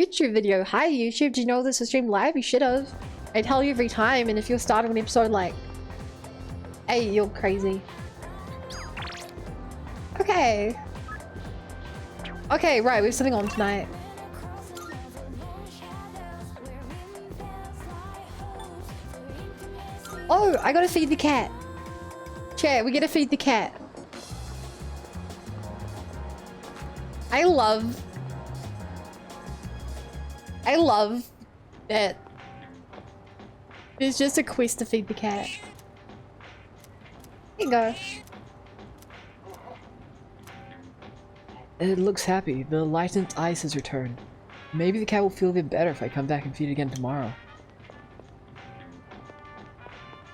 YouTube video. Hi YouTube, do you know this was streamed live? You should have. I tell you every time, and if you're starting an episode like, hey, you're crazy. Okay. Okay, right, we have something on tonight. Oh, I gotta feed the cat. Chat, we gotta feed the cat. I love that there's just a quest to feed the cat. Here you go. It looks happy. The light in its eyes has returned. Maybe the cat will feel a bit better if I come back and feed it again tomorrow.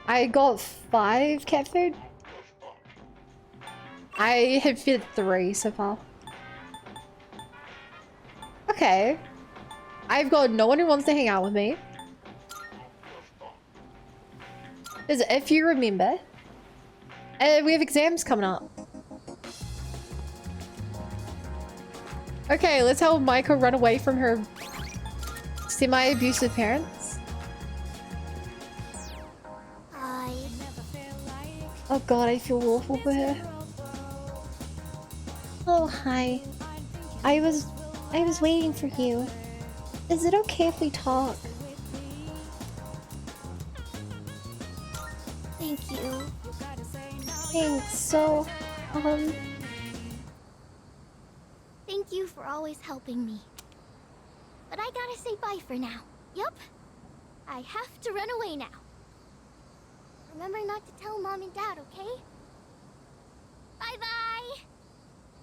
I got 5 cat food. I have fed 3 so far. Okay. I've got no one who wants to hang out with me. Because if you remember, we have exams coming up. Okay, let's help Micah run away from her semi-abusive parents. Oh god, I feel awful for her. Oh, hi. I was waiting for you. Is it okay if we talk? Thank you. Thanks. So, thank you for always helping me. But I gotta say bye for now. Yup. I have to run away now. Remember not to tell Mom and Dad, okay? Bye-bye!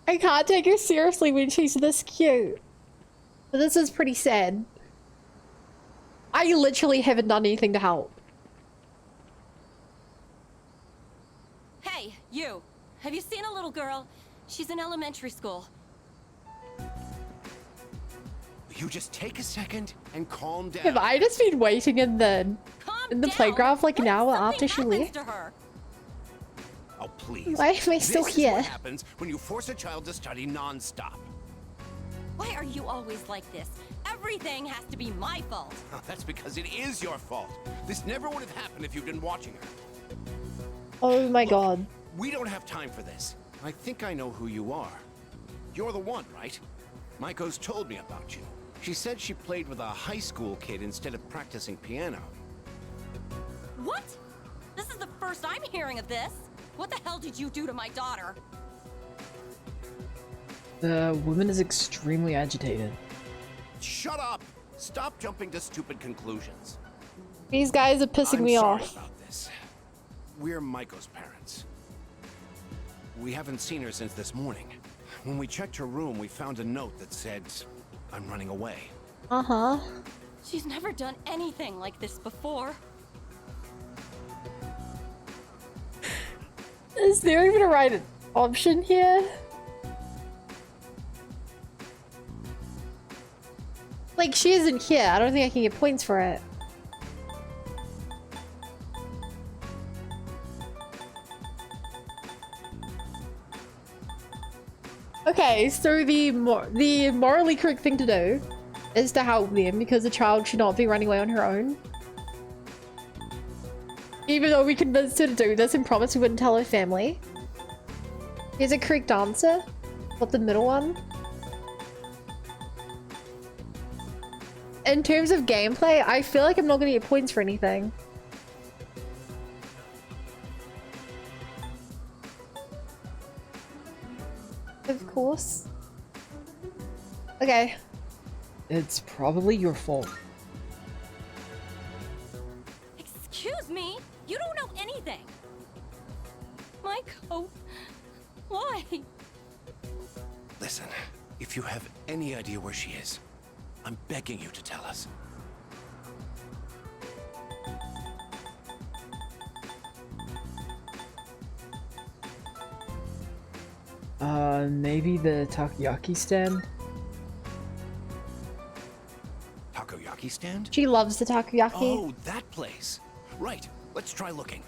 I can't take her seriously when she's this cute. But this is pretty sad. I literally haven't done anything to help. Hey, you! Have you seen a little girl? She's in elementary school. You just take a second and calm down. Have I just been waiting in the playground for like an hour after she left? Oh, please. Why am I still This here? is what happens when you force a child to study non-stop. Why are you always like this? Everything has to be my fault. That's because it is your fault. This never would have happened if you'd been watching her. Oh my god. We don't have time for this. I think I know who you are. You're the one, right? Maiko's told me about you. She said she played with a high school kid instead of practicing piano. What? This is the first I'm hearing of this. What the hell did you do to my daughter? The woman is extremely agitated. Shut up! Stop jumping to stupid conclusions. These guys are pissing I'm me sorry off. about this. We're Maiko's parents. We haven't seen her since this morning. When we checked her room, we found a note that said, "I'm running away." Uh-huh. She's never done anything like this before. Is there even a right option here? Like, she isn't here. I don't think I can get points for it. Okay, so the morally correct thing to do is to help them because the child should not be running away on her own. Even though we convinced her to do this and promised we wouldn't tell her family. Here's a correct answer. What, the middle one? In terms of gameplay, I feel like I'm not gonna get points for anything. Of course. Okay. It's probably your fault. Excuse me? You don't know anything. Maiko, why? Listen, if you have any idea where she is, I'm begging you to tell us. Maybe the takoyaki stand? Takoyaki stand? She loves the takoyaki. Oh, that place. Right, let's try looking.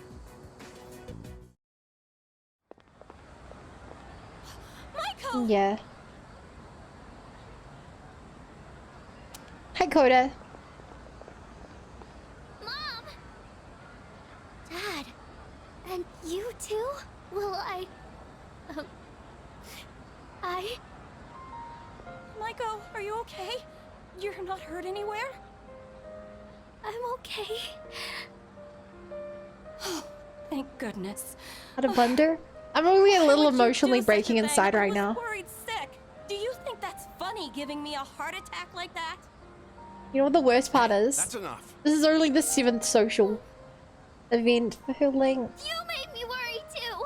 Maiko! Yeah. Coda. Mom! Dad. And you too? Will I... Maiko, are you okay? You're not hurt anywhere? I'm okay. Thank goodness. Out of wonder. I'm really a little Why would you emotionally do such breaking a thing? inside I right was now. worried sick. Do you think that's funny, giving me a heart attack like that? You know what the worst part is? That's enough. This is only the 7th social event for her link. You made me worry too.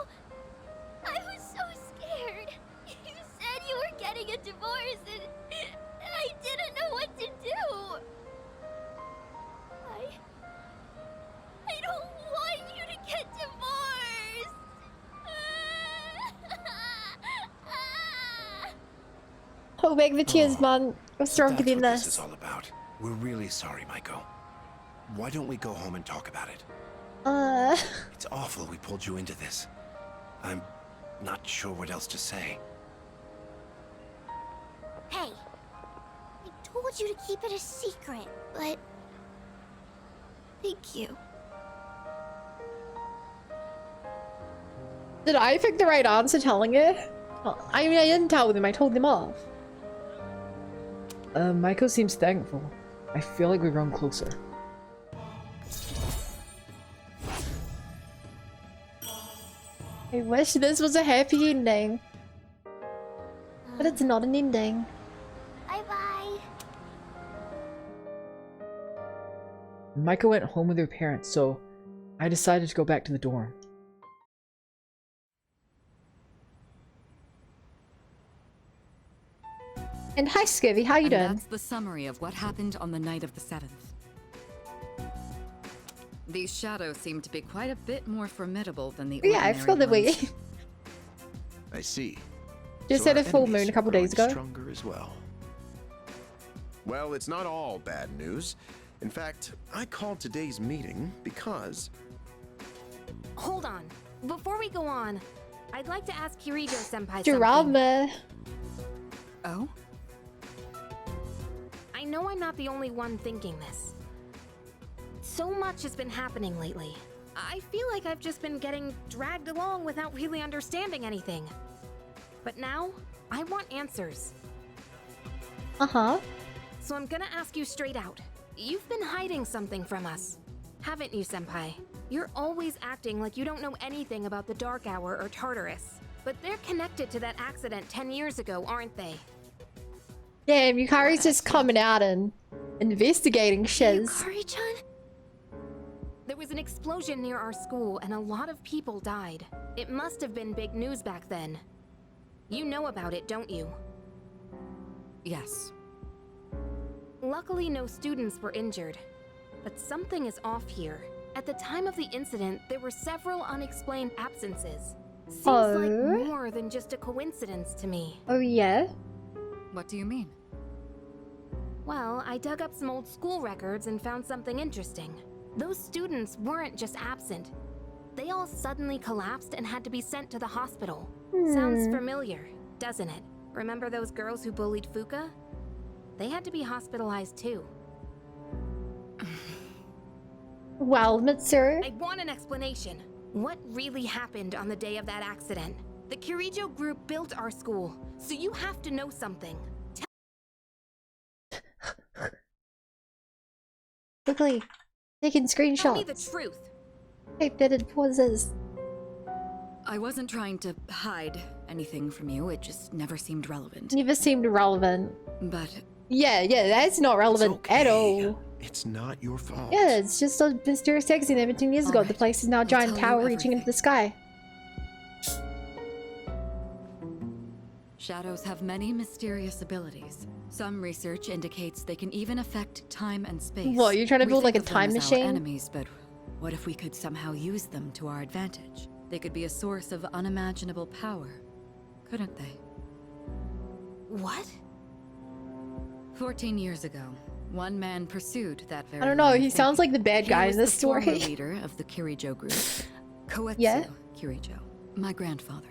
I was so scared. You said you were getting a divorce and I didn't know what to do. I don't want you to get divorced. Hold back the tears, man. I'm stronger That's than what this this. is all about. We're really sorry, Maiko. Why don't we go home and talk about it? It's awful we pulled you into this. I'm not sure what else to say. Hey, I told you to keep it a secret, but thank you. Did I pick the right answer telling her? Oh, I mean, I didn't tell them, I told them off. Maiko seems thankful. I feel like we've grown closer. I wish this was a happy ending. But it's not an ending. Bye-bye. Maiko went home with her parents, so I decided to go back to the dorm. And hi, Skivvy, how you And doing? that's the summary of what happened on the night of the 7th. These shadows seem to be quite a bit more formidable than the Yeah, I ordinary forgot that we ones. I see. just So had a our full enemies moon a couple are growing days ago. Stronger as well. Well, it's not all bad news. In fact, I called today's meeting because Hold on. Before we go on, I'd like to ask Kirijo-senpai something. Drama. Oh? I know I'm not the only one thinking this. So much has been happening lately. I feel like I've just been getting dragged along without really understanding anything. But now, I want answers. Uh-huh. So I'm gonna ask you straight out. You've been hiding something from us, haven't you, Senpai? You're always acting like you don't know anything about the Dark Hour or Tartarus. But they're connected to that accident 10 years ago, aren't they? Damn, Yukari's just coming out and investigating shiz. Yukari-chan? There was an explosion near our school and a lot of people died. It must have been big news back then. You know about it, don't you? Yes. Luckily, no students were injured. But something is off here. At the time of the incident, there were several unexplained absences. Seems like Oh? more than just a coincidence to me. Oh yeah? What do you mean? Well, I dug up some old school records and found something interesting. Those students weren't just absent. They all suddenly collapsed and had to be sent to the hospital. Sounds familiar, doesn't it? Remember those girls who bullied Fuka? They had to be hospitalized too. Well, Mitsuru. I want an explanation. What really happened on the day of that accident? The Kirijo group built our school, so you have to know something. Quickly. Taking Tell me the screenshots. truth. Type that in pauses. I wasn't trying to hide anything from you, it just never seemed relevant. Never seemed relevant. But Yeah, that's not It's relevant at okay. all. it's not your fault. Yeah, it's just a mysterious accident 17 years ago. The Alright, place is now a I'll giant tell you tower reaching into the sky. shadows have many mysterious abilities. Some research indicates they can even affect time and space. What, you're trying to We build think like a of them time as machine? Our enemies, but what if we could somehow use them to our advantage? They could be a source of unimaginable power, couldn't they? What? 14 years ago, one man pursued that very I don't know, one he thing. sounds like the bad He guy was in this the former story. leader of the Kirijo group, Koetsu Yeah? Kirijo, my grandfather.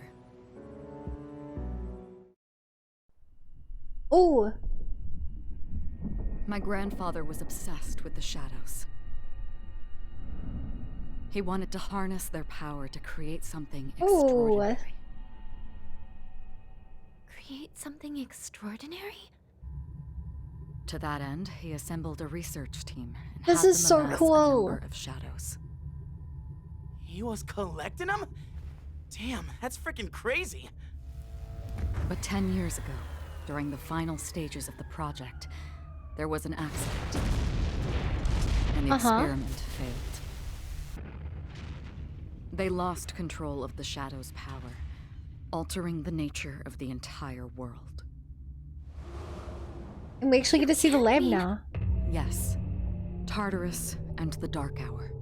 Oh, My grandfather was obsessed with the shadows. He wanted to harness their power to create something extraordinary. Create something extraordinary? To that end, he assembled a research team and This had is them so amass cool. a number of shadows. He was collecting them? Damn, that's freaking crazy. But 10 years ago, during the final stages of the project, there was an accident. And the experiment failed. They lost control of the Shadow's power, altering the nature of the entire world. And we actually get to see the lab now. Yes, Tartarus and the Dark Hour.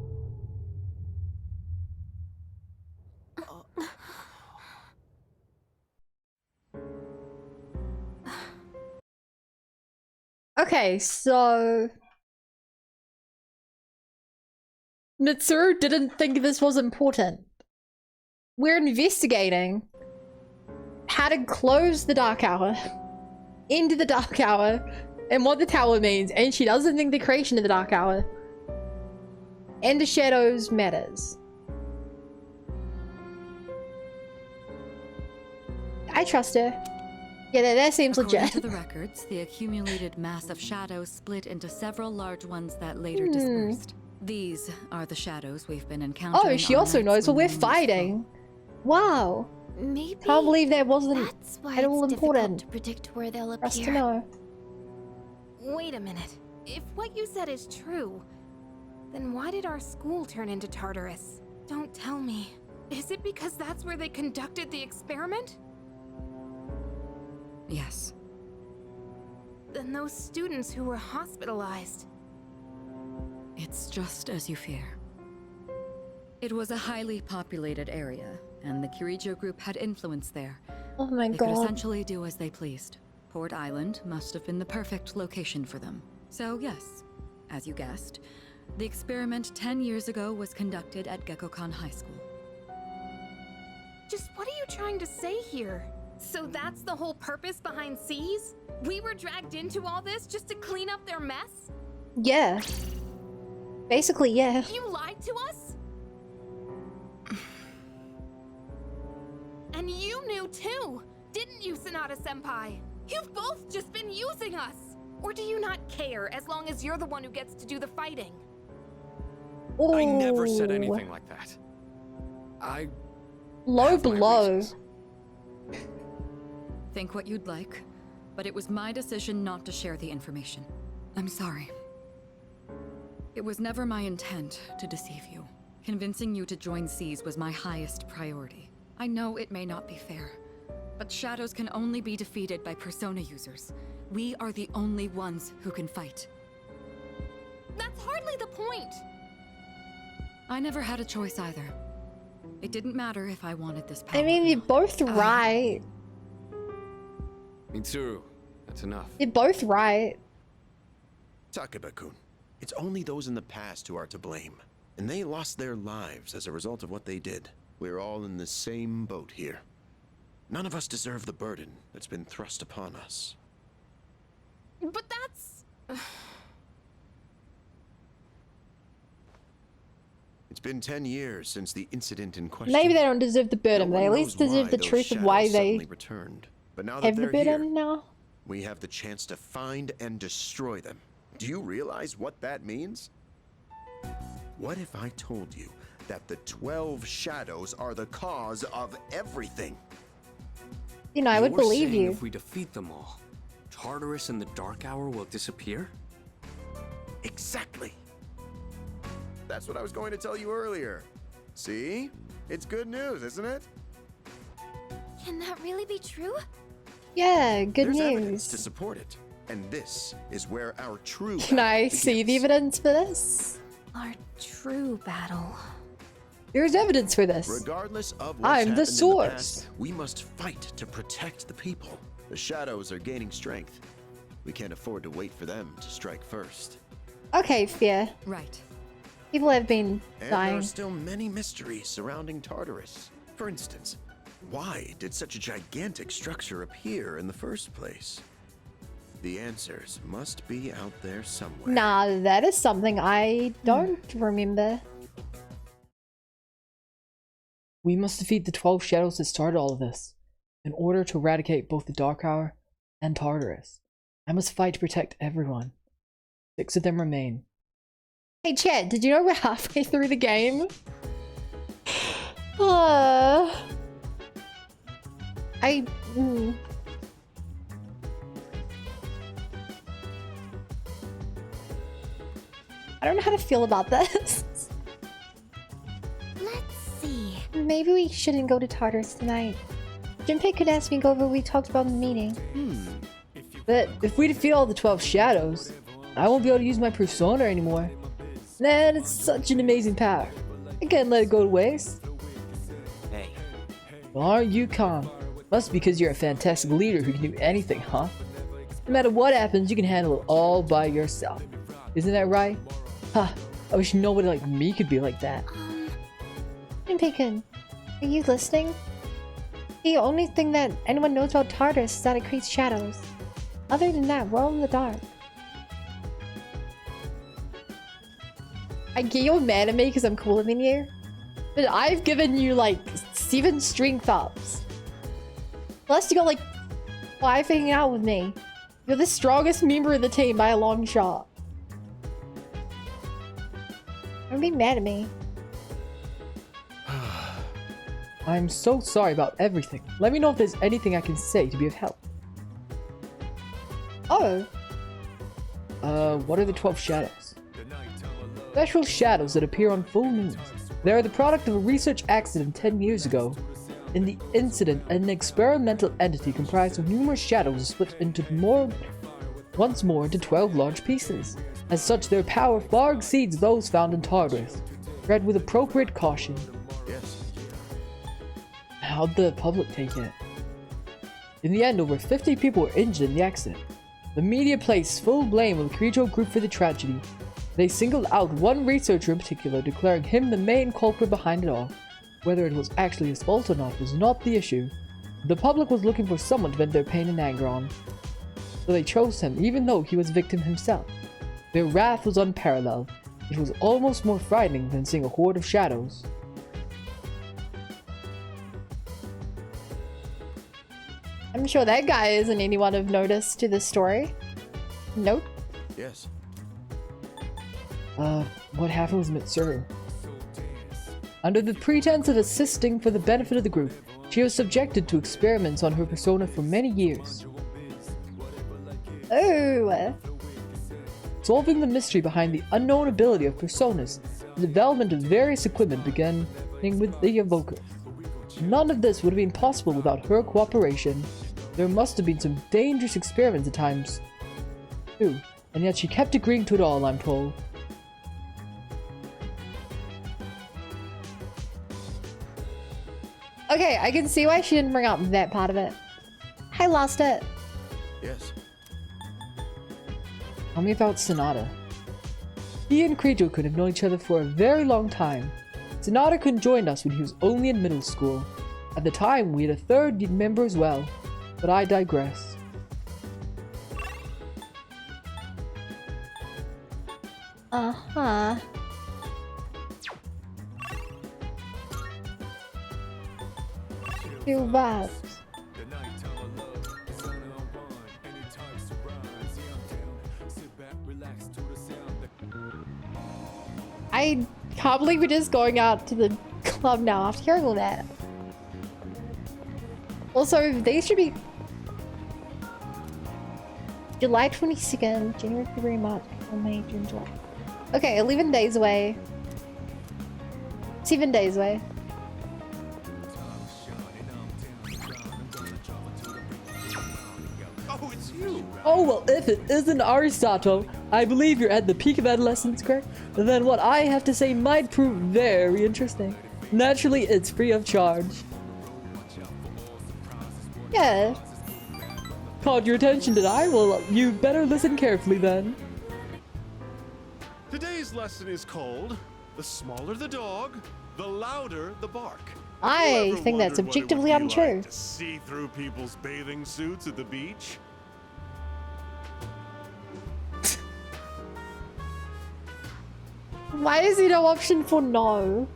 Okay, so Mitsuru didn't think this was important. We're investigating how to close the Dark Hour, into the Dark Hour, and what the tower means, and she doesn't think the creation of the Dark Hour and the shadows matters. I trust her. Yeah, that seems According legit. to the records, the accumulated mass of shadows split into several large ones that later dispersed. These are the shadows we've been encountering. Oh, she on also nights knows what when we're the moon is fighting. Wow. Maybe Can't believe that wasn't that's why at all it's difficult important to predict where they'll for us to appear. know. Wait a minute. If what you said is true, then why did our school turn into Tartarus? Don't tell me. Is it because that's where they conducted the experiment? Yes. Then those students who were hospitalized. It's just as you fear. It was a highly populated area, and the Kirijo group had influence there. Oh my They could god. essentially do as they pleased. Port Island must have been the perfect location for them. So yes, as you guessed, the experiment 10 years ago was conducted at Gekkokan High School. Just what are you trying to say here? So that's the whole purpose behind C's? We were dragged into all this just to clean up their mess? Yeah. Basically, yeah. You lied to us? And you knew too, didn't you, Sanada-senpai? You've both just been using us! Or do you not care as long as you're the one who gets to do the fighting? I never said Ooh. anything like that. I Low have my blow. reasons. Think what you'd like, but it was my decision not to share the information. I'm sorry. It was never my intent to deceive you. Convincing you to join C's was my highest priority. I know it may not be fair, but shadows can only be defeated by persona users. We are the only ones who can fight. That's hardly the point! I never had a choice either. It didn't matter if I wanted this power. I mean, you're both right. Mitsuru, that's enough. You're both right. Takeba-kun, it's only those in the past who are to blame. And they lost their lives as a result of what they did. We're all in the same boat here. None of us deserve the burden that's been thrust upon us. But that's... It's been 10 years since the incident in question. Maybe they don't deserve the burden, No but they at one least knows deserve why the those truth of why shadows they suddenly returned. But now that have the they're here, burden now. we have the chance to find and destroy them. Do you realize what that means? What if I told you that the 12 shadows are the cause of everything? You know, I would You're believe saying you. If we defeat them all, Tartarus and the Dark Hour will disappear? Exactly. That's what I was going to tell you earlier. See? It's good news, isn't it? Can that really be true? Yeah, good There's evidence to news. support it. And this is where our true Can I battle see the begins. evidence for this? Our true battle. There's evidence for this. Regardless of what's I'm the happened in the source. past, we must fight to protect the people. The shadows are gaining strength. We can't afford to wait for them to strike first. Okay, fair. Right. People have been And there dying. are still many mysteries surrounding Tartarus. For instance, why did such a gigantic structure appear in the first place? The answers must be out there somewhere. Nah, that is something I don't remember. We must defeat the 12 shadows that started all of this, in order to eradicate both the Dark Hour and Tartarus. I must fight to protect everyone. 6 of them remain. Hey Chad, did you know we're halfway through the game? I don't know how to feel about this. Let's see. Maybe we shouldn't go to Tartarus tonight. Junpei could ask me to go over what we talked about in the meeting. But if we defeat all the 12 shadows, I won't be able to use my persona anymore. Man, it's such an amazing power. I can't let it go to waste. Hey. Well, aren't you calm? Must be because you're a fantastic leader who can do anything, huh? No matter what happens, you can handle it all by yourself. Isn't that right? Huh, I wish nobody like me could be like that. Junpei-kun, are you listening? The only thing that anyone knows about Tartarus is that it creates shadows. Other than that, we're all in the dark. I get you're mad at me because I'm cooler than you, but I've given you like 7 strength ups. Plus you got like 5 hanging out with me. You're the strongest member of the team by a long shot. Don't be mad at me. I'm so sorry about everything. Let me know if there's anything I can say to be of help. Oh. What are the 12 shadows? Special shadows that appear on full moons. They are the product of a research accident 10 years ago. In the incident, an experimental entity comprised of numerous shadows was split into once more into 12 large pieces. As such, their power far exceeds those found in Tartarus. Tread with appropriate caution. Yes. How'd the public take it? In the end, over 50 people were injured in the accident. The media placed full blame on the Kirijo group for the tragedy. They singled out one researcher in particular, declaring him the main culprit behind it all. Whether it was actually his fault or not was not the issue. The public was looking for someone to vent their pain and anger on. So they chose him, even though he was a victim himself. Their wrath was unparalleled. It was almost more frightening than seeing a horde of shadows. I'm sure that guy isn't anyone of notice to this story. Nope. Yes. What happened with Mitsuru? Under the pretense of assisting for the benefit of the group, she was subjected to experiments on her persona for many years. Oh. Solving the mystery behind the unknown ability of personas, the development of various equipment began with the Evoker. None of this would have been possible without her cooperation. There must have been some dangerous experiments at times, too, and yet she kept agreeing to it all, I'm told. Okay, I can see why she didn't bring up that part of it. I lost it. Yes. Tell me about Sonata. He and Kirijo-kun have known each other for a very long time. Sonata-kun joined us when he was only in middle school. At the time, we had a third member as well, but I digress. Uh-huh. Two vibes. I can't believe we're just going out to the club now after hearing all that. Also, they should be July 22nd, January, February, March, April, May, June, July. Okay, 11 days away. 7 days away. Oh, it's you! Oh, well, if it isn't Arisato, I believe you're at the peak of adolescence, correct? Then what I have to say might prove very interesting. Naturally, it's free of charge. Yeah. Caught your attention, did I? Well, you better listen carefully then. Today's lesson is called The Smaller the Dog, the Louder the Bark. I Whoever think that's wondered what it would objectively be untrue. like to see through people's bathing suits at the beach? Why is there no option for no?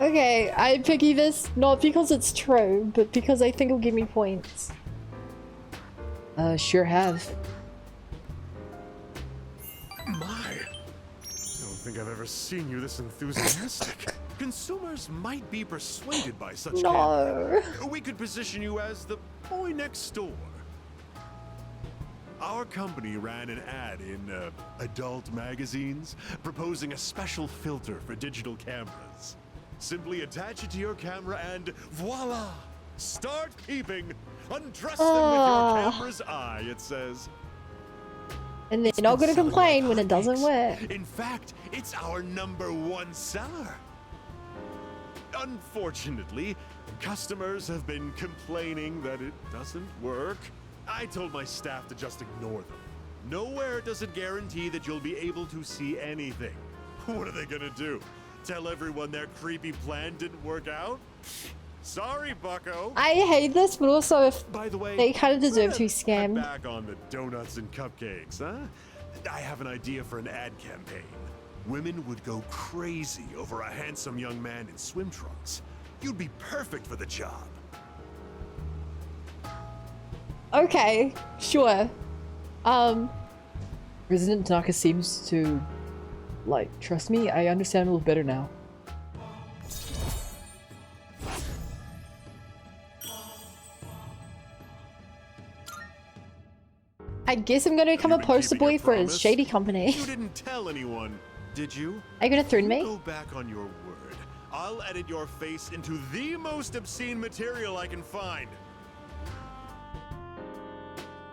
Okay, I'm picking this not because it's true, but because I think it'll give me points. Sure have. My, I don't think I've ever seen you this enthusiastic. Consumers might be persuaded by such No. candor. We could position you as the boy next door. Our company ran an ad in adult magazines proposing a special filter for digital cameras. Simply attach it to your camera and voila! Start peeping! Undress them with your camera's eye, it says. And they're It's not been gonna selling complain like when it doesn't hotcakes. work. In fact, it's our #1 seller. Unfortunately, customers have been complaining that it doesn't work. I told my staff to just ignore them. Nowhere does it guarantee that you'll be able to see anything. What are they gonna do? Tell everyone their creepy plan didn't work out? Sorry, bucko. I hate this, but also if By the way, they kind of deserve to be cut scammed. back on the donuts and cupcakes, huh? I have an idea for an ad campaign. Women would go crazy over a handsome young man in swim trunks. You'd be perfect for the job. Okay, sure. President Tanaka seems to, like, trust me. I understand a little better now. I guess I'm gonna become a Have you been poster keeping boy your for his promise? shady company. You didn't tell anyone, did you? Are you gonna threaten You me? Go back on your word. I'll edit your face into the most obscene material I can find.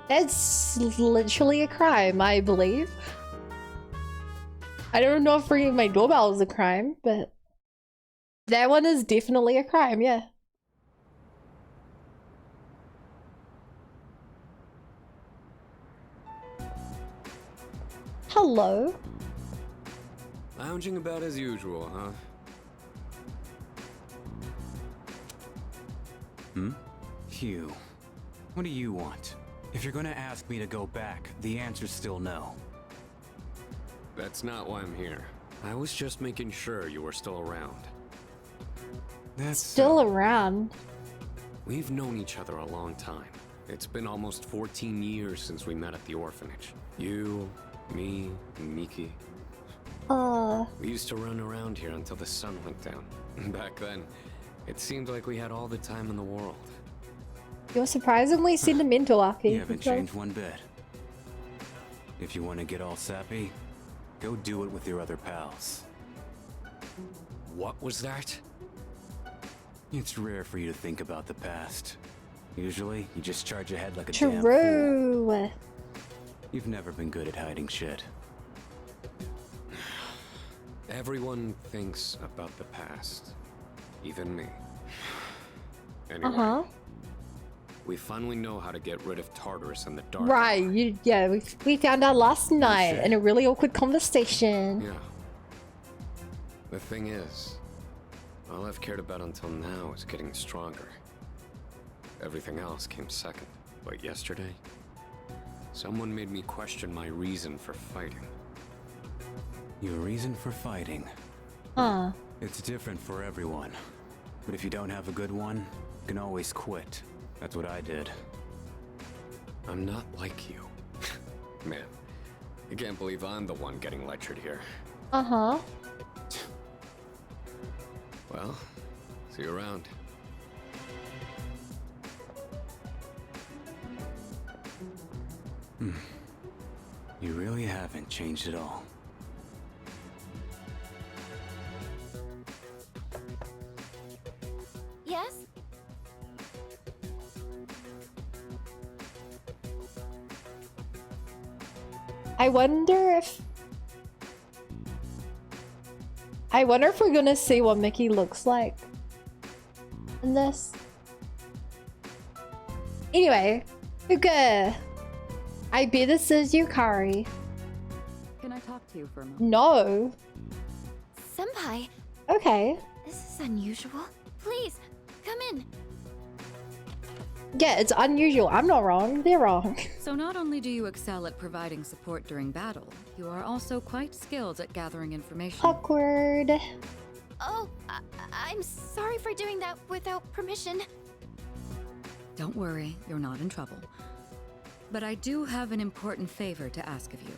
That's literally a crime, I believe. I don't know if ringing my doorbell is a crime, but that one is definitely a crime, yeah. Hello. Lounging about as usual, huh? Hugh, what do you want? If you're gonna ask me to go back, the answer's still no. That's not why I'm here. I was just making sure you were still around. That's Still around. We've known each other a long time. It's been almost 14 years since we met at the orphanage. You, me, and Miki. We used to run around here until the sun went down. Back then, it seemed like we had all the time in the world. You're surprisingly sentimental, Aki. You haven't changed one bit. If you want to get all sappy, go do it with your other pals. What was that? It's rare for you to think about the past. Usually, you just charge ahead like a damn fool. True. You've never been good at hiding shit. Everyone thinks about the past. Even me. Anyway, we finally know how to get rid of Tartarus in the dark. Right, we found out last night in a really awkward conversation. Yeah. The thing is, all I've cared about until now is getting stronger. Everything else came second. But yesterday, someone made me question my reason for fighting. Your reason for fighting? It's different for everyone. But if you don't have a good one, you can always quit. That's what I did. I'm not like you. Man, I can't believe I'm the one getting lectured here. Well, see you around. You really haven't changed at all. Yes? I wonder if we're gonna see what Mickey looks like in this. Anyway, Uka, I bet this is Yukari. Can I talk to you for a moment? No. Senpai, Okay. this is unusual. Please, come in. Yeah, it's unusual. I'm not wrong. They're wrong. So not only do you excel at providing support during battle, you are also quite skilled at gathering information. Awkward. Oh, I'm sorry for doing that without permission. Don't worry, you're not in trouble. But I do have an important favor to ask of you.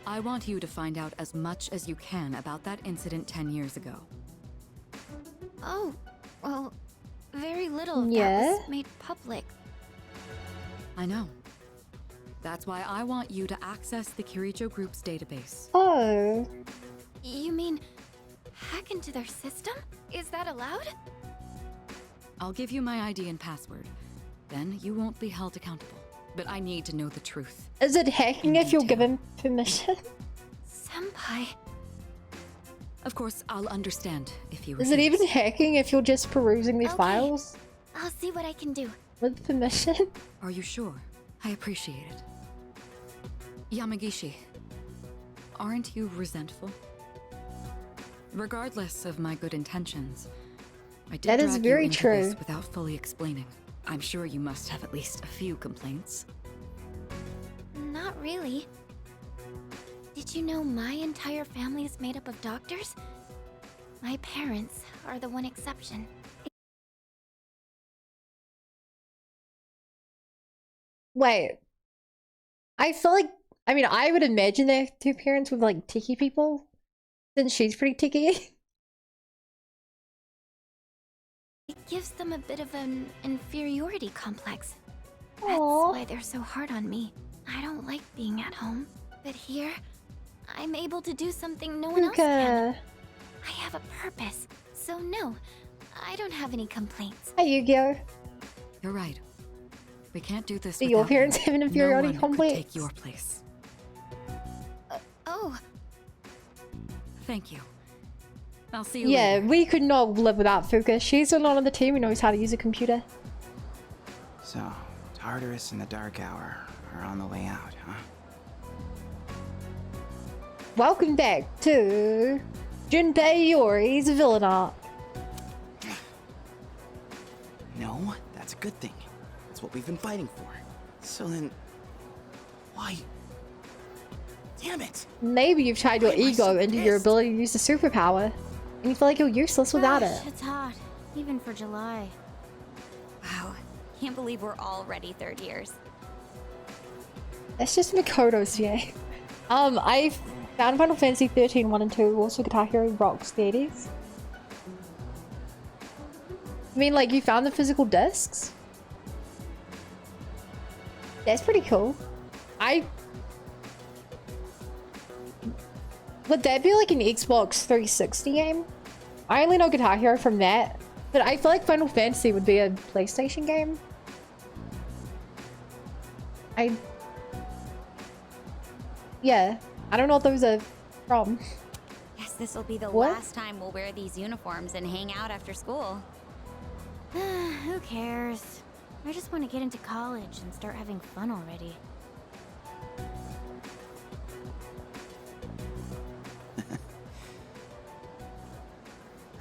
I want you to find out as much as you can about that incident 10 years ago. Oh, well, very little of Yeah? that was made public. I know. That's why I want you to access the Kirijo Group's database. Oh. You mean hack into their system? Is that allowed? I'll give you my ID and password. Then you won't be held accountable. But I need to know the truth. Is it hacking if you're given permission? Senpai. Of course, I'll understand if you Is it refuse. even hacking if you're just perusing their Okay. files? I'll see what I can do. With permission? Are you sure? I appreciate it. Yamagishi, aren't you resentful? Regardless of my good intentions, I did That is drag very you into true. this without fully explaining. I'm sure you must have at least a few complaints. Not really. Did you know my entire family is made up of doctors? My parents are the one exception. Wait. I feel like, I mean, I would imagine their two parents were like techie people. Since she's pretty techie. It gives them a bit of an inferiority complex. Aw. That's why they're so hard on me. I don't like being at home. But here, I'm able to do something no one else can. Okay. I have a purpose. So no, I don't have any complaints. Hey, Yu-Gi-Oh! You're right. We can't do this Do your without you. parents have an inferiority No one could complex? take your place. Oh, Thank you. I'll see you Yeah, later. we could not live without Fuka. She's the one on the team who knows how to use a computer. So, Tartarus and the Dark Hour are on the way out, huh? Welcome back to Junpei Yori's villain arc. No, that's a good thing. That's what we've been fighting for. So then, why? Damn it! Maybe you've tied your Why am I ego so into your pissed? ability to use the superpower, and you feel like you're useless without it. It's hot, even for July. Wow. Can't believe we're already third years. That's just Makoto's view. I found Final Fantasy 13 1 and 2, also Guitar Hero rocks the 80s. I mean, like, you found the physical discs? That's pretty cool. Would that be like an Xbox 360 game? I only know Guitar Hero from that, but I feel like Final Fantasy would be a PlayStation game. Yeah, I don't know what those are from. Guess this will be the What? last time we'll wear these uniforms and hang out after school. Who cares? I just want to get into college and start having fun already.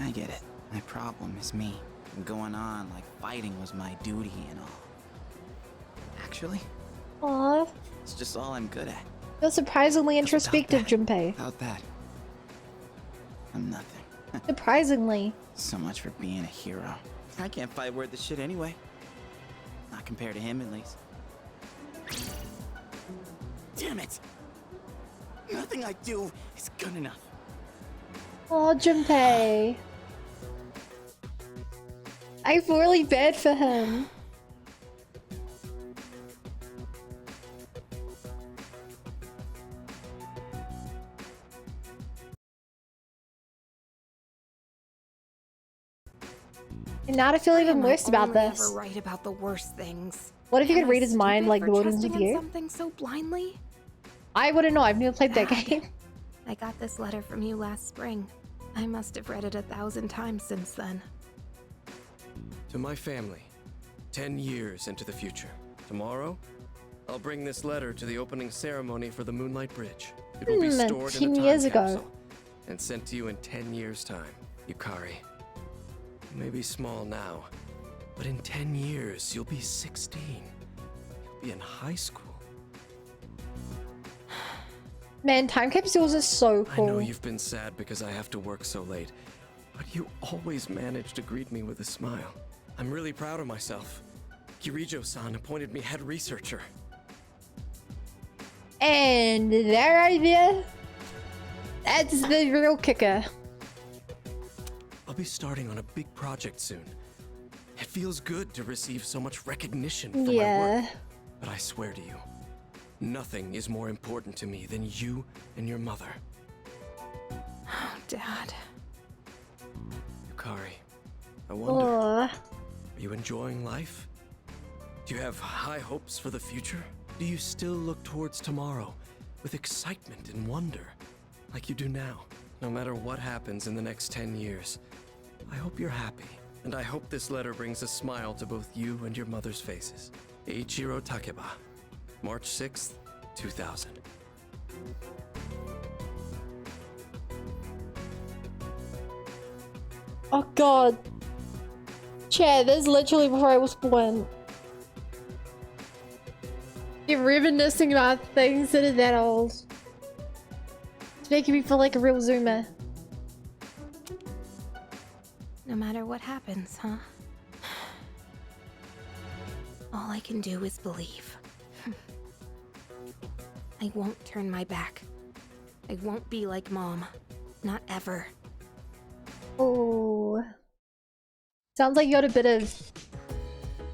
I get it. My problem is me. I'm going on like fighting was my duty and all. Actually, Aww, it's just all I'm good at. you're surprisingly introspective, Junpei. Without that, I'm nothing. Surprisingly. So much for being a hero. I can't fight worth the shit anyway. Not compared to him, at least. Damn it! Nothing I do is good enough. Aw, Junpei. I feel really bad for him. And now I feel even worse about this. Ever write about the worst things. What if you could Am I read his mind stupid like for the Wilderness trusting with in you? something so blindly? I wouldn't know, I've never played that game. I got this letter from you last spring. I must have read it 1,000 times since then. To my family, 10 years into the future. Tomorrow, I'll bring this letter to the opening ceremony for the Moonlight Bridge. It will be stored 10 in a time years ago. capsule and sent to you in 10 years' time. Yukari, you may be small now, But in 10 years, you'll be 16. You'll be in high school. Man, time capsules are so I know cool. you've been sad because I have to work so late, but you always manage to greet me with a smile. I'm really proud of myself. Kirijo-san appointed me head researcher. And that right there, that's the real kicker. I'll be starting on a big project soon. It feels good to receive so much recognition for my work. But I swear to you, nothing is more important to me than you and your mother. Oh, Dad. Yukari, I wonder, are you enjoying life? Do you have high hopes for the future? Do you still look towards tomorrow with excitement and wonder, like you do now? No matter what happens in the next 10 years, I hope you're happy. And I hope this letter brings a smile to both you and your mother's faces. Eiichiro Takeba, March 6th, 2000. Oh god. Chad, this is literally before I was born. You're reminiscing about things that are that old. It's making me feel like a real zoomer. No matter what happens, huh? All I can do is believe. I won't turn my back. I won't be like Mom. Not ever. Oh. Sounds like you got a bit of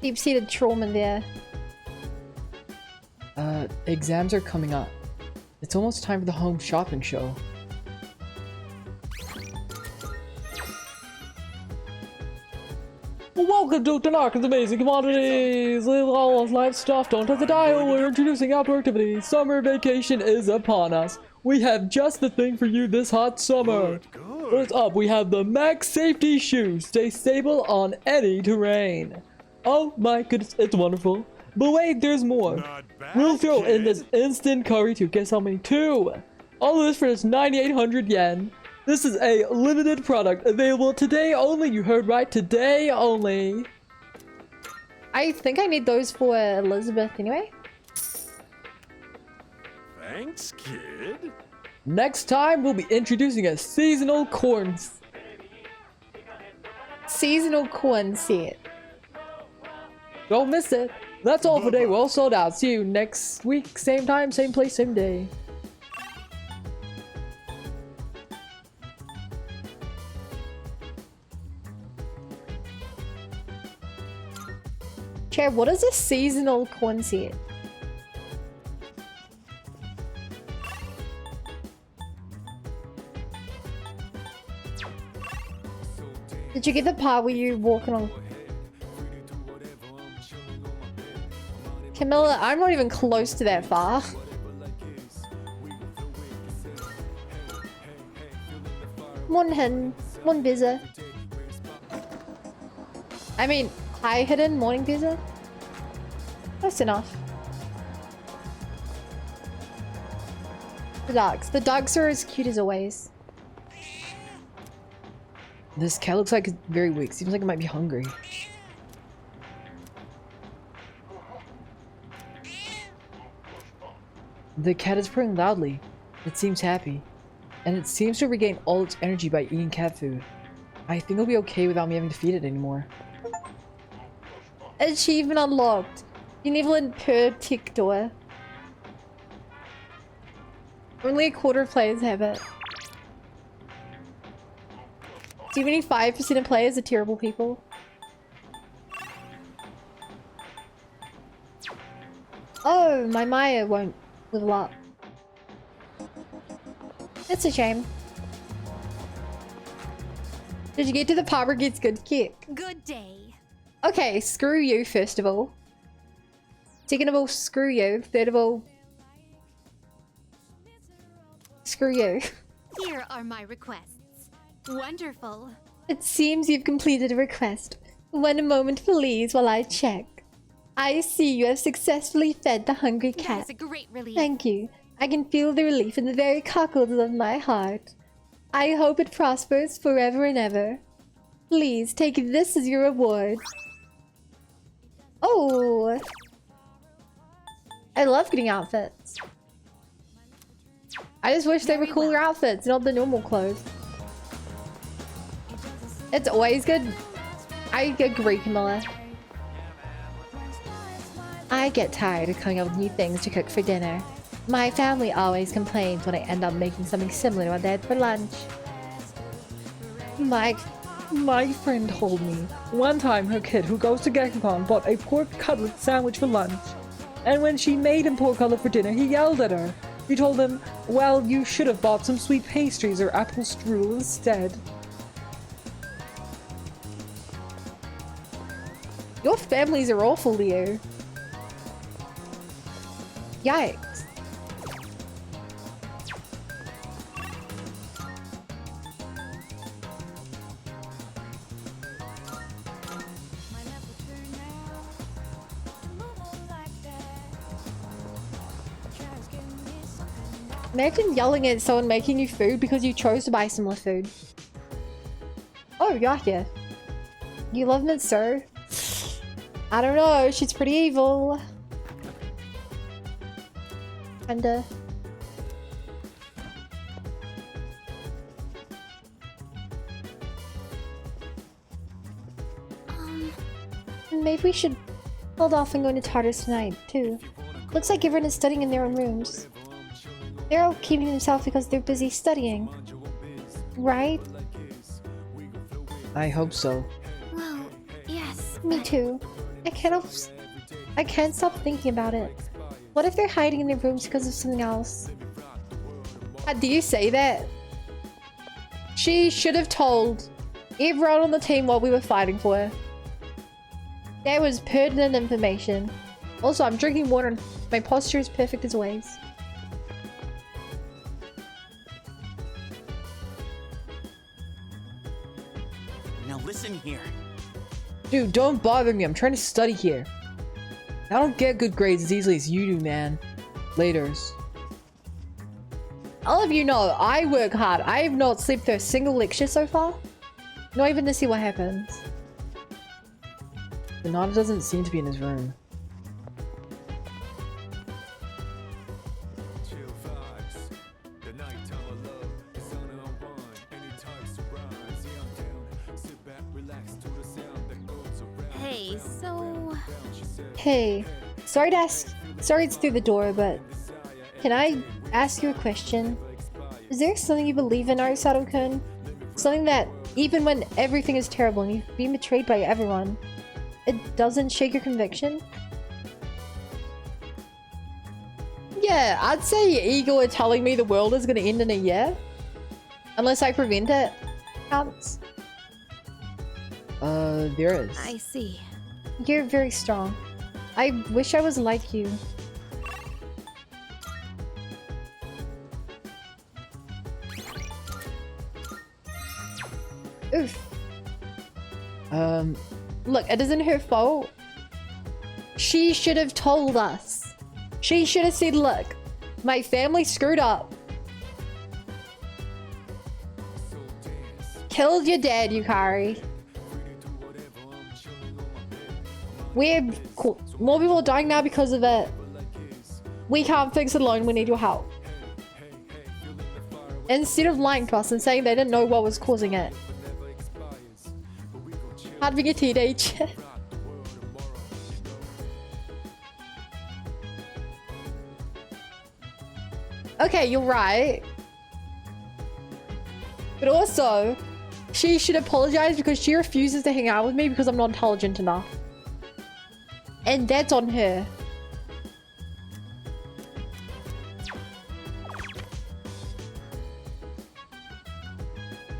deep-seated trauma there. Exams are coming up. It's almost time for the home shopping show. Welcome to Tanaka's Amazing Commodities! Live all of life stuff, don't touch the dial, we're introducing outdoor activities. Summer vacation is upon us. We have just the thing for you this hot summer. First up, we have the Max Safety Shoes. Stay stable on any terrain. Oh my goodness, it's wonderful. But wait, there's more. We'll throw in this instant curry too. Guess how many? 2! All of this for just 9,800 yen. This is a limited product available today only. You heard right, today only. I think I need those for Elizabeth anyway. Thanks, kid. Next time, we'll be introducing a seasonal corn set. Don't miss it. That's all for today. We're all sold out. See you next week. Same time, same place, same day. Chad, what is a seasonal corn set? Did you get the part where you walking on? Camilla, I'm not even close to that far. Morning, morning Bizza. I mean, hi hidden, morning Bizza. Close enough. The dogs are as cute as always. This cat looks like it's very weak. Seems like it might be hungry. The cat is purring loudly. It seems happy. And it seems to regain all its energy by eating cat food. I think it'll be okay without me having to feed it anymore. Achievement unlocked. Benevolent Protector. Only a quarter of players have it. 75% of players are terrible people. Oh, my Maya won't level up. That's a shame. Did you get to the part where it gets good kick? Good day. Okay, screw you, first of all. Second of all, screw you. Third of all, screw you. Here are my requests. Wonderful. It seems you've completed a request. 1 moment please while I check. I see you have successfully fed the hungry cat. That is a great relief. Thank you. I can feel the relief in the very cockles of my heart. I hope it prospers forever and ever. Please take this as your reward. Oh! I love getting outfits. I just wish they were cooler outfits, not the normal clothes. It's always good. I agree, Camilla. I get tired of coming up with new things to cook for dinner. My family always complains when I end up making something similar to what they had for lunch. My friend told me one time her kid who goes to Gekon bought a pork cutlet sandwich for lunch. And when she made him pork cutlet for dinner, he yelled at her. He told him, well, you should have bought some sweet pastries or apple strudel instead. Your families are awful, Leo. Yikes. Imagine yelling at someone making you food because you chose to buy similar food. Oh, Yaka. You love Mitsuru? I don't know, she's pretty evil. Kinda. Maybe we should hold off on going to Tartarus tonight, too. Looks like everyone is studying in their own rooms. They're all keeping themselves because they're busy studying. Right? I hope so. Well, yes. Me too. I can't stop thinking about it. What if they're hiding in their rooms because of something else? Do you say that? She should have told everyone on the team what we were fighting for. That was pertinent information. Also, I'm drinking water and my posture is perfect as always. Now listen here. Dude, don't bother me. I'm trying to study here. I don't get good grades as easily as you do, man. Laters. All of you know, I work hard. I have not slept through a single lecture so far. Not even to see what happens. Renata doesn't seem to be in his room. Hey, so... Hey, sorry it's through the door, but can I ask you a question? Is there something you believe in, Arisato-kun? Something that, even when everything is terrible and you've been betrayed by everyone, it doesn't shake your conviction? Yeah, I'd say Igor telling me the world is gonna end in a year. Unless I prevent it. Counts. There is. I see. You're very strong. I wish I was like you. Oof. Look, it isn't her fault. She should have told us. She should have said, look, my family screwed up. Killed your dad, Yukari. More people are dying now because of it. We can't fix it alone, we need your help. Instead of lying to us and saying they didn't know what was causing it. Hard being a teenager. Okay, you're right. But also, she should apologize because she refuses to hang out with me because I'm not intelligent enough. And that's on her.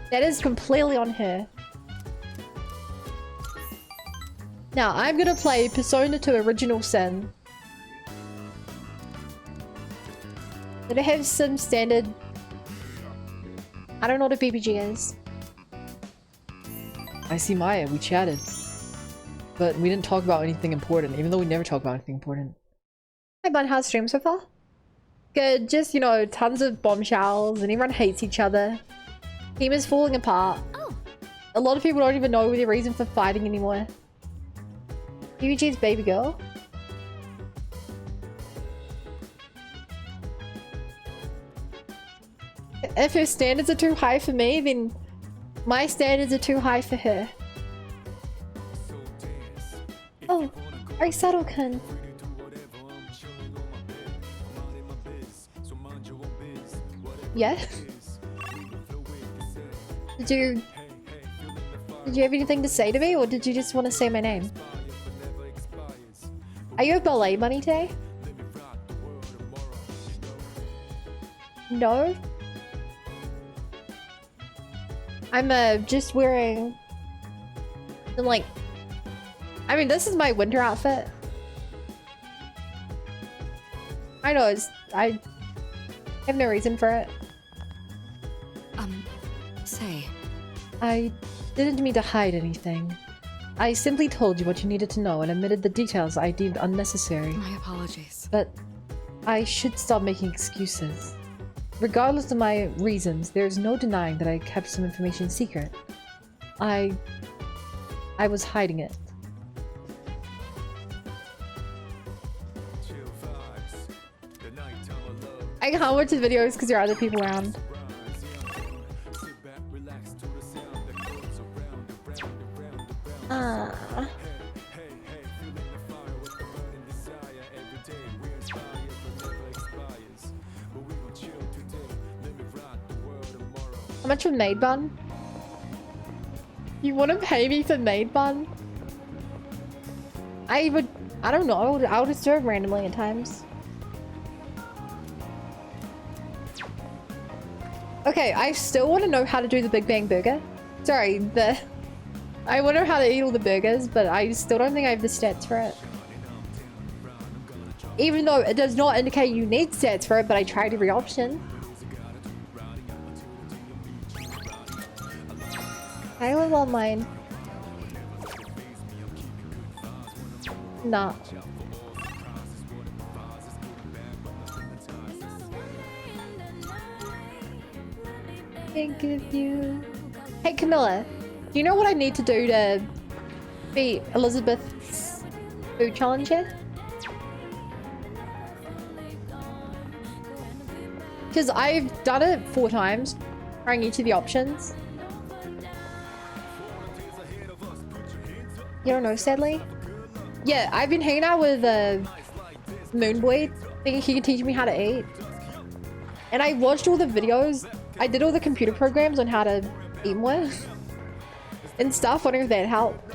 That is completely on her. Now, I'm gonna play Persona 2 Original Sin. Did it have some standard... I don't know what a BBG is. I see Maya, we chatted. But we didn't talk about anything important, even though we never talk about anything important. Hi Bun, how's stream so far? Good, just, you know, tons of bombshells and everyone hates each other. Team is falling apart. Oh. A lot of people don't even know the reason for fighting anymore. Yuji's baby girl. If her standards are too high for me, then my standards are too high for her. Oh, Arisato-kun. Yeah? Did you have anything to say to me, or did you just want to say my name? Are you a ballet bunny today? No? I'm just wearing some, like, I mean, this is my winter outfit. I know, I have no reason for it. Say. I didn't mean to hide anything. I simply told you what you needed to know and omitted the details I deemed unnecessary. My apologies. But I should stop making excuses. Regardless of my reasons, there's no denying that I kept some information secret. I was hiding it. I can't watch the videos because there are other people around. How much for maid bun? You want to pay me for maid bun? I don't know, I would just serve randomly at times. Okay, I still want to know how to do the Big Bang Burger. Sorry, I want to know how to eat all the burgers, but I still don't think I have the stats for it. Even though it does not indicate you need stats for it, but I tried every option. I live online. Nah. Think of you. Hey Camilla, do you know what I need to do to beat Elizabeth's food challenge here? Because I've done it 4 times, trying each of the options. You don't know, sadly? Yeah, I've been hanging out with Moonboy, thinking he could teach me how to eat. And I watched all the videos. I did all the computer programs on how to eat more. And stuff, wondering if that helped.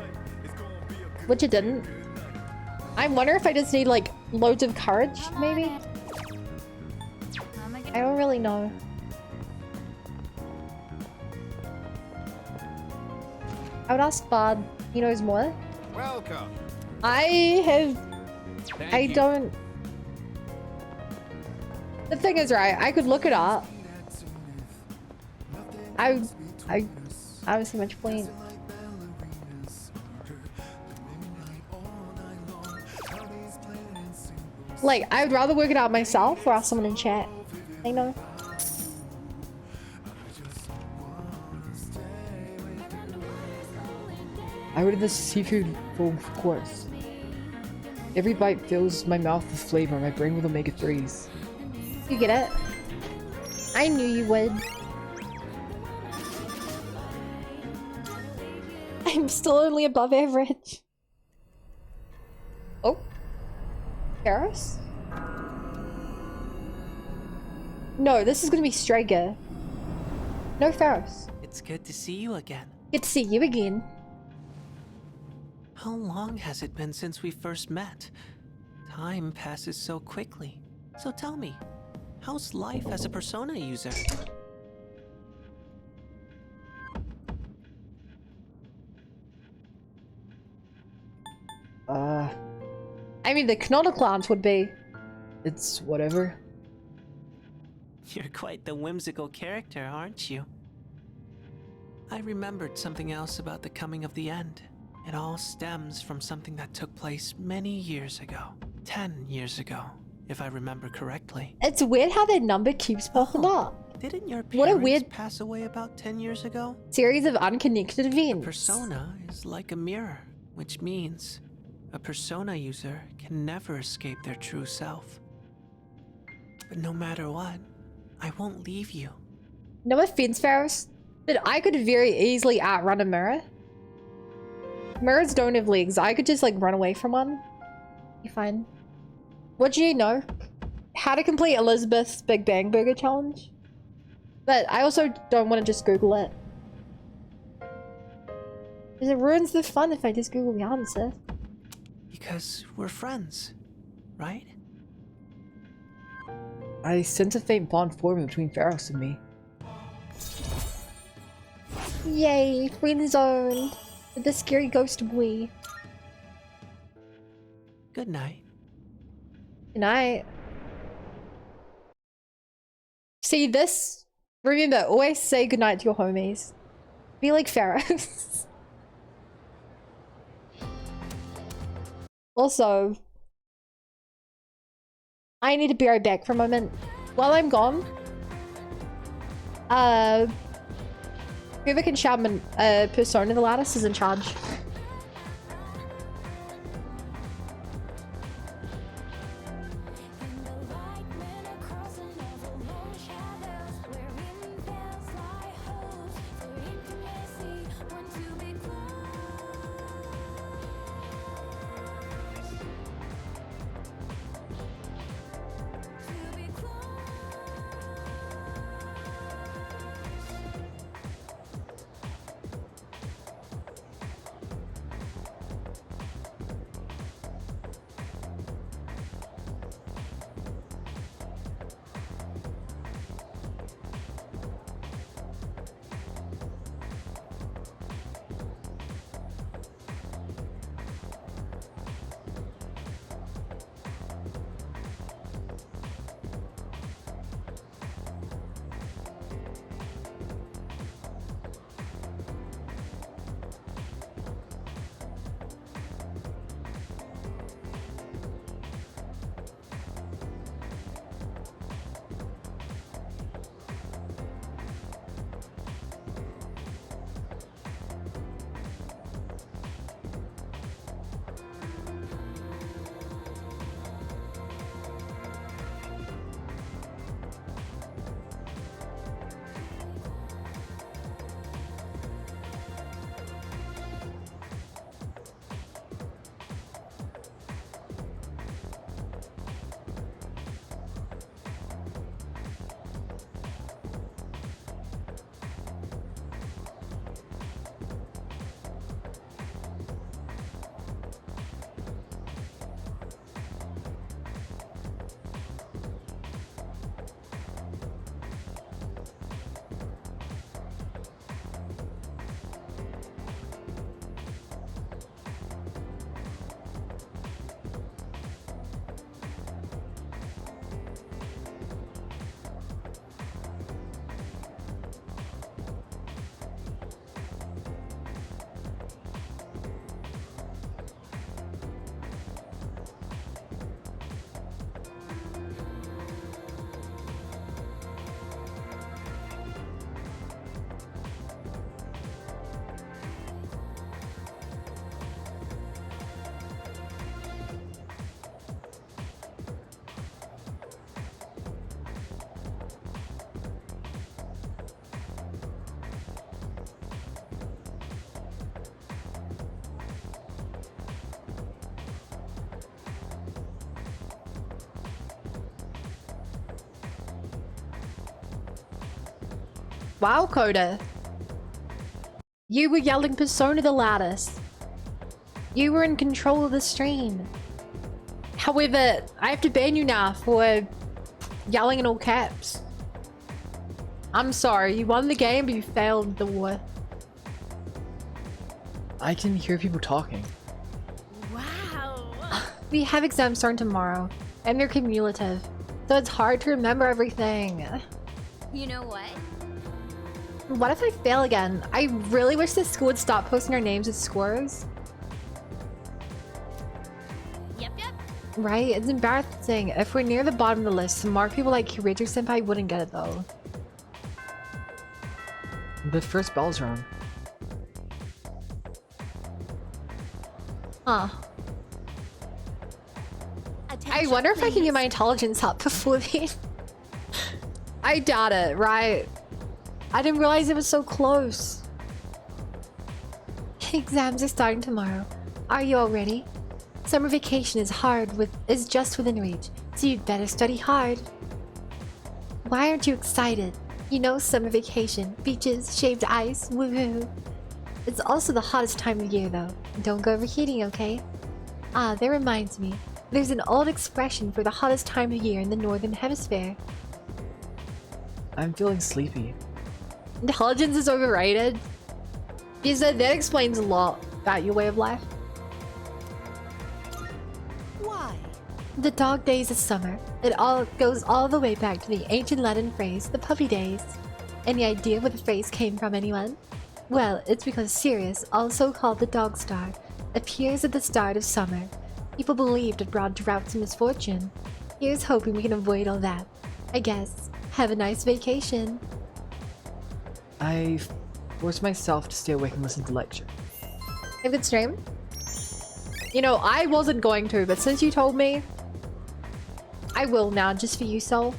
Which it didn't. I wonder if I just need, like, loads of courage, maybe? I don't really know. I would ask Bard. He knows more. Welcome. I don't. The thing is, right? I could look it up. I don't see much point. Like, I would rather work it out myself or ask someone in chat. I know. I ordered the seafood bowl, of course. Every bite fills my mouth with flavor, my brain with omega-3s. You get it? I knew you would. I'm still only above average. Oh. Paris? No, this is gonna be Strager. No Ferris. It's good to see you again. Good to see you again. How long has it been since we first met? Time passes so quickly. So tell me, how's life as a Persona user? I mean, the Canonical would be. It's whatever. You're quite the whimsical character, aren't you? I remembered something else about the coming of the end. It all stems from something that took place many years ago. 10 years ago, if I remember correctly. It's weird how that number keeps popping up. Didn't your What a parents weird pass away about 10 years ago? series of unconnected events. Persona is like a mirror, which means A Persona user can never escape their true self. But no matter what, I won't leave you. No offense, Faros, but I could very easily outrun a mirror. Mirrors don't have legs. I could just like run away from one. Be fine. What do you know? How to complete Elizabeth's Big Bang Burger challenge? But I also don't want to just Google it. Because it ruins the fun if I just Google the answer. Because we're friends, right? I sense a faint bond forming between Faros and me. Yay, friend zone with the scary ghost boy. Good night. Good night. See this? Remember, always say goodnight to your homies. Be like Faros. Also, I need to be right back for a moment. While I'm gone, whoever can shout Persona the loudest is in charge. Wow, Coda. You were yelling Persona the loudest. You were in control of the stream. However, I have to ban you now for yelling in all caps. I'm sorry, you won the game, but you failed the war. I can hear people talking. Wow. We have exams starting tomorrow, and they're cumulative, so it's hard to remember everything. You know what? What if I fail again? I really wish the school would stop posting our names as scores. Yep. Right? It's embarrassing. If we're near the bottom of the list, smart people like Kirijo Senpai wouldn't get it though. The first bell's rung. Huh. I wonder if I can get my intelligence up before then. I doubt it, right? I didn't realize it was so close. Exams are starting tomorrow. Are you all ready? Summer vacation is just within reach, so you'd better study hard. Why aren't you excited? You know, summer vacation, beaches, shaved ice, woohoo. It's also the hottest time of year though. Don't go overheating, okay? Ah, that reminds me. There's an old expression for the hottest time of year in the Northern Hemisphere. I'm feeling sleepy. Intelligence is overrated? Because that explains a lot about your way of life. Why? The dog days of summer. It all goes all the way back to the ancient Latin phrase, the puppy days. Any idea where the phrase came from, anyone? Well, it's because Sirius, also called the dog star, appears at the start of summer. People believed it brought droughts and misfortune. Here's hoping we can avoid all that. I guess. Have a nice vacation. I forced myself to stay awake and listen to lecture. Have a good stream? You know, I wasn't going to, but since you told me, I will now, just for you, Soul.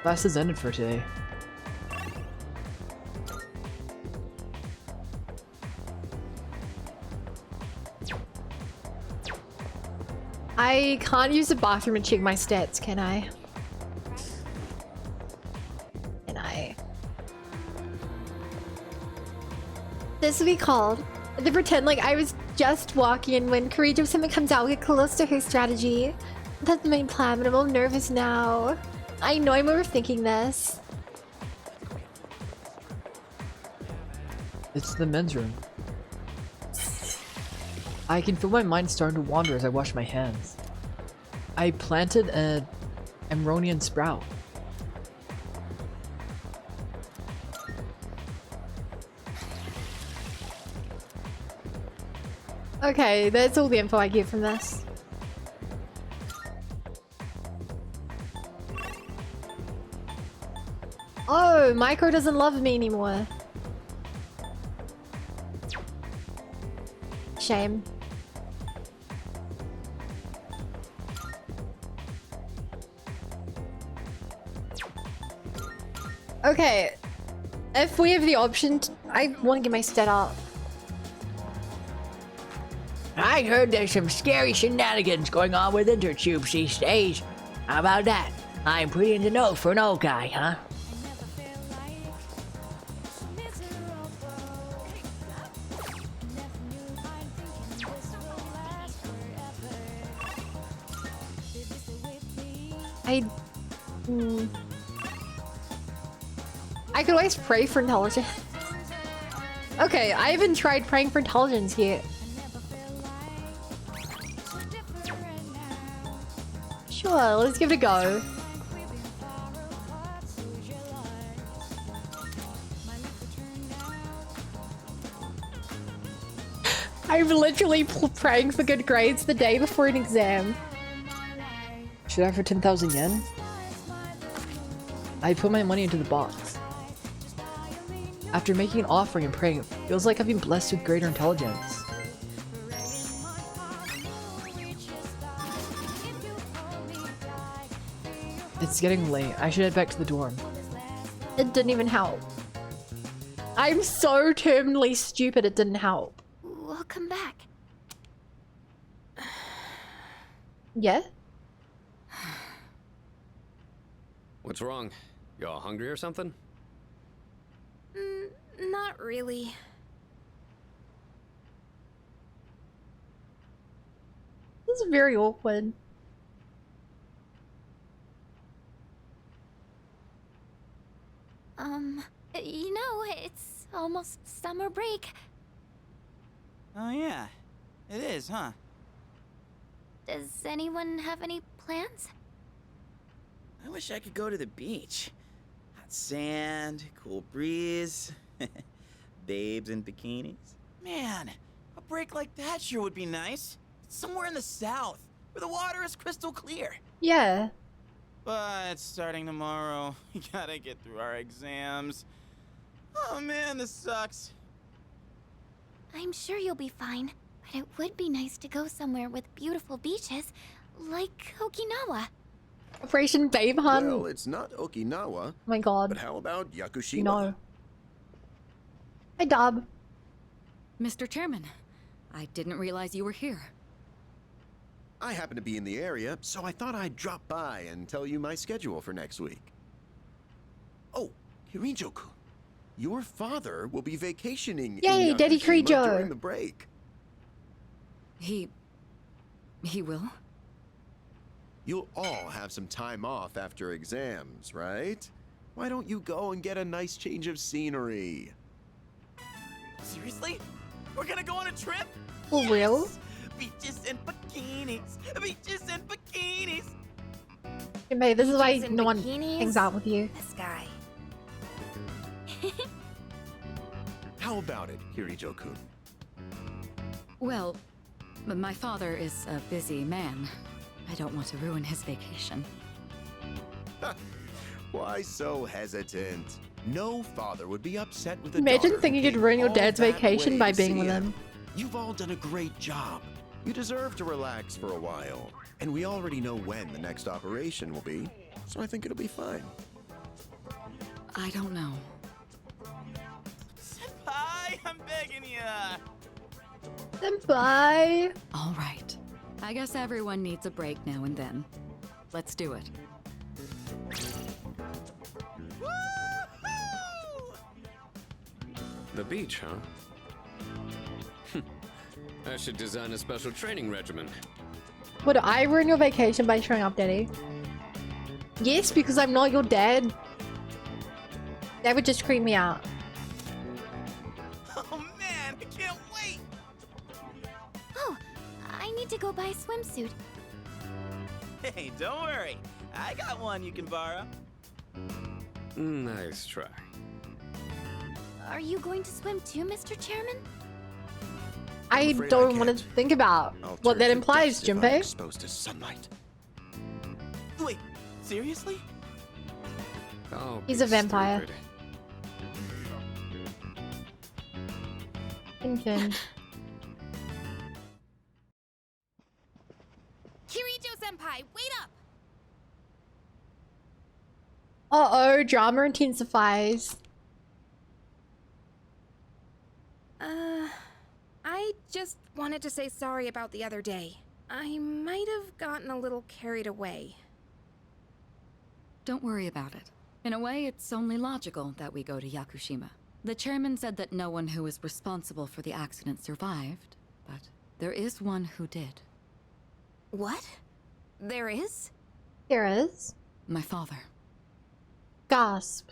Class has ended for today. I can't use the bathroom and check my stats, can I? Can I? This will be called the pretend like I was just walking in when Courageous of Someone comes out, get close to her strategy. That's the main plan, but I'm all nervous now. I know I'm overthinking this. It's the men's room. I can feel my mind starting to wander as I wash my hands. I planted an Amronian sprout. Okay, that's all the info I get from this. Oh, Micro doesn't love me anymore. Shame. Okay, if we have the option, I want to get my stat up. I heard there's some scary shenanigans going on with intertubes these days. How about that? I'm pretty in the know for an old guy, huh? I could always pray for intelligence. Okay, I haven't tried praying for intelligence yet. Sure, let's give it a go. I'm literally praying for good grades the day before an exam. Should I have for 10,000 yen? I put my money into the box. After making an offering and praying, it feels like I've been blessed with greater intelligence. It's getting late. I should head back to the dorm. It didn't even help. I'm so terminally stupid it didn't help. Welcome back. Yeah? What's wrong? Y'all hungry or something? Not really. This is very awkward. You know, it's almost summer break. Oh yeah, it is, huh? Does anyone have any plans? I wish I could go to the beach. Hot sand, cool breeze, babes in bikinis. Man, a break like that sure would be nice. Somewhere in the south, where the water is crystal clear. Yeah. But starting tomorrow, we gotta get through our exams. Oh man, this sucks. I'm sure you'll be fine. But it would be nice to go somewhere with beautiful beaches, like Okinawa. Operation Babe Hunt. Well, it's not Okinawa. Oh my god. But how about Yakushima? No. Hi, Dub. Mr. Chairman, I didn't realize you were here. I happen to be in the area, so I thought I'd drop by and tell you my schedule for next week. Oh, Kirijo-kun, your father will be vacationing Yay, in Daddy Yakushima Kirijo. during the break. He will? You'll all have some time off after exams, right? Why don't you go and get a nice change of scenery? Seriously? We're gonna go on a trip? For real? Beaches and bikinis. Beaches and bikinis. Hey, this is why Beaches and no one bikinis? hangs out with you. This guy. How about it, Kirijo-kun? Well, my father is a busy man. I don't want to ruin his vacation. Why so hesitant? No father would be upset with a Imagine daughter thinking who you'd came ruin your all dad's that vacation way by to being see with him. him. You've all done a great job. You deserve to relax for a while. And we already know when the next operation will be, so I think it'll be fine. I don't know. Senpai, I'm begging ya. Senpai. All right. I guess everyone needs a break now and then. Let's do it. The beach, huh? I should design a special training regimen. Would I ruin your vacation by showing up, Daddy? Yes, because I'm not your dad. That would just creep me out. Oh man, I can't wait. Oh, I need to go buy a swimsuit. Hey, don't worry. I got one you can borrow. Nice try. Are you going to swim too, Mr. Chairman? I afraid don't I want to can't. think about I'll what turn that to implies, dust if I'm Junpei. exposed to sunlight. Wait, seriously? Oh, He's a vampire. Thinking. Kirijo-senpai, wait up! Uh-oh, drama intensifies. I just wanted to say sorry about the other day. I might have gotten a little carried away. Don't worry about it. In a way, it's only logical that we go to Yakushima. The chairman said that no one who was responsible for the accident survived, but there is one who did. What? There is? There is. My father. Gasp.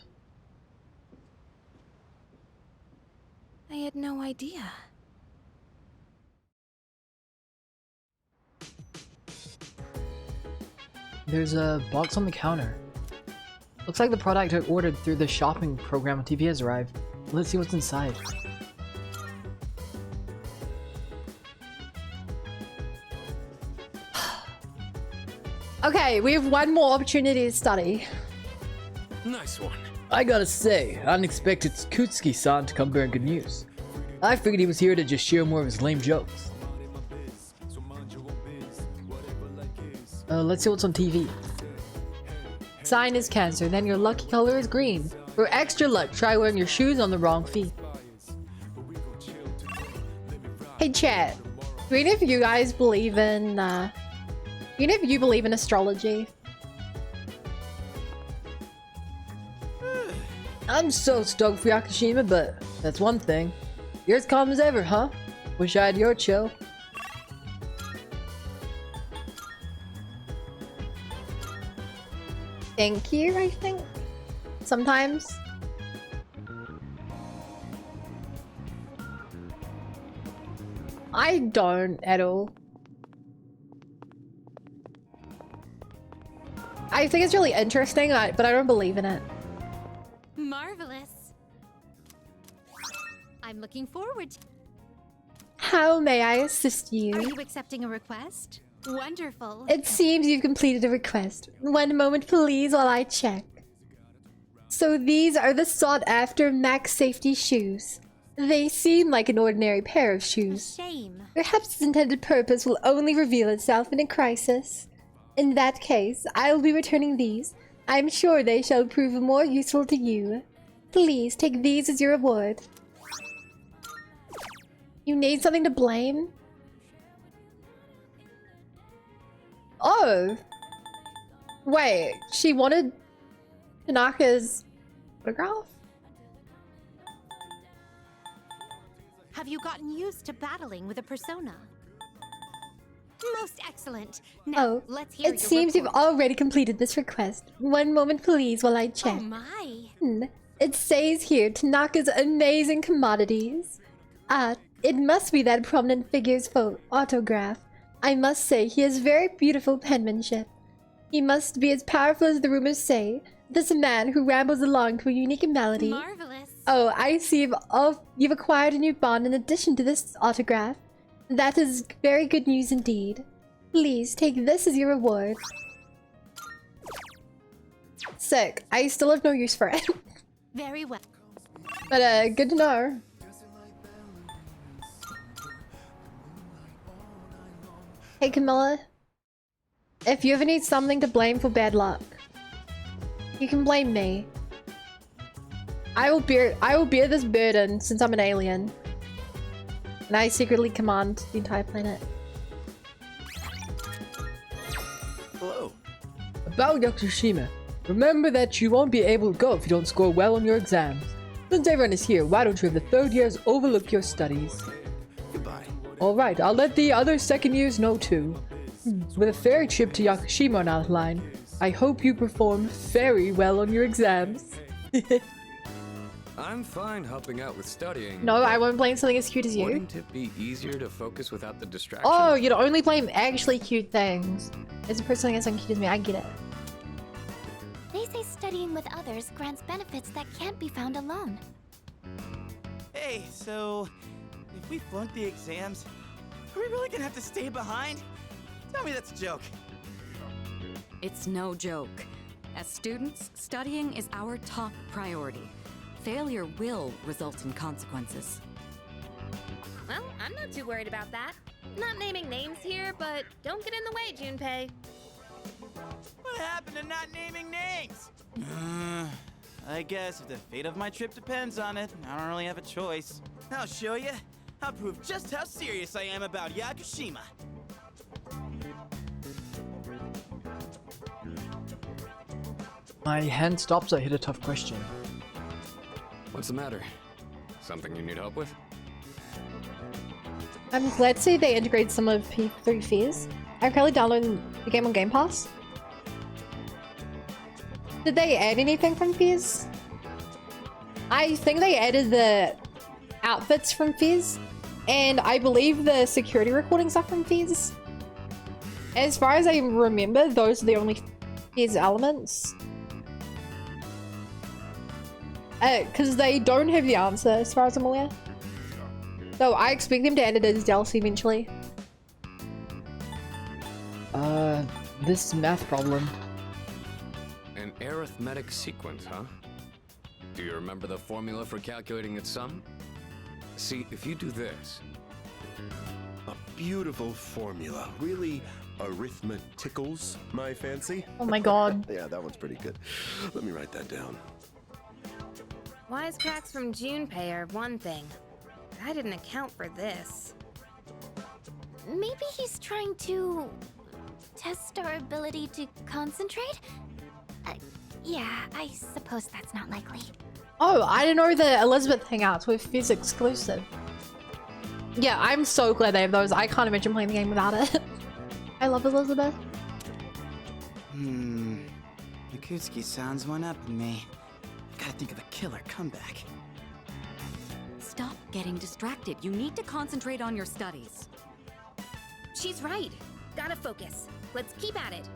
I had no idea. There's a box on the counter. Looks like the product I ordered through the shopping program on TV has arrived. Let's see what's inside. Okay, we have one more opportunity to study. Nice one. I gotta say, I didn't expect Kutsuki-san to come bearing good news. I figured he was here to just share more of his lame jokes. Let's see what's on TV. Sign is Cancer, then your lucky color is green. For extra luck, try wearing your shoes on the wrong feet. Hey chat, do any of you guys believe in, do any of you believe in astrology? I'm so stoked for Yakushima, but that's one thing. You're as calm as ever, huh? Wish I had your chill. Thank you, I think. Sometimes. I don't at all. I think it's really interesting, but I don't believe in it. Marvelous. I'm looking forward to... How may I assist Are you? you accepting a request? Wonderful. It seems you've completed a request. One moment please while I check. So these are the sought after max safety shoes. They seem like an ordinary pair of shoes. Shame. Perhaps its intended purpose will only reveal itself in a crisis. In that case, I will be returning these. I am sure they shall prove more useful to you. Please take these as your reward. You need something to blame? Oh! Wait, she wanted Tanaka's autograph? Have you gotten used to battling with a persona? Most excellent. Now, let's hear It seems you've already completed this request. One moment please while I check. Oh my. It says here, Tanaka's amazing commodities. Ah, it must be that prominent figure's autograph. I must say, he has very beautiful penmanship. He must be as powerful as the rumors say. This man who rambles along to a unique melody. Marvelous. Oh, I see you've acquired a new bond in addition to this autograph. That is very good news indeed. Please take this as your reward. Sick. I still have no use for it. Very well. But good to know. Hey Camilla. If you ever need something to blame for bad luck, you can blame me. I will bear this burden since I'm an alien. And I secretly command the entire planet. Hello. About Yakushima, remember that you won't be able to go if you don't score well on your exams. Since everyone is here, why don't you have the third years overlook your studies? Goodbye. Alright, I'll let the other second years know too. With a ferry trip to Yakushima on our line, I hope you perform very well on your exams. I'm fine helping out with studying. No, I won't blame something as cute as you. Wouldn't it be easier to focus without the distraction? Oh, you'd only blame actually cute things. As a person as cute as me, I get it. They say studying with others grants benefits that can't be found alone. Hey, so if we flunk the exams, are we really gonna have to stay behind? Tell me that's a joke. It's no joke. As students, studying is our top priority. Failure will result in consequences. Well, I'm not too worried about that. Not naming names here, but don't get in the way, Junpei. What happened to not naming names? I guess if the fate of my trip depends on it, I don't really have a choice. I'll show you. I'll prove just how serious I am about Yakushima. My hand stops. I hit a tough question. What's the matter? Something you need help with? I'm glad to see they integrated some of P3 Fears. I'm currently downloading the game on Game Pass. Did they add anything from Fears? I think they added the outfits from Fears, and I believe the security recordings are from Fears. As far as I remember, those are the only Fears elements. Because they don't have the answer as far as I'm aware. So I expect them to add it as DLC eventually. This math problem. An arithmetic sequence, huh? Do you remember the formula for calculating its sum? See, if you do this... A beautiful formula. Really arithmeticals my fancy. Oh my god. Yeah, that one's pretty good. Let me write that down. Wisecracks from Junpei are one thing, but I didn't account for this. Maybe he's trying to test our ability to concentrate? Yeah, I suppose that's not likely. Oh, I didn't know that Elizabeth Hangouts were Fizz exclusive. Yeah, I'm so glad they have those. I can't imagine playing the game without it. I love Elizabeth. Yakutsuki sounds one up in me. Gotta think of a killer comeback. Stop getting distracted. You need to concentrate on your studies. She's right. Gotta focus. Let's keep at it.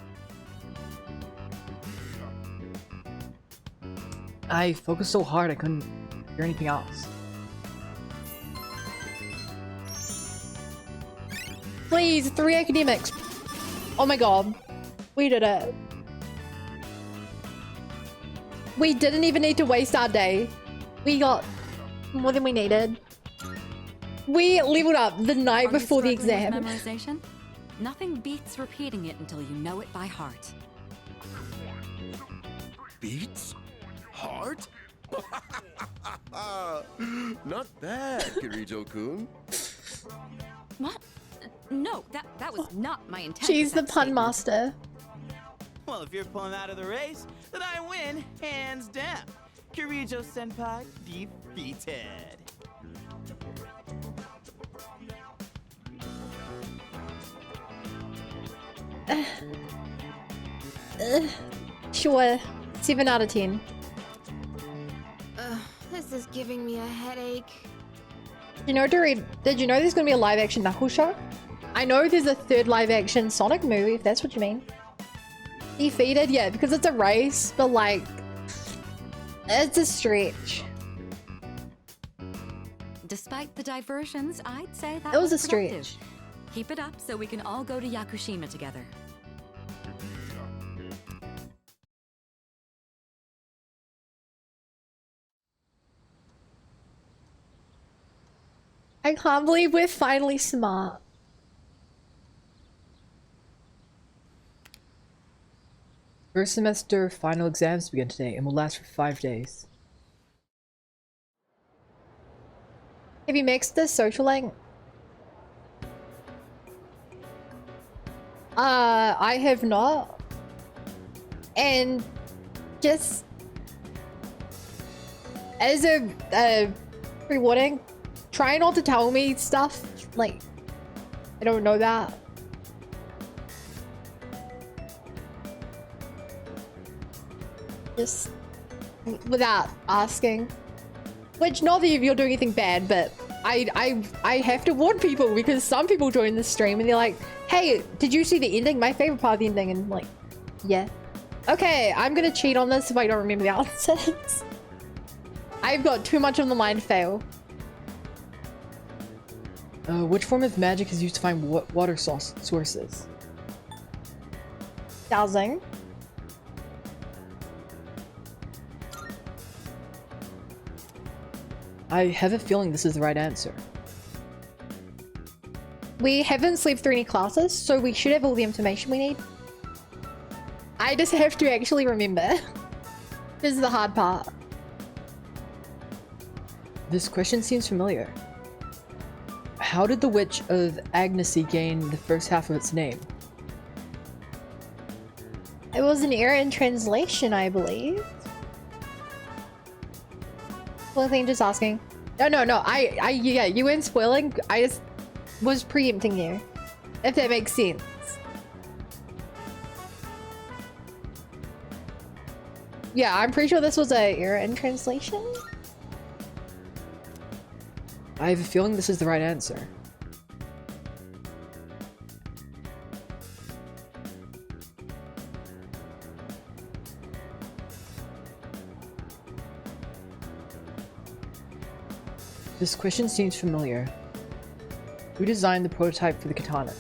I focused so hard I couldn't hear anything else. Please, 3 academics. Oh my god. We did it. We didn't even need to waste our day. We got more than we needed. We leveled up the night Are you before the struggling exam. with memorization? Nothing beats repeating it until you know it by heart. Beats? Heart? Not bad, Kirijo-kun. What? No, that was not my intent. She's with the that pun statement. master. Well, if you're pulling out of the race, then I win, hands down. Kirijo Senpai defeated. Sure. 7 out of 10. This is giving me a headache. You know, Dorit, did you know there's gonna be a live action Knuckles show? I know there's a 3rd live action Sonic movie, if that's what you mean. Defeated? Yeah, because it's a race, but like, it's a stretch. Despite the diversions, I'd say that It was a productive. stretch. Keep it up so we can all go to Yakushima together. I can't believe we're finally smart. First semester final exams begin today and will last for 5 days. Have you mixed the social link? I have not. And just as a pre-warning, try not to tell me stuff like I don't know that. Just without asking. Which, not that you're doing anything bad, but I have to warn people because some people join the stream and they're like, hey, did you see the ending? My favorite part of the ending. And I'm like, yeah. Okay, I'm gonna cheat on this if I don't remember the answers. I've got too much on the mind to fail. Which form of magic is used to find water sources? Dowsing. I have a feeling this is the right answer. We haven't slept through any classes, so we should have all the information we need. I just have to actually remember. This is the hard part. This question seems familiar. How did the Witch of Agnesy gain the first half of its name? It was an error in translation, I believe. Well, I think just asking. No, yeah, you weren't spoiling. I just was preempting you. If that makes sense. Yeah, I'm pretty sure this was an error in translation. I have a feeling this is the right answer. This question seems familiar. Who designed the prototype for the katana?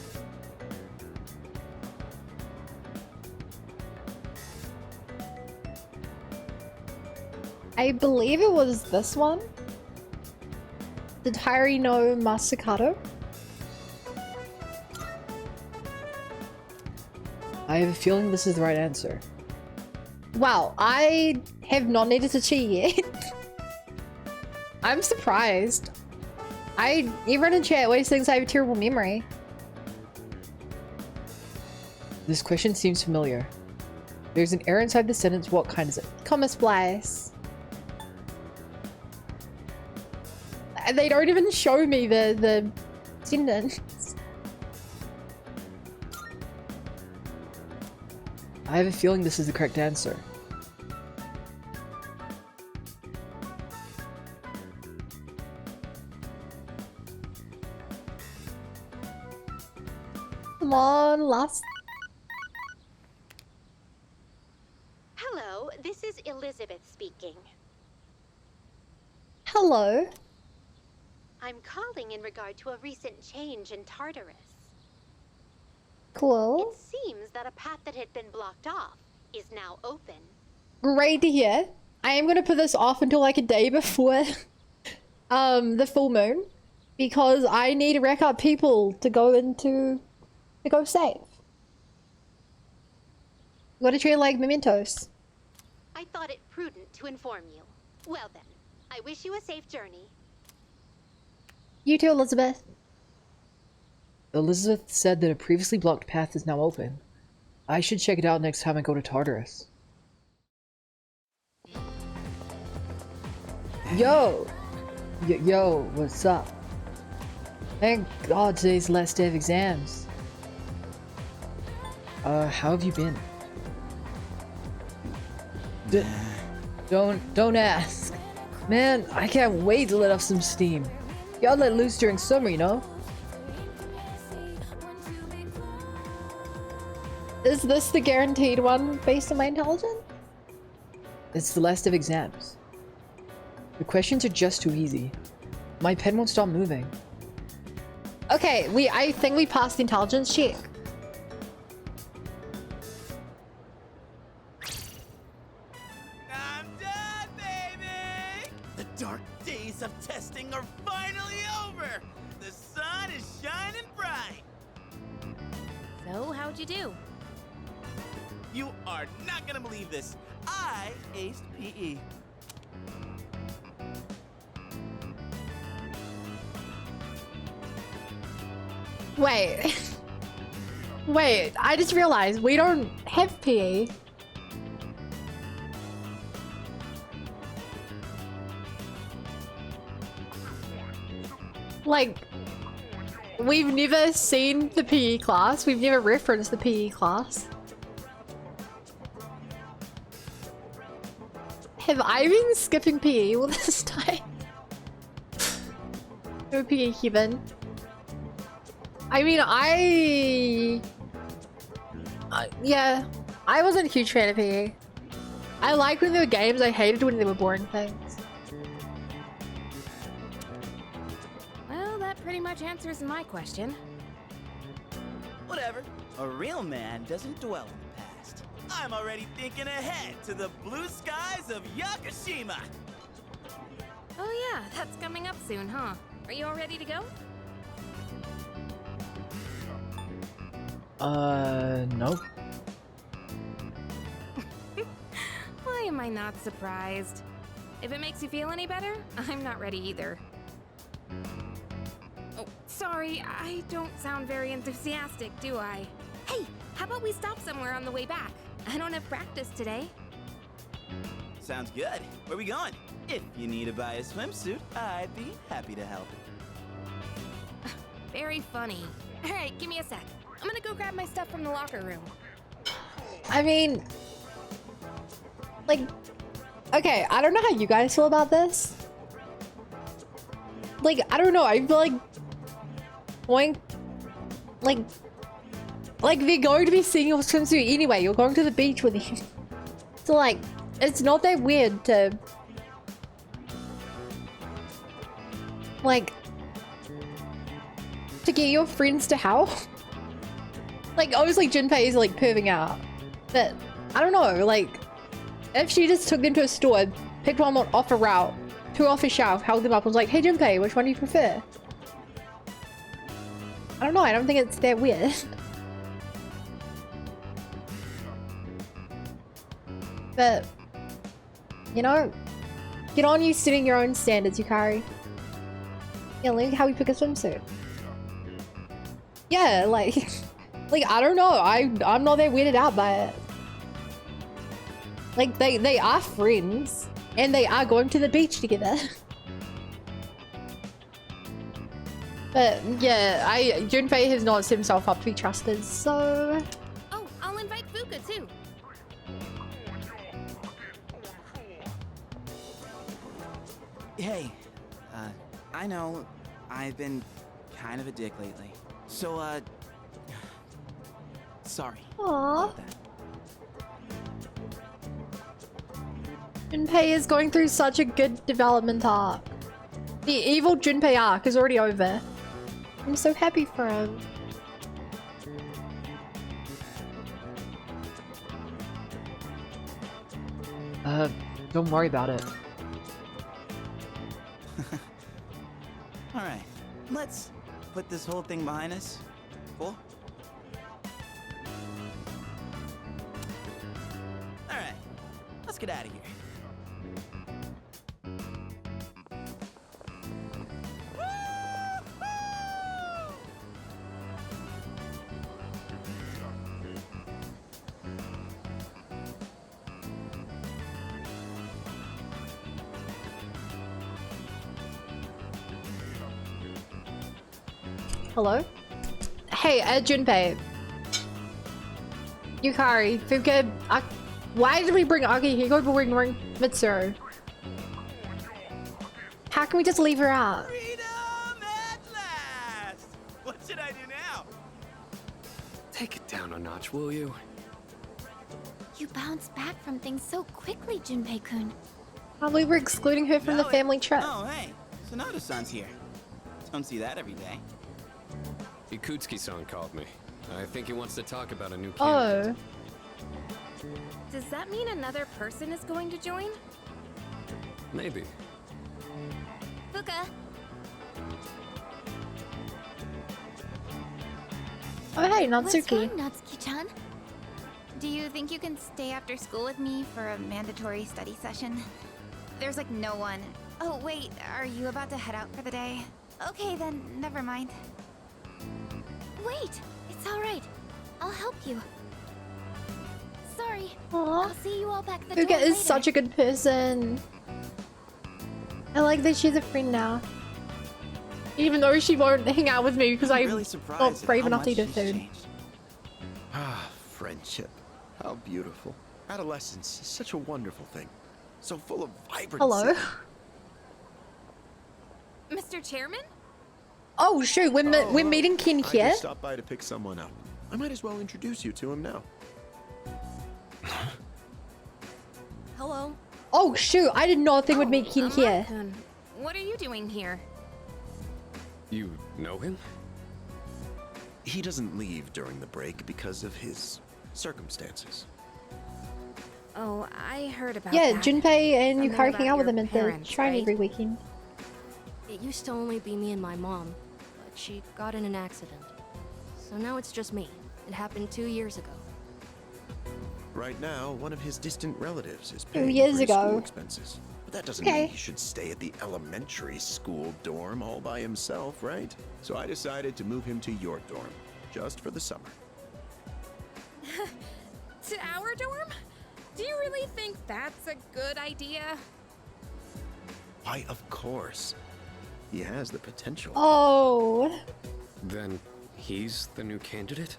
I believe it was this one. The Tairi no Masakato. I have a feeling this is the right answer. Wow, I have not needed to cheat yet. I'm surprised. Everyone in chat always thinks I have a terrible memory. This question seems familiar. There's an error inside the sentence. What kind is it? Comma splice. They don't even show me the sentence. I have a feeling this is the correct answer. Come on, last. Hello, this is Elizabeth speaking. Hello. I'm calling in regard to a recent change in Tartarus. Cool. It seems that a path that had been blocked off is now open. Great to hear. I am gonna put this off until like a day before the full moon. Because I need to rack up people to go save. You gotta treat it like mementos. I thought it prudent to inform you. Well then, I wish you a safe journey. You too, Elizabeth. Elizabeth said that a previously blocked path is now open. I should check it out next time I go to Tartarus. Yo! Yo, what's up? Thank God today's the last day of exams. How have you been? Don't ask. Man, I can't wait to let off some steam. Y'all let loose during summer, you know? Is this the guaranteed one based on my intelligence? It's the last of exams. The questions are just too easy. My pen won't stop moving. Okay, I think we passed the intelligence check. I'm done, baby! The dark days of testing are finally over! The sun is shining bright! So, how'd you do? You are not gonna believe this. I aced PE. Wait. Wait, I just realized we don't have PE. Like, we've never seen the PE class. We've never referenced the PE class. Have I been skipping PE all this time? No PE Kevin. I mean, yeah, I wasn't a huge fan of PE. I liked when there were games, I hated when there were boring things. Well, that pretty much answers my question. Whatever. A real man doesn't dwell in the past. I'm already thinking ahead to the blue skies of Yakushima. Oh yeah, that's coming up soon, huh? Are you all ready to go? Nope. Why am I not surprised? If it makes you feel any better, I'm not ready either. Oh, sorry, I don't sound very enthusiastic, do I? Hey, how about we stop somewhere on the way back? I don't have practice today. Sounds good. Where we going? If you need to buy a swimsuit, I'd be happy to help. Very funny. All right, give me a sec. I'm gonna go grab my stuff from the locker room. I mean, like, okay, I don't know how you guys feel about this. Like, I don't know, I feel like going, like they're going to be seeing your swimsuit anyway. You're going to the beach with you. So like, it's not that weird to, like, to get your friends to help. Like, obviously Junpei is like perving out, but I don't know, like, if she just took them to a store, picked one off a route, two off a shelf, held them up, and was like, hey Junpei, which one do you prefer? I don't know, I don't think it's that weird. But, you know, get on you setting your own standards, Yukari. Yeah, look how we pick a swimsuit. Yeah, like, like, I don't know, I'm not that weirded out by it. Like, they are friends, and they are going to the beach together. But, yeah, Junpei has not set himself up to be trusted, so... Oh, I'll invite Fuka, too. Hey, I know I've been kind of a dick lately. So, sorry. Aww. Junpei is going through such a good development arc. The evil Junpei arc is already over. I'm so happy for him. Don't worry about it. Alright, let's put this whole thing behind us. Cool? Alright, let's get out of here. Hello? Hey, Junpei. Yukari, Fuka, why did we bring Akihiko but we bring Mitsuru? How can we just leave her out? Freedom at last! What should I do now? Take it down a notch, will you? You bounced back from things so quickly, Junpei-kun. Probably we're excluding her from the family trip. Oh, hey, Sonata-san's here. Don't see that every day. Ikutsuki-san called me. I think he wants to talk about a new Oh. candidate. Does that mean another person is going to join? Maybe. Fuka. Oh, hey, What's Natsuki. wrong, Natsuki-chan? Do you think you can stay after school with me for a mandatory study session? There's like no one. Oh, wait, are you about to head out for the day? Okay, then, never mind. Wait, it's all right. I'll help you. Sorry. Aw. I'll see you all back at the Fuka door is later. such a good person. I like that she's a friend now. Even though she won't hang out with me because I'm really not surprised at brave how enough to much eat her she's food. changed. Ah, friendship. How beautiful. Adolescence is such a wonderful thing. So full of vibrancy. Hello? Mr. Chairman? Oh shoot, we're meeting Ken I here? just stopped by to pick someone up. I might as well introduce you to him now. Hello? Oh shoot, I did not think we'd meet Ken here. Mark-kun, what are you doing here? You know him? He doesn't leave during the break because of his circumstances. Oh, I heard about Yeah, that. Junpei and Something Yukari about hang out with your him at parents, the shrine right? every weekend. It used to only be me and my mom, but she got in an accident. So now it's just me. It happened 2 years ago. Right now, one of his distant relatives is 2 paying years for his ago. school expenses. But that doesn't Okay. mean he should stay at the elementary school dorm all by himself, right? So I decided to move him to your dorm, just for the summer. To our dorm? Do you really think that's a good idea? Why, of course. He has the potential. Oh. Then he's the new candidate?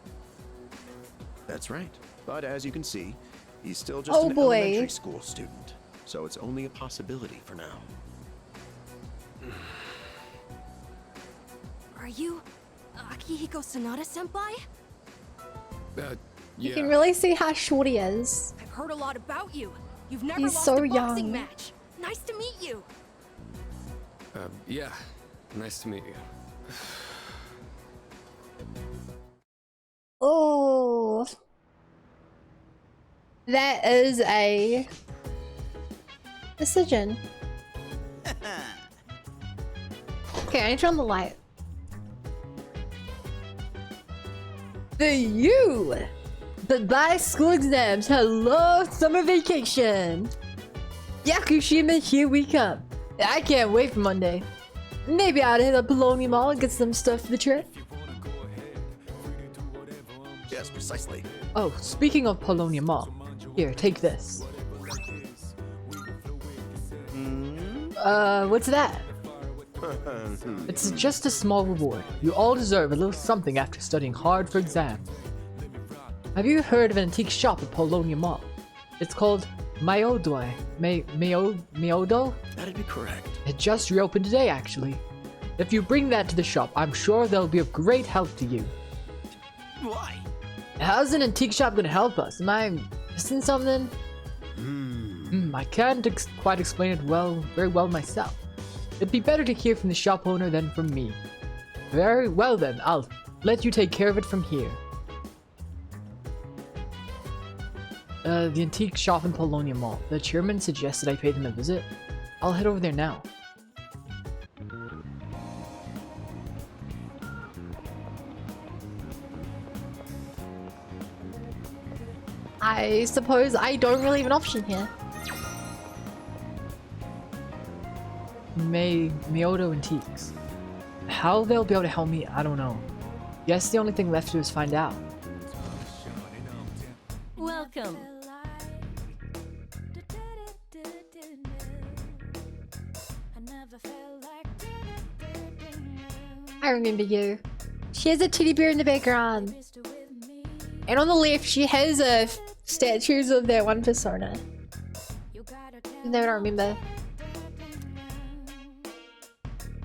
That's right. But as you can see, he's still just Oh, an boy. elementary school student. So it's only a possibility for now. Are you Akihiko Sonata-senpai? Yeah. You can really see how short he is. I've heard a lot about you. You've never He's lost so a boxing young. match. Nice to meet you. Yeah. Nice to meet you. Oh. That is a decision. Okay, I need to turn on the light. Goodbye school exams. Hello summer vacation. Yakushima, here we come. I can't wait for Monday. Maybe I'll hit up Bologna Mall and get some stuff for the trip. Yes, precisely. Oh, speaking of Polonia Mall, here, take this. What's that? It's just a small reward. You all deserve a little something after studying hard for exams. Have you heard of an antique shop at Polonia Mall? It's called Myodo. Myodo? That'd be correct. It just reopened today, actually. If you bring that to the shop, I'm sure they'll be of great help to you. Why? How's an antique shop gonna help us? Am I missing something? I can't quite explain it very well myself. It'd be better to hear from the shop owner than from me. Very well then, I'll let you take care of it from here. The antique shop in Polonia Mall. The chairman suggested I pay them a visit. I'll head over there now. I suppose I don't really have an option here. Myoto Antiques. How they'll be able to help me, I don't know. Guess the only thing left to do is find out. Welcome. I remember you. She has a teddy bear in the background. And on the left, she has statues of that one persona. No, I don't remember.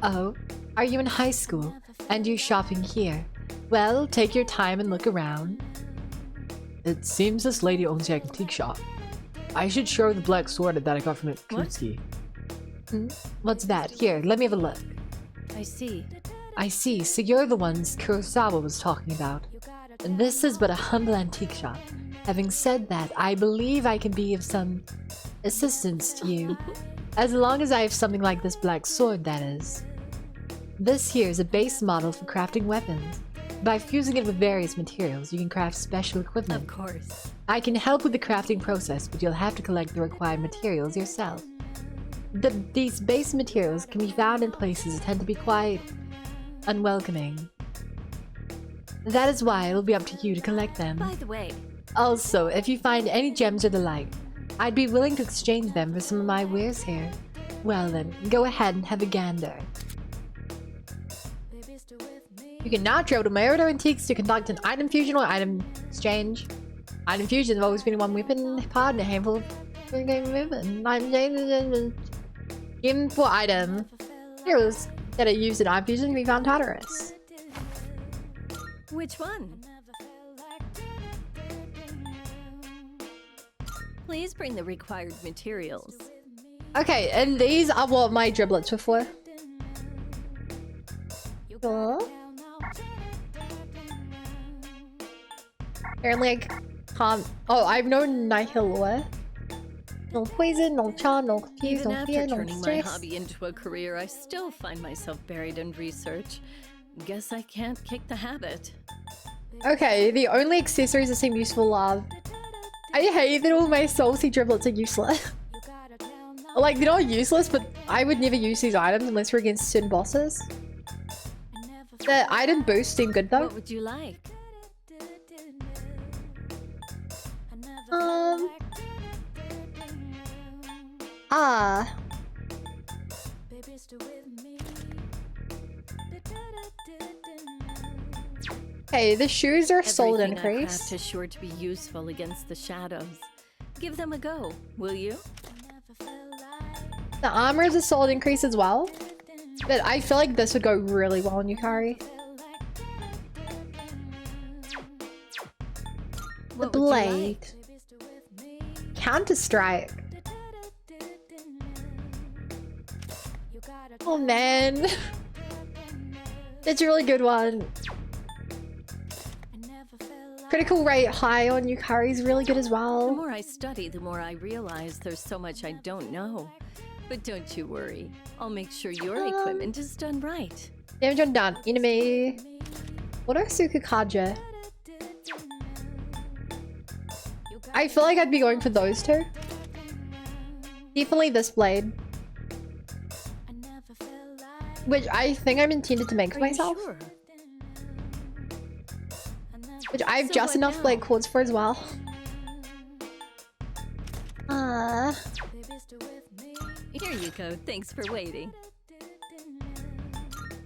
Oh, are you in high school? And you shopping here? Well, take your time and look around. It seems this lady owns the antique shop. I should show her the black sword that I got from Kutsuki. What's that? Here, let me have a look. I see. I see, so you're the ones Kurosawa was talking about. And this is but a humble antique shop. Having said that, I believe I can be of some assistance to you. As long as I have something like this black sword, that is. This here is a base model for crafting weapons. By fusing it with various materials, you can craft special equipment. Of course. I can help with the crafting process, but you'll have to collect the required materials yourself. These base materials can be found in places that tend to be quite unwelcoming. That is why it'll be up to you to collect them. By the way, also, if you find any gems or the like, I'd be willing to exchange them for some of my wares here. Well then, go ahead and have a gander. You can now travel to Myoto Antiques to conduct an item fusion or item exchange. Item fusion involves spinning one weapon part and a handful of game weapon. Item exchange. Gem for item. Heroes that are used in item fusion can be found Tartarus. which one? Please bring the required materials. Okay, and these are what my driblets were for. Cool. Apparently I can't... Oh, I've no Nihilor. No poison, no charm, no confuse, Even no after fear, no turning my stress. hobby into a career, I still find myself buried in research. Guess I can't kick the habit. Okay, the only accessories that seem useful are... I hate that all my salty driblets are useless. Like, they're not useless, but I would never use these items unless we're against certain bosses. The item boosts seem good though. What would you like? Okay, the shoes are sold Everything I increase. craft is sure to be useful against the shadows. Give them a go, will you? The armor is a solid increase as well. But I feel like this would go really well on Yukari. The blade. Counter-Strike. Oh man. It's a really good one. Critical rate high on Yukari is really good as well. The more I study, the more I realize there's so much I don't know. But don't you worry. I'll make sure your equipment is done right. Damage on down. Enemy. What are Sukukaja? I feel like I'd be going for those two. Definitely this blade. Which I think I'm intended to make for myself. Sure? Which I have So just what enough now? blade cords for as well. Here you go. Thanks for waiting.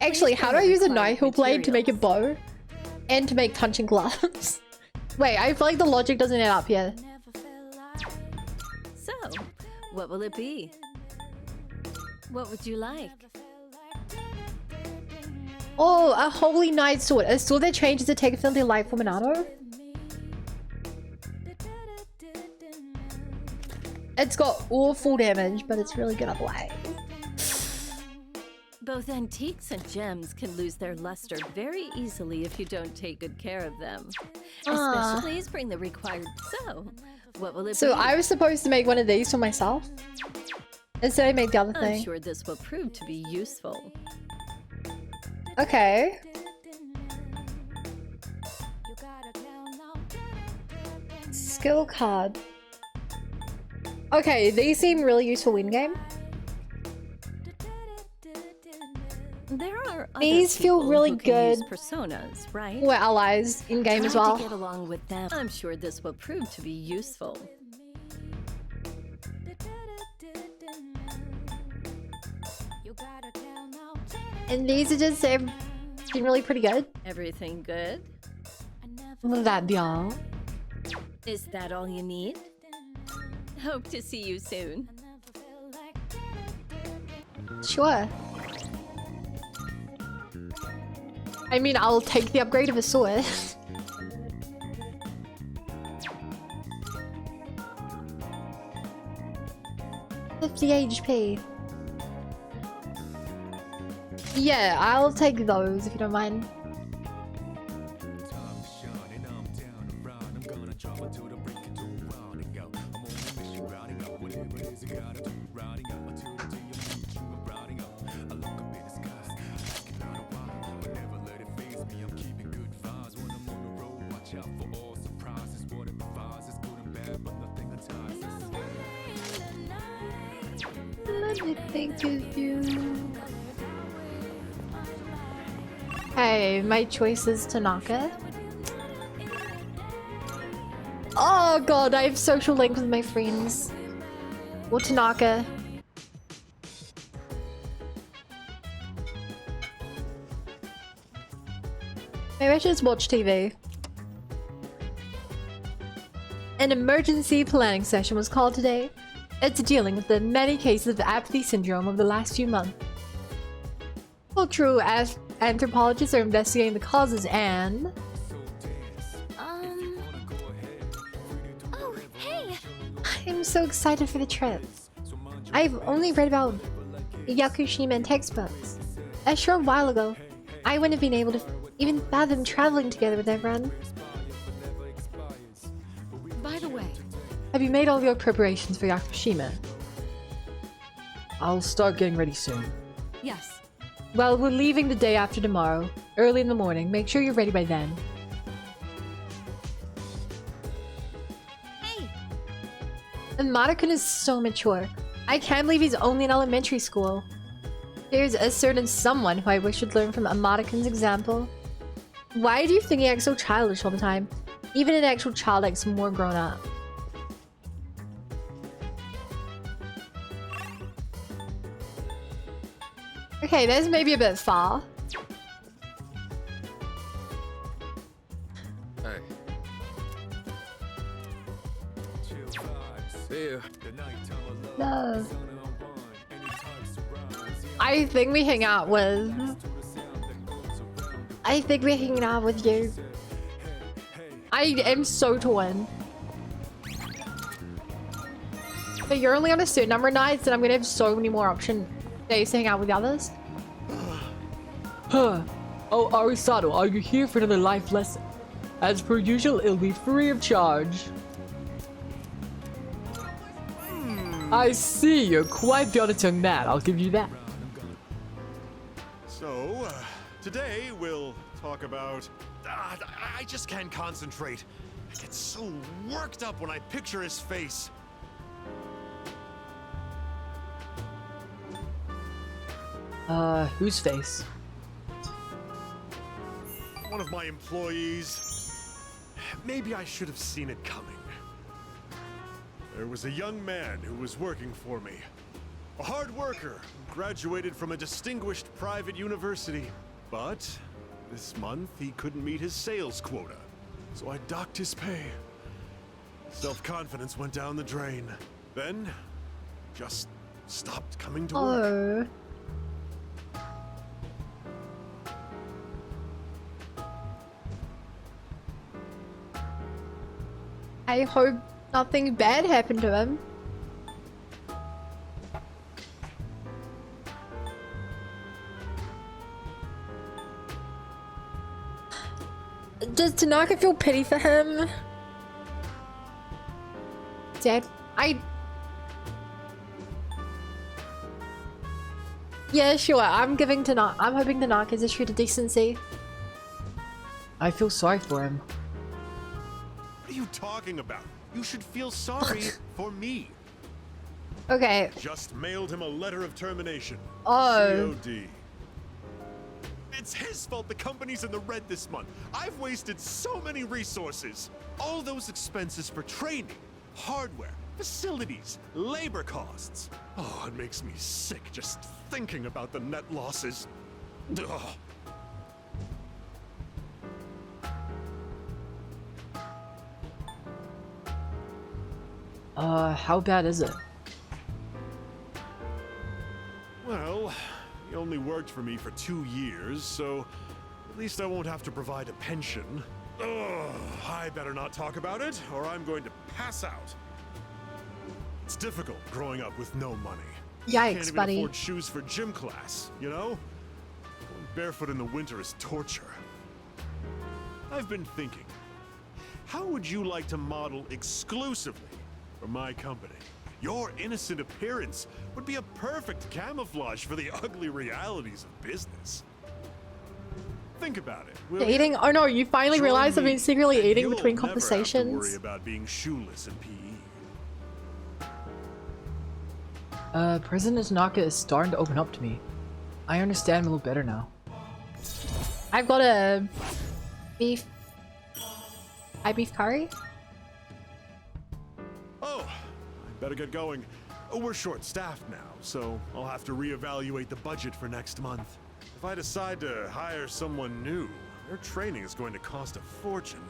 Actually, how do I use a Nihil blade to make a bow? And to make punching gloves? Wait, I feel like the logic doesn't add up here. So, what will it be? What would you like? Oh, a Holy Knight sword. A sword that changes the take affinity light for Minato. It's got awful damage, but it's really good otherwise. Both antiques and gems can lose their luster very easily if you don't take good care of them. Especially please bring the required... So, what will it be? So I was supposed to make one of these for myself. Instead I made the other I'm thing. sure this will prove to be useful. Okay. Skill card. Okay, these seem really useful in game. There are other These feel people really who can good. use personas, right? We're allies in game as Try well. to get along with them. I'm sure this will prove to be useful. And these are just seem really pretty good. Everything good? That be all. Is that all you need? Hope to see you soon. Sure. I mean, I'll take the upgrade of a sword. $50 HP. Yeah, I'll take those if you don't mind. Let me think of you. Hey, my choice is Tanaka. Oh god, I have social link with my friends. Or Tanaka. Maybe I should just watch TV. An emergency planning session was called today. It's dealing with the many cases of apathy syndrome of the last few months. Cultural anthropologists are investigating the causes and... Oh, hey! I'm so excited for the trip. I've only read about Yakushima in textbooks. A short while ago, I wouldn't have been able to even fathom traveling together with everyone. By the way, Have you made all your preparations for Yakushima? I'll start getting ready soon. yes. Well, we're leaving the day after tomorrow, early in the morning. Make sure you're ready by then. Hey! And Matakun is so mature. I can't believe he's only in elementary school. There's a certain someone who I wish would learn from Amatakun's example. Why do you think he acts so childish all the time? Even an actual child acts more grown up. Okay, that's maybe a bit far. Hey. See you. No. I think we hang out with... I think we're hanging out with you. I am so torn. But you're only on a certain number of nights and I'm gonna have so many more days to hang out with the others. Huh. Oh, Arisato, are you here for another life lesson? As per usual, it'll be free of charge. I see, you're quite the honest young man, I'll give you that. So, today we'll talk about... I just can't concentrate. I get so worked up when I picture his face. Whose face? One of my employees. Maybe I should have seen it coming. There was a young man who was working for me. A hard worker who graduated from a distinguished private university. But this month he couldn't meet his sales quota, so I docked his pay. Self-confidence went down the drain. Then, just stopped coming to work. I hope nothing bad happened to him. Does Tanaka feel pity for him? Dad, yeah, sure. I'm hoping Tanaka's a true to decency. I feel sorry for him. What are you talking about? You should feel sorry for me. Okay. Just mailed him a letter of termination. Oh. COD. It's his fault the company's in the red this month. I've wasted so many resources. All those expenses for training, hardware, facilities, labor costs. Oh, it makes me sick just thinking about the net losses. Ugh. How bad is it? Well, he only worked for me for 2 years, so at least I won't have to provide a pension. Ugh, I better not talk about it, or I'm going to pass out. It's difficult growing up with no money. Yikes, Can't even buddy. afford shoes for gym class, you know? Going barefoot in the winter is torture. I've been thinking, how would you like to model exclusively for my company? Your innocent appearance would be a perfect camouflage for the ugly realities of business. Think about it. will you? Eating? Oh no, you finally Join realized I've me, been secretly and eating you'll between never have to conversations. worry about being shoeless in PE. President Tanaka is starting to open up to me. I understand him a little better now. I've got a beef curry. Oh, I better get going. We're short-staffed now, so I'll have to reevaluate the budget for next month. If I decide to hire someone new, their training is going to cost a fortune.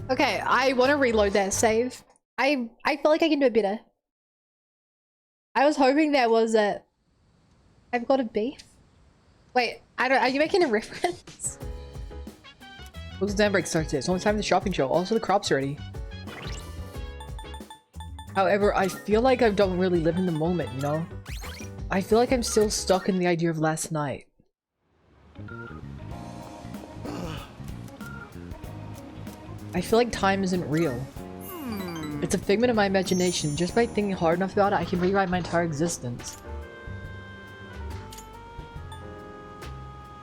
Okay, I want to reload that save. I feel like I can do it better. I was hoping there was a... I've got a beef? Wait, are you making a reference? Close the dam break starts. It's only time for the shopping show. Also, the crop's ready. However, I feel like I don't really live in the moment, you know? I feel like I'm still stuck in the idea of last night. I feel like time isn't real. It's a figment of my imagination. Just by thinking hard enough about it, I can rewrite my entire existence.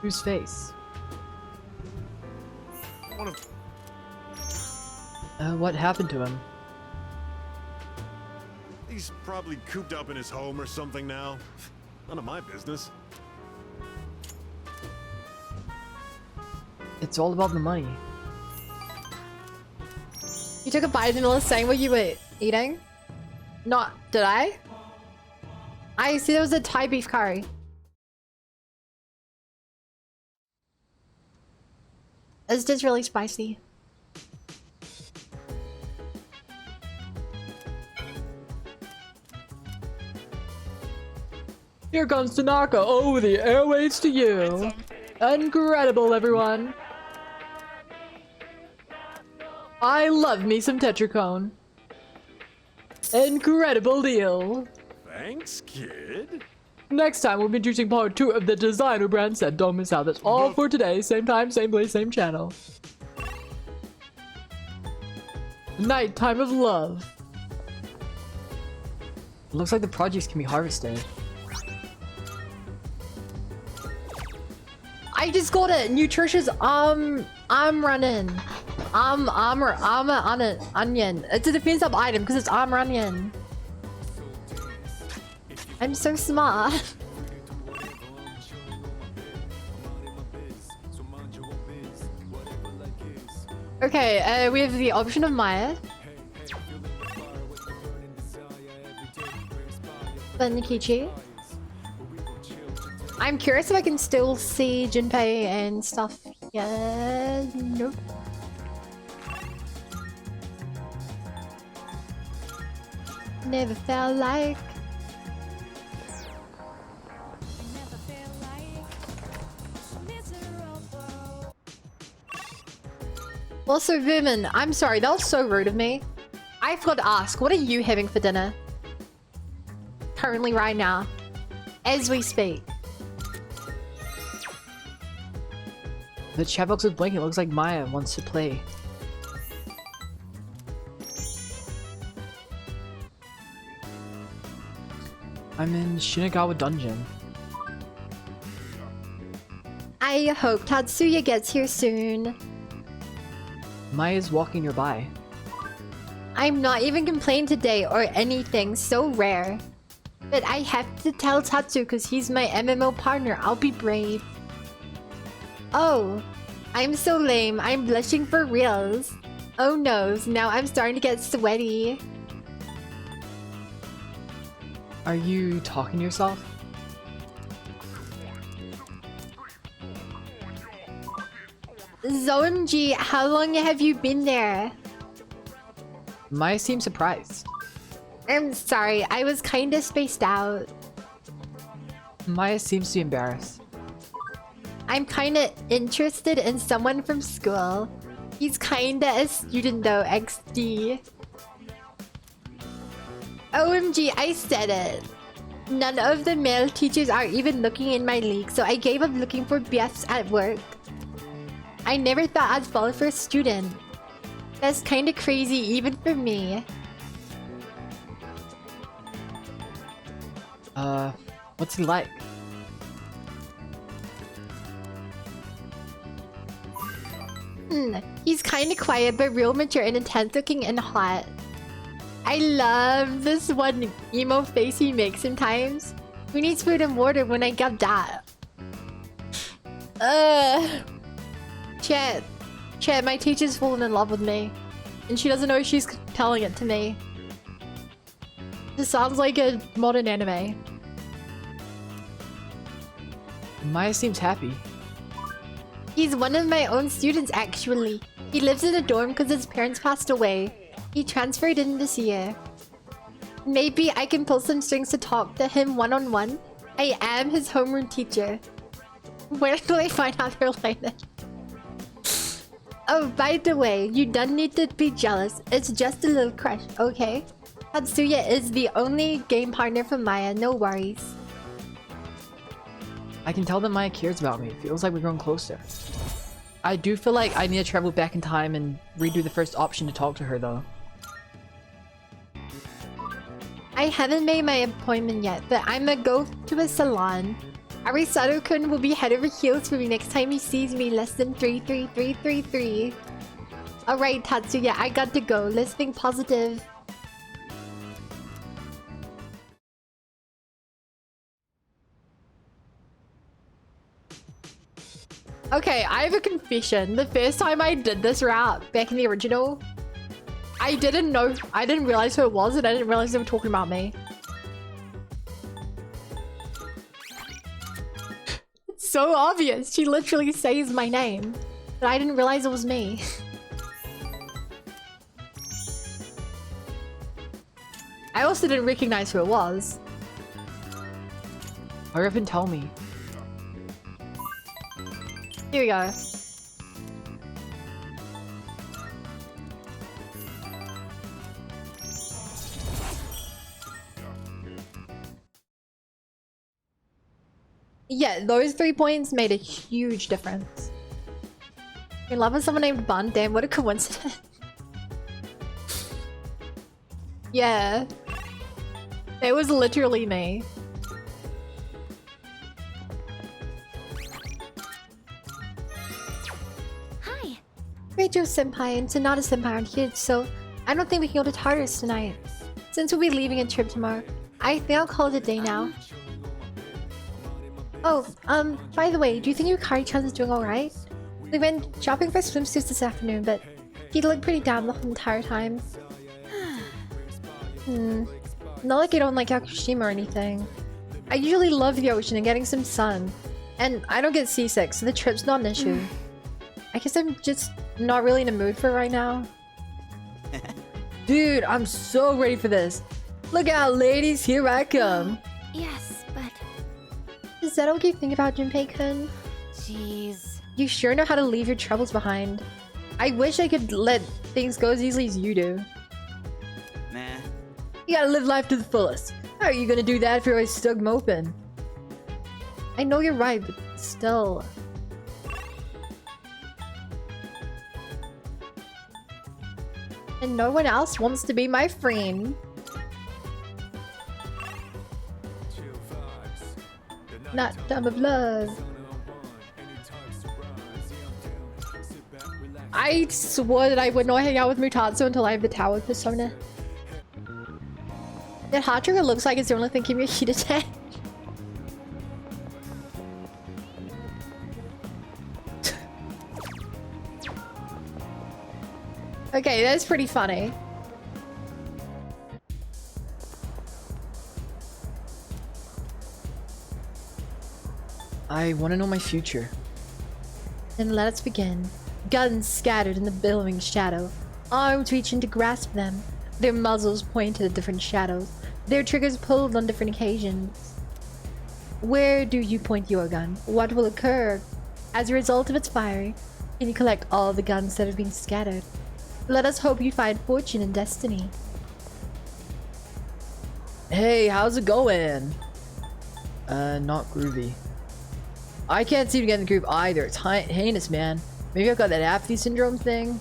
Whose face? What happened to him? He's probably cooped up in his home or something now. None of my business. It's all about the money. You took a bite and was saying what you were eating? Not, did I? I see there was a Thai beef curry. It's just really spicy. Here comes Tanaka. Oh, the airwaves to you. Incredible, everyone. I love me some Tetracone. Incredible deal. Thanks, kid. Next time we'll be introducing part 2 of the designer brand set. Don't miss out. That's all for today. Same time, same place, same channel. Nighttime of love. Looks like the projects can be harvested. I just got it. Nutritious I'm running. I'm an onion. It's a defensive item because it's onion. I'm so smart. Okay, we have the option of Maya. Then Nikichi. I'm curious if I can still see Junpei and stuff. Yeah, nope. Never felt like. Also, Vermin, I'm sorry, that was so rude of me. I forgot to ask, what are you having for dinner? Currently, right now. As we speak. The chat box is blinking. It looks like Maya wants to play. I'm in Shinagawa Dungeon. I hope Tatsuya gets here soon. Maya's walking nearby. I'm not even complaining today or anything, so rare. But I have to tell Tatsu because he's my MMO partner. I'll be brave. Oh, I'm so lame. I'm blushing for reals. Oh no, now I'm starting to get sweaty. Are you talking to yourself? ZOMG, how long have you been there? Maya seems surprised. I'm sorry, I was kinda spaced out. Maya seems to be embarrassed. I'm kinda interested in someone from school. He's kinda a student though, XD. OMG, I said it. None of the male teachers are even looking in my league, so I gave up looking for BFs at work. I never thought I'd fall for a student. That's kinda crazy even for me. What's he like? He's kinda quiet but real mature and intense looking and hot. I love this one emo face he makes sometimes. Who needs food and water when I got that? Chat, my teacher's fallen in love with me. And she doesn't know she's telling it to me. This sounds like a modern anime. Maya seems happy. He's one of my own students actually. He lives in a dorm because his parents passed away. He transferred in this year. Maybe I can pull some strings to talk to him one-on-one. I am his homeroom teacher. Where do I find out they're related? Oh, by the way, you don't need to be jealous. It's just a little crush, okay? Tatsuya is the only game partner for Maya, no worries. I can tell that Maya cares about me. It feels like we're growing closer. I do feel like I need to travel back in time and redo the first option to talk to her though. I haven't made my appointment yet, but I'ma go to a salon. Arisato-kun will be head over heels for me next time he sees me less than 33333. Alright, Tatsuya, I got to go. Let's think positive. Okay, I have a confession. The first time I did this route back in the original, I didn't realize who it was, and I didn't realize they were talking about me. It's so obvious. She literally says my name, but I didn't realize it was me. I also didn't recognize who it was. Hurry up and tell me. Here we go. Yeah, those 3 points made a huge difference. In love with someone named Bun, damn, what a coincidence. Yeah. It was literally me. Hi. Rachel Senpai and Sonata Senpai aren't here, so I don't think we can go to Tartarus tonight. Since we'll be leaving a trip tomorrow, I think I'll call it a day now. Oh, by the way, do you think Yukari-chan is doing alright? We went shopping for swimsuits this afternoon, but he looked pretty down the whole entire time. Not like I don't like Yakushima or anything. I usually love the ocean and getting some sun. And I don't get seasick, so the trip's not an issue. I guess I'm just not really in the mood for it right now. Dude, I'm so ready for this. Look out, ladies, here I come. Yes, but... Is that all you think about, Junpei-kun? Jeez. You sure know how to leave your troubles behind. I wish I could let things go as easily as you do. Nah. You gotta live life to the fullest. How are you gonna do that if you're always stuck moping? I know you're right, but still... And no one else wants to be my friend. Not dumb of love. I swore that I would not hang out with Mutatsu until I have the tower persona. That heart trigger looks like it's the only thing keeping your heat attached. Okay, that's pretty funny. I want to know my future. Then let us begin. Guns scattered in the billowing shadow, arms reaching to grasp them, their muzzles pointed at different shadows, their triggers pulled on different occasions. Where do you point your gun? What will occur as a result of its firing? Can you collect all the guns that have been scattered? Let us hope you find fortune and destiny. Hey, how's it going? Not groovy. I can't seem to get in the groove either. It's heinous, man. Maybe I've got that apathy syndrome thing.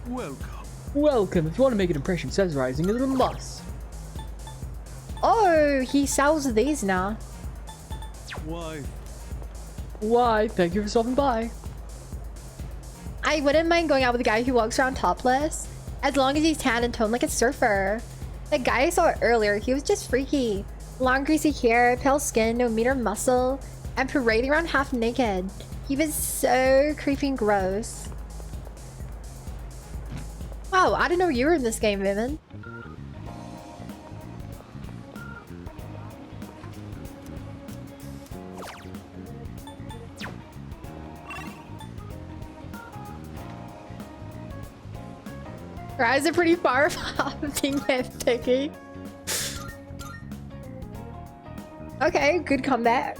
Welcome. Welcome. If you want to make an impression, says Rising is a must. Oh, he sells these now. Why? Why? Thank you for stopping by. I wouldn't mind going out with a guy who walks around topless, as long as he's tan and toned like a surfer. The guy I saw earlier, he was just freaky. Long greasy hair, pale skin, no meat or muscle, and parading around half naked. He was so creepy and gross. Wow, I didn't know you were in this game, Vivian. Your eyes are pretty far off being that picky. Okay, good comeback.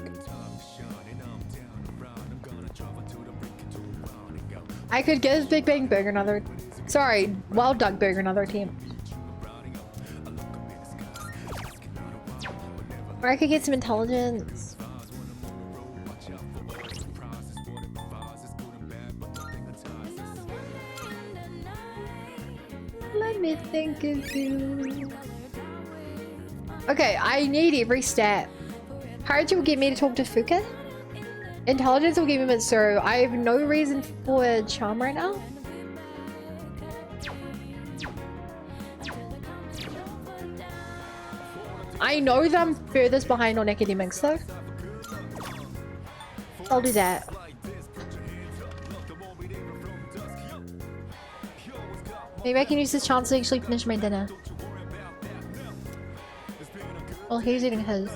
I could give Big Bang Burger another... Sorry, Wild Duck Burger another team. Or I could get some intelligence. Let me think of you. Okay, I need every stat. Courage will get me to talk to Fuka. Intelligence will give me Mitsuru. I have no reason for charm right now. I know that I'm furthest behind on academics though. I'll do that. Maybe I can use this chance to actually finish my dinner. Well, he's eating his.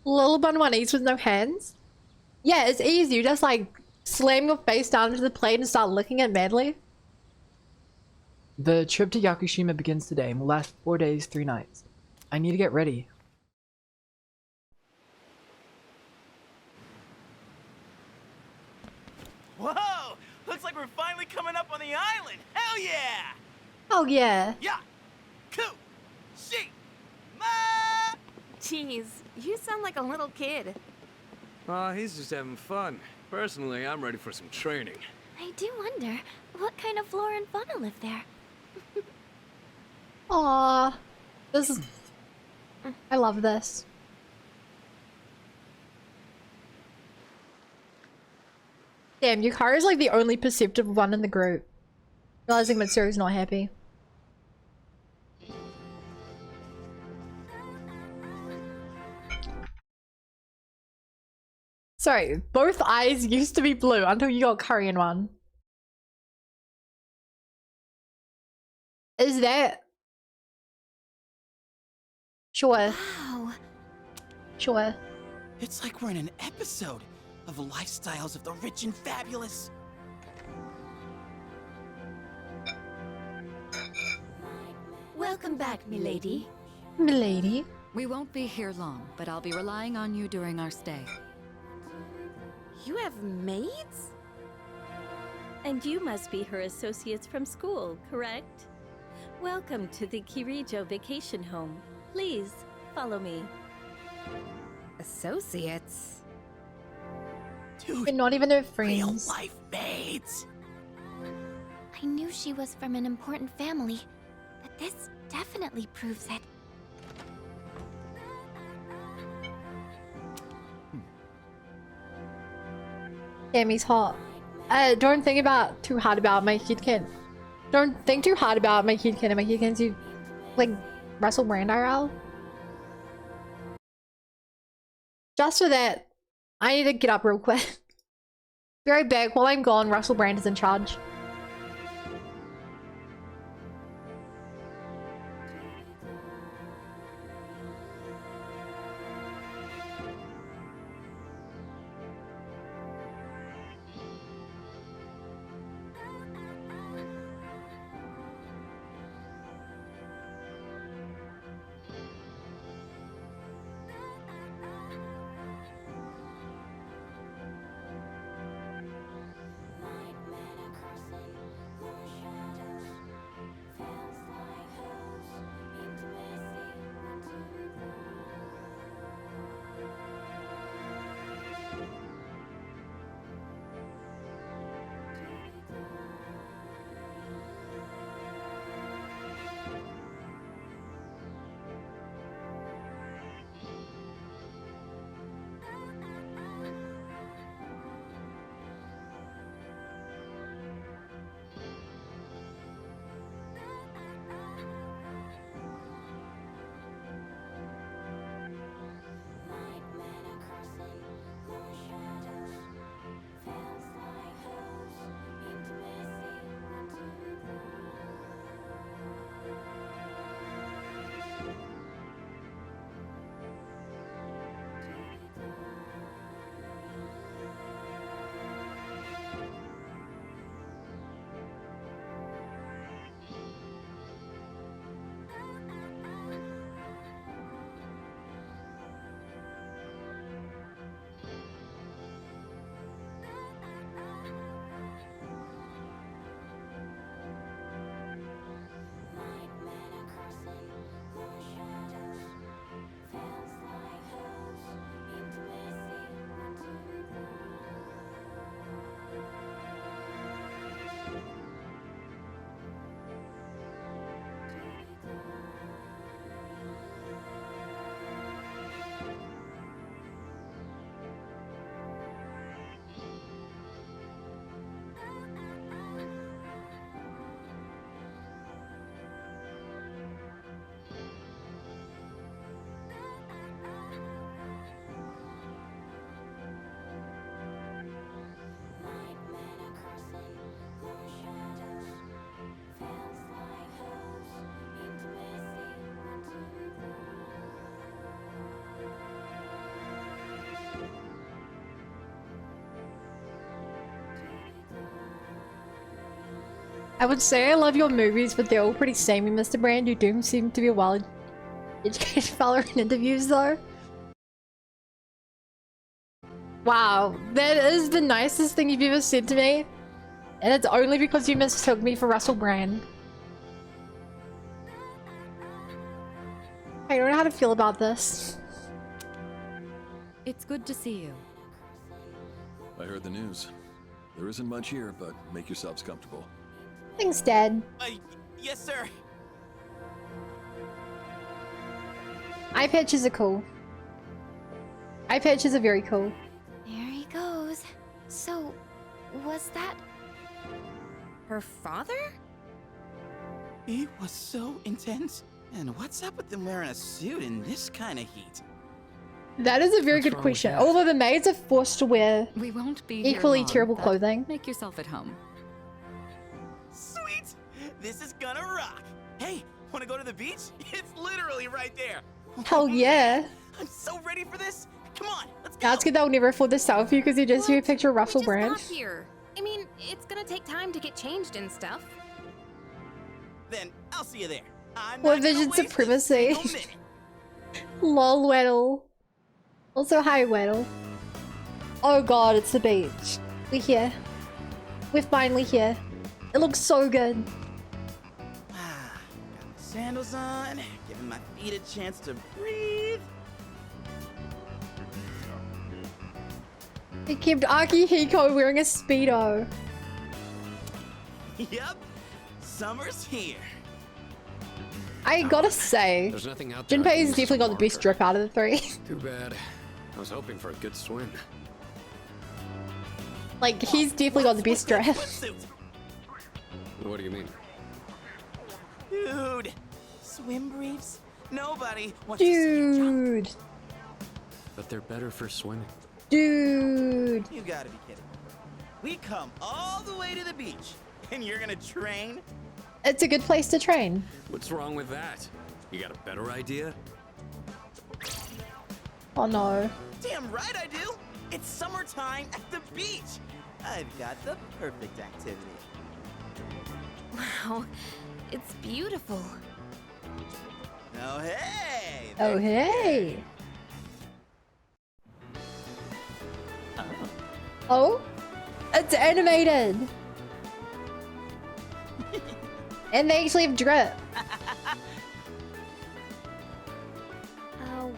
Little bun one eats with no hands? Yeah, it's easy. You just like slam your face down into the plate and start licking it madly. The trip to Yakushima begins today and will last 4 days, 3 nights. I need to get ready. Whoa! Looks like we're finally coming up on the island! Hell yeah! Oh yeah. Yeah! Cool! She! Jeez, you sound like a little kid. Aw, he's just having fun. Personally, I'm ready for some training. I do wonder, what kind of flora and fauna live there? Aww. This is... I love this. Damn, Yukari is like the only perceptive one in the group. Realizing Mitsuru's not happy. Sorry, both eyes used to be blue until you got Korean one. Is that... Sure. Wow. Sure. It's like we're in an episode of Lifestyles of the Rich and Fabulous. Welcome back, milady. Milady? We won't be here long, but I'll be relying on you during our stay. You have maids? And you must be her associates from school, correct? Welcome to the Kirijo Vacation Home. Please, follow me. Associates? They're not even her friends. Real life mates. I knew she was from an important family, but this definitely proves it. Tammy's hot. Don't think too hard about my kidkin. Don't think too hard about my kidkin and my kidkin to like Russell Brand IRL. Just for that, I need to get up real quick. Be right back. While I'm gone, Russell Brand is in charge. I would say I love your movies, but they're all pretty samey, Mr. Brand. You do seem to be a well-educated fellow in interviews, though. Wow, that is the nicest thing you've ever said to me. And it's only because you mistook me for Russell Brand. I don't know how to feel about this. It's good to see you. I heard the news. There isn't much here, but make yourselves comfortable. Thanks, Dad. Yes, sir. Eye patches are cool. Eye patches are very cool. There he goes. So, was that her father? He was so intense. And what's up with them wearing a suit in this kind of heat? That is a very good question. Although the maids are forced to wear We won't be equally here long, terrible but clothing. Make yourself at home. Sweet! This is gonna rock. Hey, wanna go to the beach? It's literally right there. Hell yeah. I'm so ready for this. Come on, let's go. That's good that I'll never afford the selfie because you just see a picture of Russell Brand. Not here. I mean, it's gonna take time to get changed and stuff. Then I'll see you there. I'm What not gonna vision waste a supremacy? single minute. Lol, Weddle. Also, hi, Weddle. Oh god, it's the beach. We're here. We're finally here. It looks so good. sandals on, giving my feet a chance to breathe. He kept Akihiko wearing a Speedo. Yep, summer's here. I gotta say, There's nothing out there I Junpei's can use as a definitely got the best marker. drip out of the three. Too bad. I was hoping for a good swim. Like, he's definitely got the best drip. What do you mean? Dude, swim briefs? Nobody wants to see you jump. Dude. But they're better for swimming. Dude. You gotta be kidding. We come all the way to the beach, and you're gonna train? It's a good place to train. What's wrong with that? You got a better idea? Oh no. Damn right I do! It's summertime at the beach! I've got the perfect activity. Wow, it's beautiful. Oh, hey! Oh, hey. Oh? It's animated. And they actually have drip.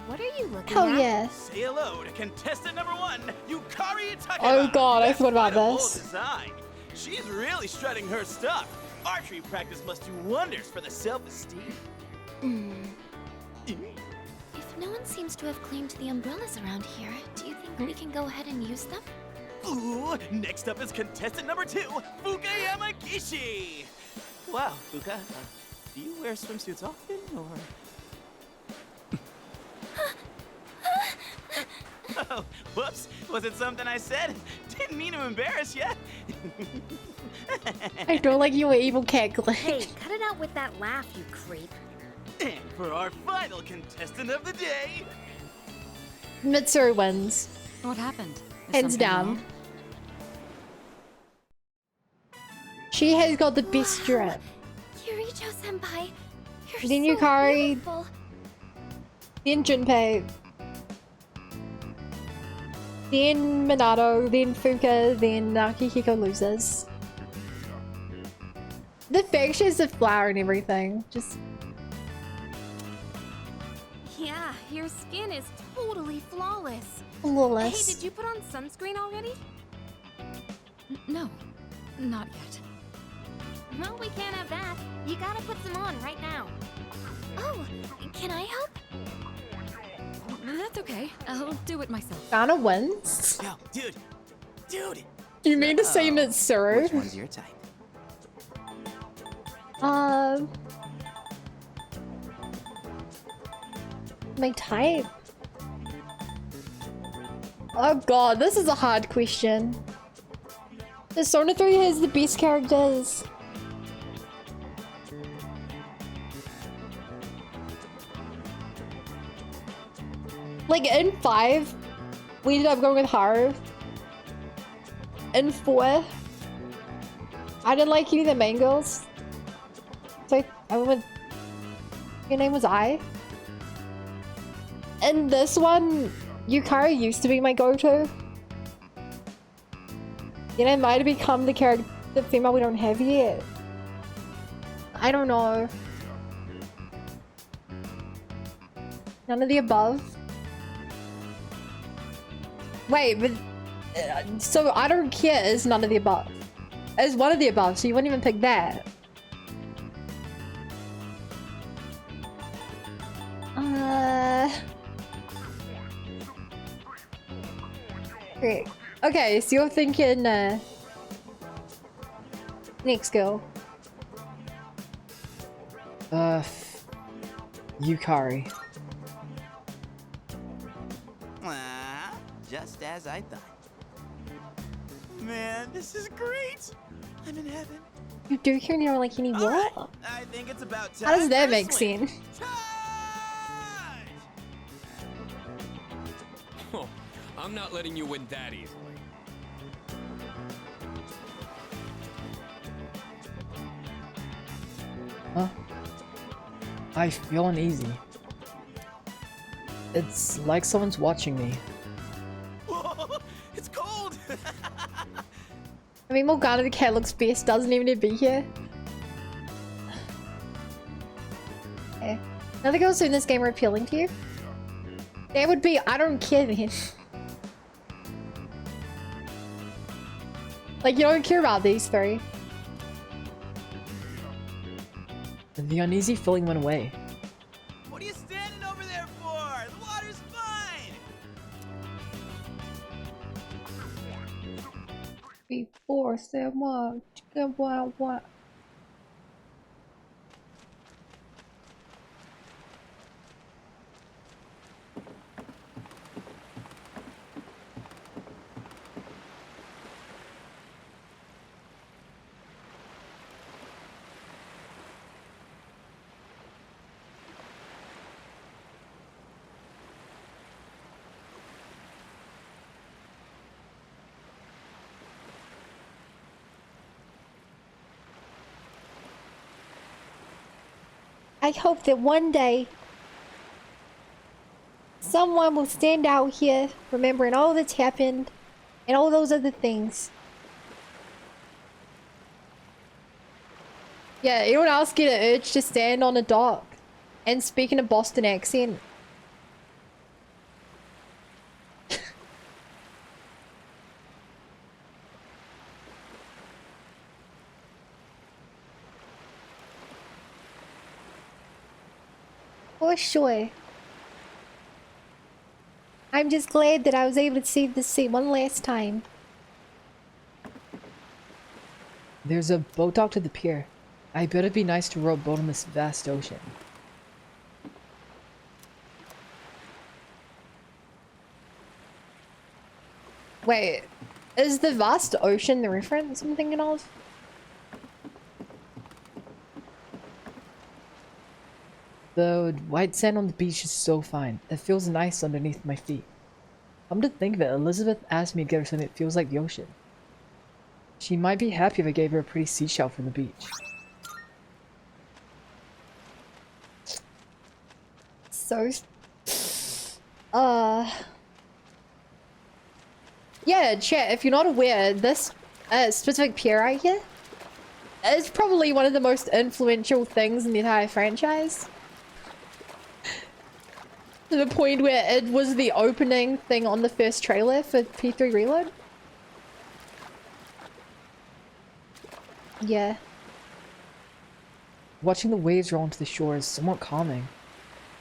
What are you looking Hell at? yeah. Say hello to contestant number 1, Yukari Takeba. Oh god, I forgot about Quite a bold this. design. She's really strutting her stuff. Archery practice must do wonders for the self-esteem. If no one seems to have claimed the umbrellas around here, do you think we can go ahead and use them? Ooh, next up is contestant number 2, Fuka Yamagishi. Wow, Fuka, do you wear swimsuits often, or...? Oh, whoops. Was it something I said? Didn't mean to embarrass you. I feel like you were evil cat glitch. Hey, cut it out with that laugh, you creep. And for our final contestant of the day... Mitsuru wins. What happened? Is Hands something down. wrong? She has got the best drip. Kirijo-senpai, you're Then so Yukari. beautiful. Then Junpei. Then Minato, then Fuka, then Akihiko loses. The fact she has the flower and everything, just... Yeah, your skin is totally flawless. Flawless. Hey, did you put on sunscreen already? No, not yet. No, we can't have that. You gotta put some on right now. Oh, can I help? That's okay. I'll do it myself. Kana wins. Yo, dude! You mean to say Mitsuru? Which one's your type? My type? Oh god, this is a hard question. Persona 3 has the best characters. Like in 5, we ended up going with Haru. In 4, I didn't like any of the main girls. So I went with... Your name was I? In this one, Yukari used to be my go-to. Then I might have become the character, the female we don't have yet. I don't know. None of the above. Wait, but so I don't care is none of the above. It's one of the above, so you wouldn't even pick that. Great. Okay, so you're thinking next girl. Yukari. Just as I thought. Man, this is great! I'm in heaven. You do hear near like any what? I think it's about time. How does that for a make swim. sense? Oh, I'm not letting you win that easily. Huh? I feel uneasy. It's like someone's watching me. Whoa, it's cold! I mean, Morgana the cat looks best, doesn't even need to be here. Okay. None of the girls in this game are appealing to you? They would be, I don't care then. Like, you don't care about these three. The uneasy feeling went away. What are you standing over there for? The water's fine! 3, 4, 7, 1, 2, 1, 1. I hope that one day someone will stand out here remembering all that's happened and all those other things. Yeah, anyone else get an urge to stand on a dock and speak in a Boston accent? For sure. I'm just glad that I was able to save the sea one last time. There's a boat dock to the pier. I bet it'd be nice to row a boat on this vast ocean. Wait, is the vast ocean the reference I'm thinking of? The white sand on the beach is so fine. It feels nice underneath my feet. Come to think of it, Elizabeth asked me to get her something that feels like the ocean. She might be happy if I gave her a pretty seashell from the beach. So... Yeah, chat, if you're not aware, this specific pier right here is probably one of the most influential things in the entire franchise. To the point where it was the opening thing on the first trailer for P3 Reload. Yeah. Watching the waves roll onto the shore is somewhat calming.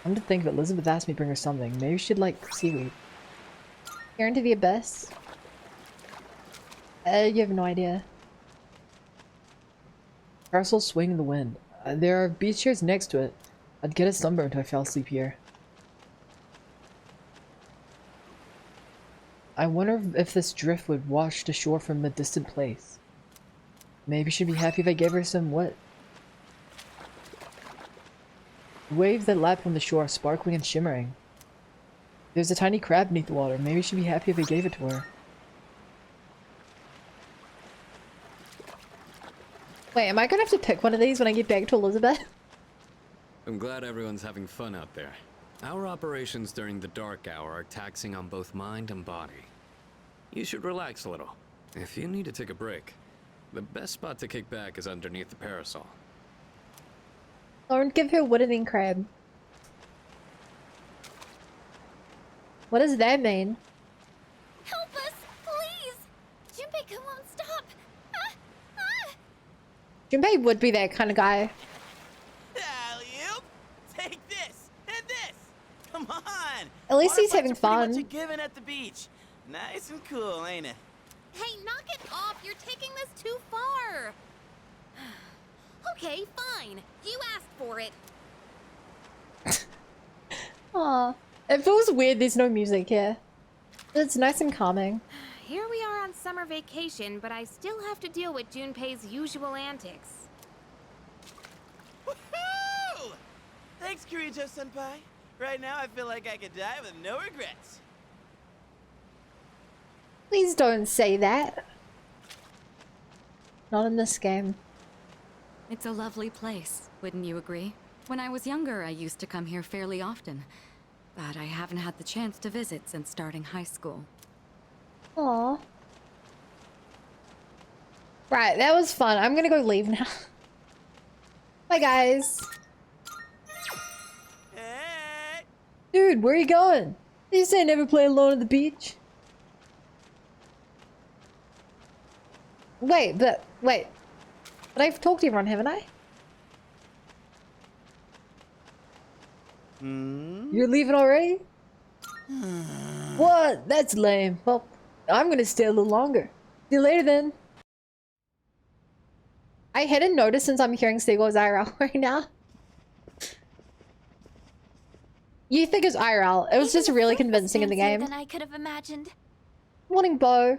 Come to think of it, Elizabeth asked me to bring her something. Maybe she'd like seaweed. You're into the abyss? You have no idea. Parasol swing in the wind. There are beach chairs next to it. I'd get a sunburn until I fell asleep here. I wonder if this drift would wash to shore from a distant place. Maybe she'd be happy if I gave her some what? Waves that lap on the shore, sparkling and shimmering. There's a tiny crab beneath the water. Maybe she'd be happy if I gave it to her. Wait, am I gonna have to pick one of these when I get back to Elizabeth? I'm glad everyone's having fun out there. Our operations during the dark hour are taxing on both mind and body. You should relax a little. If you need to take a break, the best spot to kick back is underneath the parasol. Don't give her wooden crab. What does that mean? Help us, please! Junpei won't stop! Junpei would be that kind of guy. Alley-oop! Take this and this. Come on. At least he's having Water fights are fun. pretty much a given at the beach. Nice and cool, ain't it? Hey, knock it off! You're taking this too far! Okay, fine. You asked for it. Aw. It feels weird there's no music here. It's nice and calming. Here we are on summer vacation, but I still have to deal with Junpei's usual antics. Woohoo! Thanks, Kirijo-senpai. Right now, I feel like I could die with no regrets. Please don't say that. Not in this game. It's a lovely place, wouldn't you agree? When I was younger, I used to come here fairly often, but I haven't had the chance to visit since starting high school. Aw. Right, that was fun. I'm gonna go leave now. Bye, guys. Dude, where are you going? You say never play alone at the beach? Wait. But I've talked to everyone, haven't I? You're leaving already? What? That's lame. Well, I'm gonna stay a little longer. See you later then. I hadn't noticed since I'm hearing Seagull's IRL right now. You think it's IRL. It was just really convincing in the game. Than I could have imagined. Morning, Bo.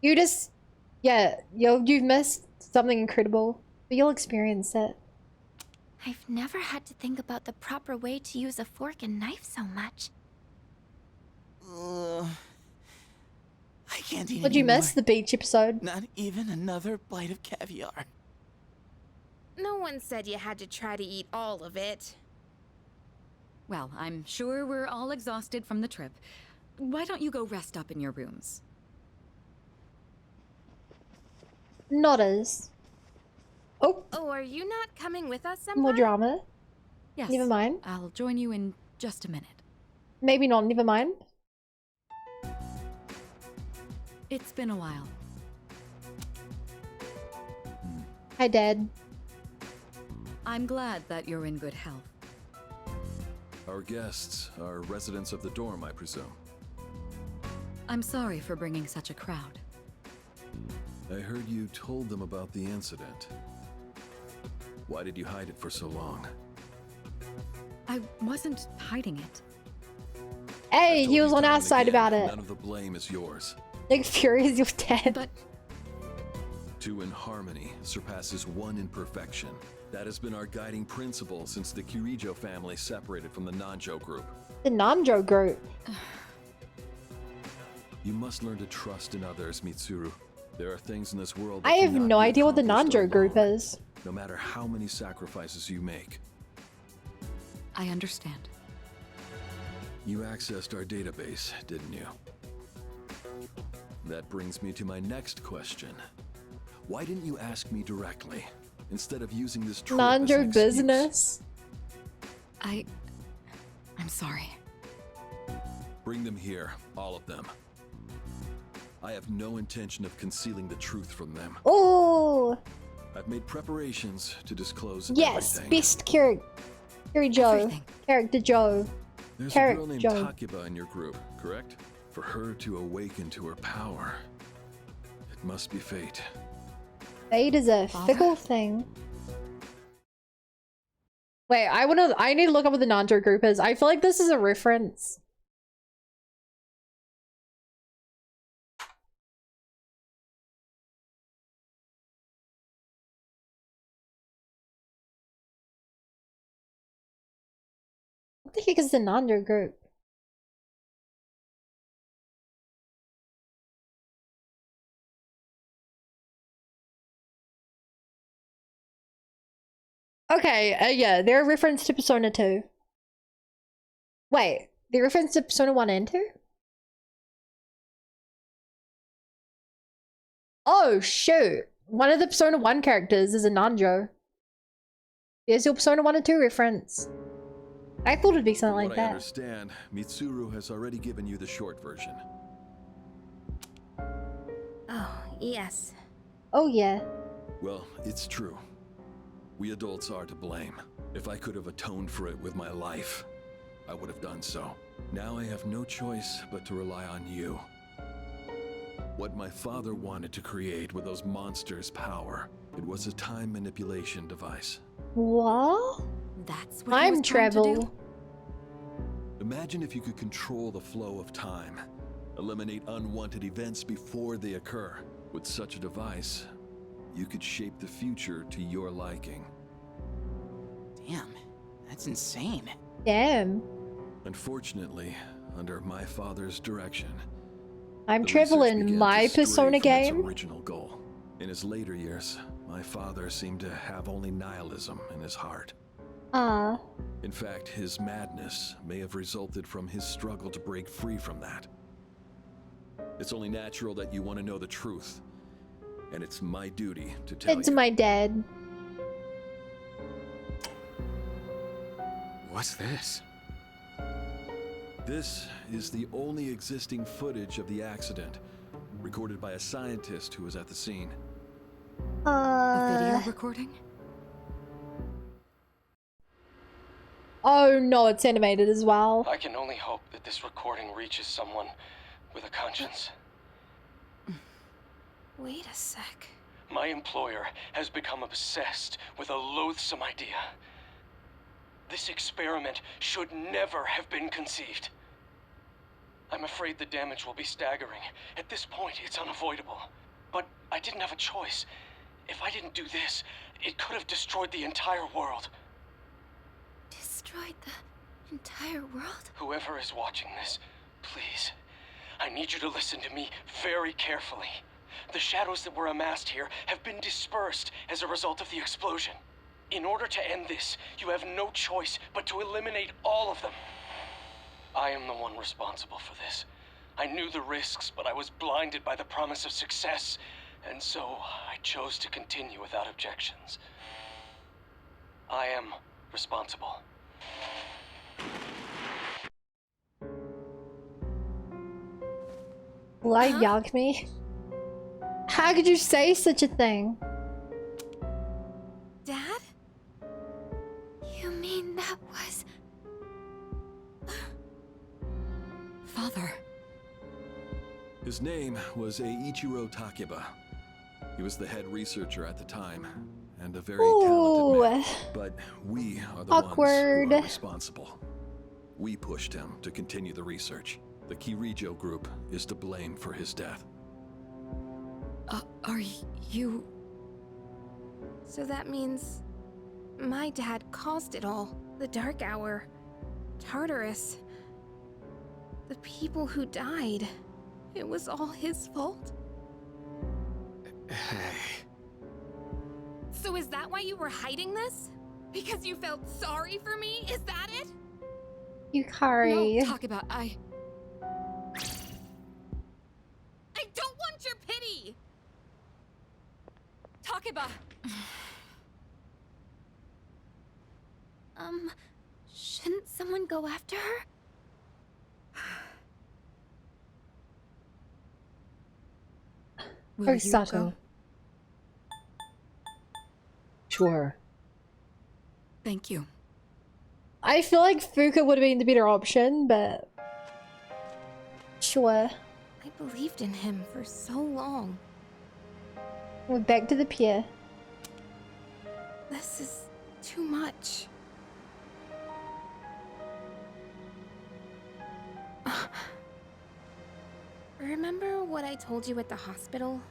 You just... Yeah, you've missed something incredible. But you'll experience it. I've never had to think about the proper way to use a fork and knife so much. I can't eat What'd you anymore. miss? The beach episode? Not even another bite of caviar. No one said you had to try to eat all of it. Well, I'm sure we're all exhausted from the trip. Why don't you go rest up in your rooms? Nodders. Oh. Oh, are you not coming with us, Senpai? More drama. Yes. Never mind. I'll join you in just a minute. Maybe not, never mind. It's been a while. Hi, Dad. I'm glad that you're in good health. Our guests are residents of the dorm, I presume. I'm sorry for bringing such a crowd. I heard you told them about the incident. Why did you hide it for so long? I wasn't hiding it. Hey, he was on our side about it. None of the blame is yours. Nick Fury is your dad. But two in harmony surpasses one in perfection. That has been our guiding principle since the Kirijo family separated from the Nanjo group. The Nanjo group. You must learn to trust in others, Mitsuru. There are things in this world I have no idea what the Nanjo group is. No matter how many sacrifices you make. I understand. You accessed our database, didn't you? That brings me to my next question. Why didn't you ask me directly, instead of using this trope as an Nanjo excuse? business. I'm sorry. Bring them here, all of them. I have no intention of concealing the truth from them. Oh, I've made preparations to disclose yes, everything. best Character Joe. Character Joe. There's a Character girl named Joe. Takuba in your group, correct? For her to awaken to her power, it must be fate. Fate is a fickle thing. Wait, I need to look up what the Nanjo group is. I feel like this is a reference. What the heck is the Nanjo group? Okay, yeah, they're a reference to Persona 2. Wait, they reference to Persona 1 and 2? Oh, shoot. One of the Persona 1 characters is a Nanjo. There's your Persona 1 and 2 reference. I thought it'd be something like What I that. understand, Mitsuru has already given you the short version. Oh, yes. Oh, yeah. Well, it's true. We adults are to blame. If I could have atoned for it with my life, I would have done so. Now I have no choice but to rely on you. What my father wanted to create with those monsters' power, it was a time manipulation device. What? That's what time travel. Imagine if you could control the flow of time, eliminate unwanted events before they occur. With such a device, you could shape the future to your liking. Damn, that's insane. Damn. Unfortunately, under my father's direction, I'm the research traveling began my to stray Persona from its game. original goal. In his later years, my father seemed to have only nihilism in his heart. In fact, his madness may have resulted from his struggle to break free from that. It's only natural that you want to know the truth, and it's my duty to tell It's you. my dad. What's this? This is the only existing footage of the accident, recorded by a scientist who was at the scene. A video recording? Oh no, it's animated as well. I can only hope that this recording reaches someone with a conscience. Wait a sec. My employer has become obsessed with a loathsome idea. This experiment should never have been conceived. I'm afraid the damage will be staggering. At this point, it's unavoidable. But I didn't have a choice. If I didn't do this, it could have destroyed the entire world. Destroyed the entire world? Whoever is watching this, please, I need you to listen to me very carefully. The shadows that were amassed here have been dispersed as a result of the explosion. In order to end this, you have no choice but to eliminate all of them. I am the one responsible for this. I knew the risks, but I was blinded by the promise of success, and so I chose to continue without objections. I am responsible. Like Yagami? How could you say such a thing? Dad? You mean that was... Father. His name was Eiichiro Takeba. He was the head researcher at the time, and a very talented man. But we are the ones who are responsible. We pushed him to continue the research. The Kirijo group is to blame for his death. Are you... So that means... my dad caused it all. The Dark Hour. Tartarus. The people who died. It was all his fault? So is that why you were hiding this? Because you felt sorry for me? Is that it? Yukari. No, talk about I don't want your pity! Takeba! Shouldn't someone go after her? Or Sato. Sure. Thank you. I feel like Fuka would have been the better option, but... Sure. I believed in him for so long. We're back to the pier. This is too much. Remember what I told you at the hospital?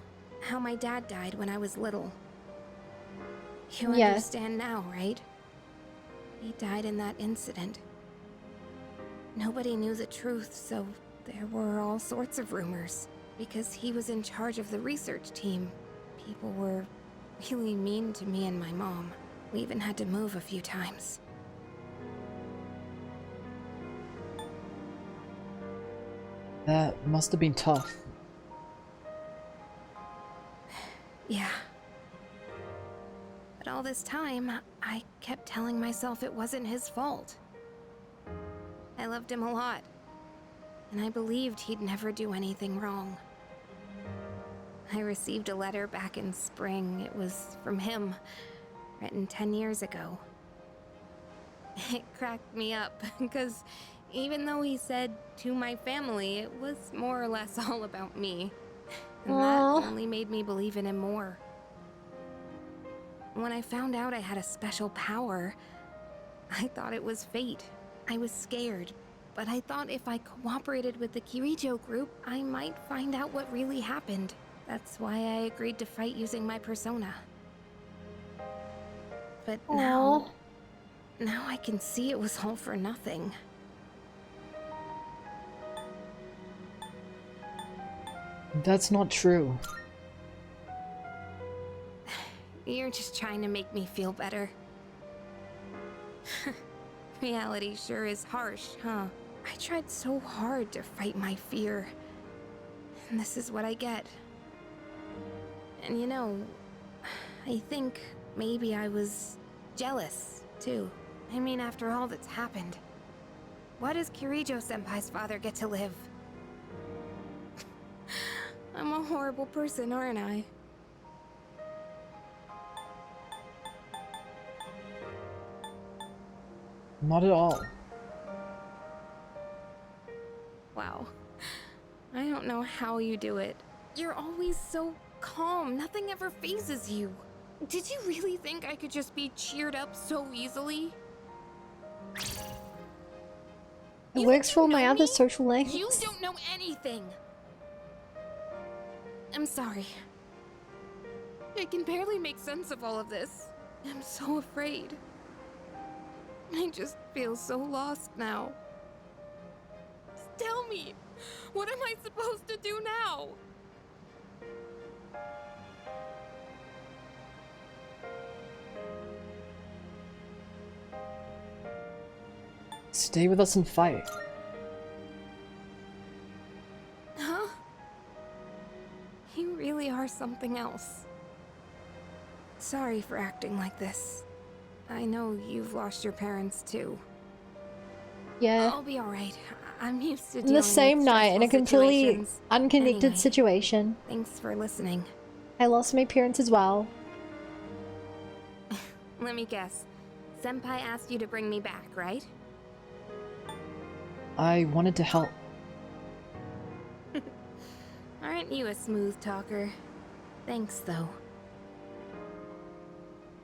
How my dad died when I was little. You understand now, right? He died in that incident. Nobody knew the truth, so there were all sorts of rumors. Because he was in charge of the research team, people were really mean to me and my mom. We even had to move a few times. That must have been tough. Yeah. But all this time, I kept telling myself it wasn't his fault. I loved him a lot, and I believed he'd never do anything wrong. I received a letter back in spring. It was from him, written 10 years ago. It cracked me up, because even though he said to my family, it was more or less all about me. And that only made me believe in him more. When I found out I had a special power, I thought it was fate. I was scared, but I thought if I cooperated with the Kirijo group, I might find out what really happened. That's why I agreed to fight using my persona. But now I can see it was all for nothing. That's not true. You're just trying to make me feel better. Reality sure is harsh, huh? I tried so hard to fight my fear. And this is what I get. And you know, I think maybe I was jealous, too. I mean, after all that's happened. Why does Kirijo-senpai's father get to live? I'm a horrible person, aren't I? Not at all. Wow. I don't know how you do it. You're always so calm. Nothing ever phases you. Did you really think I could just be cheered up so easily? It works for all my other social links. You don't know anything. I'm sorry. I can barely make sense of all of this. I'm so afraid. I just feel so lost now. Just tell me, what am I supposed to do now? Stay with us and fight. Huh? You really are something else. Sorry for acting like this. I know you've lost your parents too. Yeah. I'll be alright. I'm used to In dealing the same with night, in a stressful completely situations. unconnected Anyway, situation. Thanks for listening. I lost my parents as well. Let me guess. Senpai asked you to bring me back, right? I wanted to help. Aren't you a smooth talker? Thanks, though.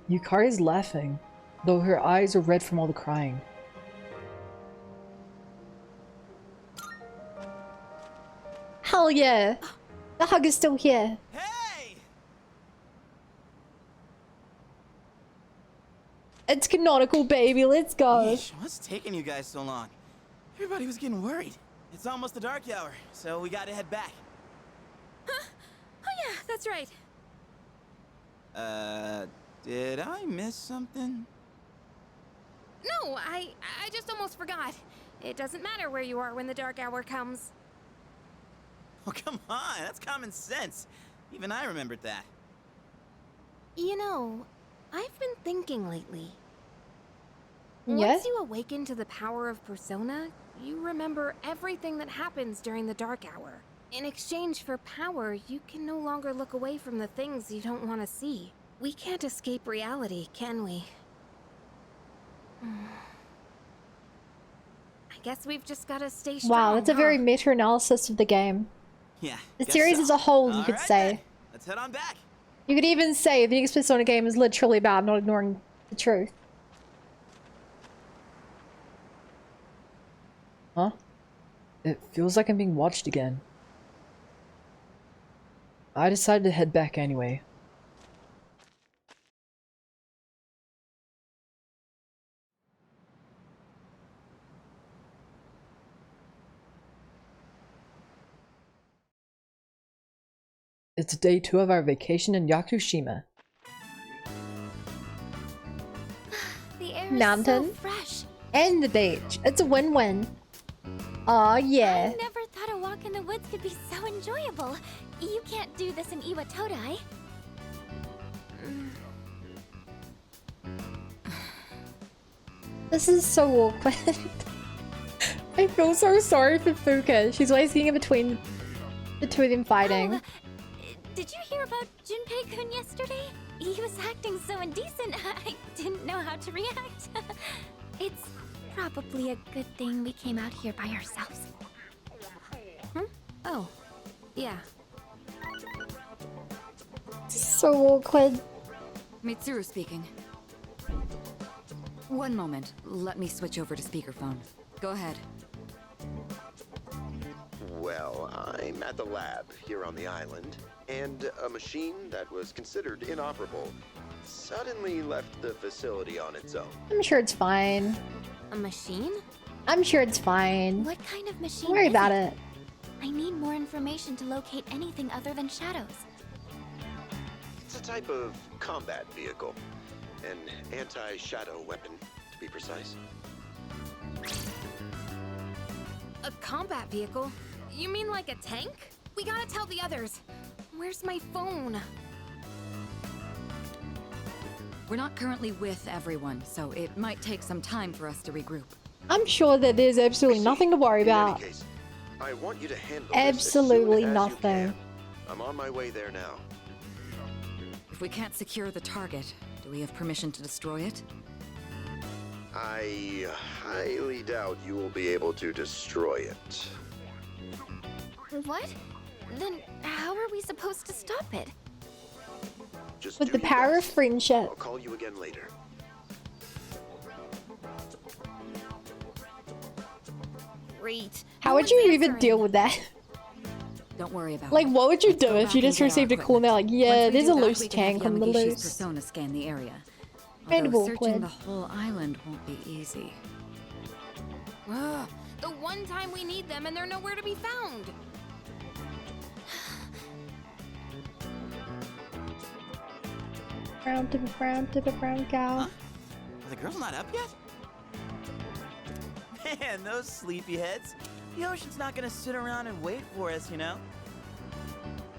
Yukari is laughing, though her eyes are red from all the crying. Hell yeah! The hug is still here. Hey! It's canonical, baby. Let's go. Yeesh, what's taking you guys so long? Everybody was getting worried. It's almost the dark hour, so we gotta head back. Huh? Oh yeah, that's right. Did I miss something? No, I just almost forgot. It doesn't matter where you are when the dark hour comes. Oh, come on, that's common sense. Even I remembered that. You know, I've been thinking lately. Yes? Once you awaken to the power of Persona, you remember everything that happens during the dark hour. In exchange for power, you can no longer look away from the things you don't want to see. We can't escape reality, can we? I guess we've just gotta stay strong. Wow, that's a very meta-analysis of the game. Yeah. The guess series so. as a whole, you could Alright say. then. Let's head on back. You could even say the next Persona game is literally about not ignoring the truth. Huh? It feels like I'm being watched again. I decided to head back anyway. It's day 2 of our vacation in Yakushima. The air Mountain. is so fresh. And the beach. It's a win-win. Aw, yeah. I never thought a walk in the woods could be so enjoyable. You can't do this in Iwatodai. This is so awkward. I feel so sorry for Fuka. She's always getting in between the two of them fighting. Oh, did you hear about Junpei-kun yesterday? He was acting so indecent, I didn't know how to react. It's probably a good thing we came out here by ourselves. Oh, yeah. So awkward. Mitsuru speaking. One moment. Let me switch over to speakerphone. Go ahead. Well, I'm at the lab here on the island, and a machine that was considered inoperable suddenly left the facility on its own. I'm sure it's fine. A machine? I'm sure it's fine. What kind of machine Don't worry is about it. I need more information to locate anything other than shadows. It's a type of combat vehicle, an anti-shadow weapon, to be precise. A combat vehicle? You mean like a tank? We gotta tell the others. Where's my phone? We're not currently with everyone, so it might take some time for us to regroup. I'm sure that there's absolutely nothing to worry about. Case, I want you to handle Absolutely this as soon as nothing. you can. I'm on my way there now. If we can't secure the target, do we have permission to destroy it? I highly doubt you will be able to destroy it. What? Then how are we supposed to stop it? Just With do the your power of best. friendship. I'll call you again later. Great. How would you even deal with that? Don't worry about Like, it. what would you Let's do go if back you and just get our received a call and they're like, equipment. yeah, Once we there's do a that, loose we can have tank on the Yamagishi's loose. persona scan the area. Kind Although of searching awkward. the whole island won't be easy. Ugh, the one time we need them and they're nowhere to be found. Brown to the brown to the brown cow. Are the girls not up yet? Man, those sleepyheads. The ocean's not gonna sit around and wait for us, you know?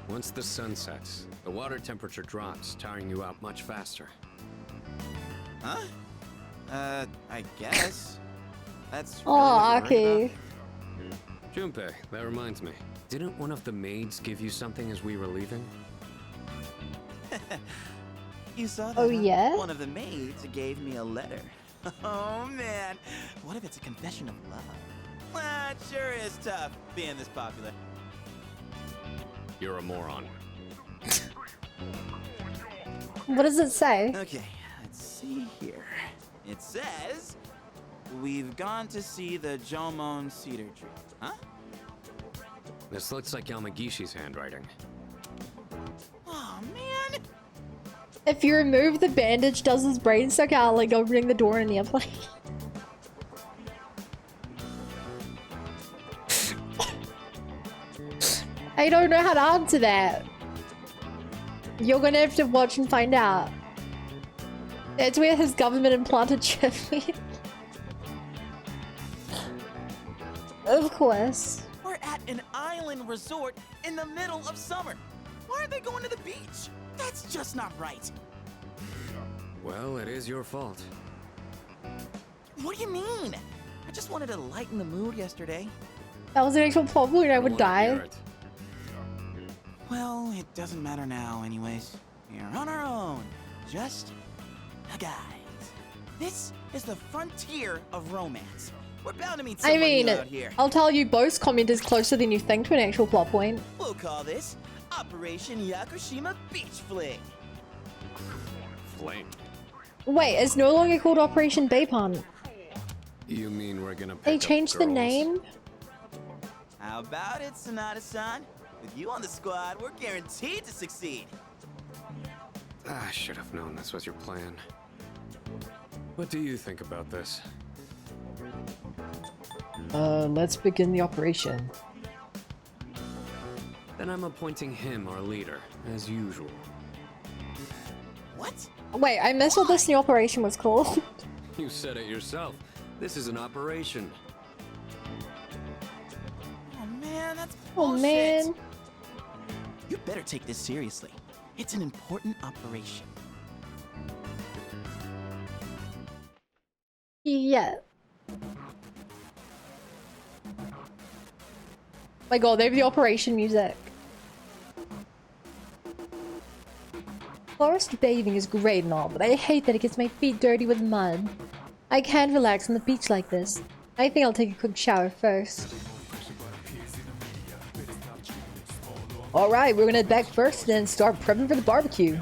Once the sun sets, the water temperature drops, tiring you out much faster. Huh? I guess. That's really Oh, what you're worried Aki. Junpei, that reminds me. Didn't one of the maids give you something as we were leaving? about. You saw that? Oh, huh? yeah? One of the maids gave me a letter. Oh man, what if it's a confession of love? Well, it sure is tough being this popular. You're a moron. What does it say? Okay, let's see here. It says, we've gone to see the Jomon cedar tree. Huh? This looks like Yamagishi's handwriting. Oh man! If you remove the bandage, does his brain suck out like opening the door in the airplane? I don't know how to answer that. You're gonna have to watch and find out. That's where his government implanted chip went. Of course. We're at an island resort in the middle of summer. Why are they going to the beach? That's just not right. Well, it is your fault. What do you mean? I just wanted to lighten the mood yesterday. That was an actual plot point, I would die. Well, it doesn't matter now anyways. We're on our own. Just a guys. This is the frontier of romance. We're bound to meet I someone mean, new out here. I'll tell you, Bo's comment is closer than you think to an actual plot point. We'll call this Operation Yakushima Beach Fling. Flame. Wait, it's no longer called Operation Babe Hunt. You mean we're gonna pick They up changed the girls? name? How about it, Sonata-san? With you on the squad, we're guaranteed to succeed. I should have known this was your plan. What do you think about this? Let's begin the operation. Then I'm appointing him our leader, as usual. What? Wait, I missed what this new operation was called. You said it yourself. This is an operation. Oh man, that's Oh bullshit. man. You better take this seriously. It's an important operation. Yeah. My god, they have the operation music. Forest bathing is great and all, but I hate that it gets my feet dirty with mud. I can't relax on the beach like this. I think I'll take a quick shower first. Alright, we're gonna head back first, then start prepping for the barbecue.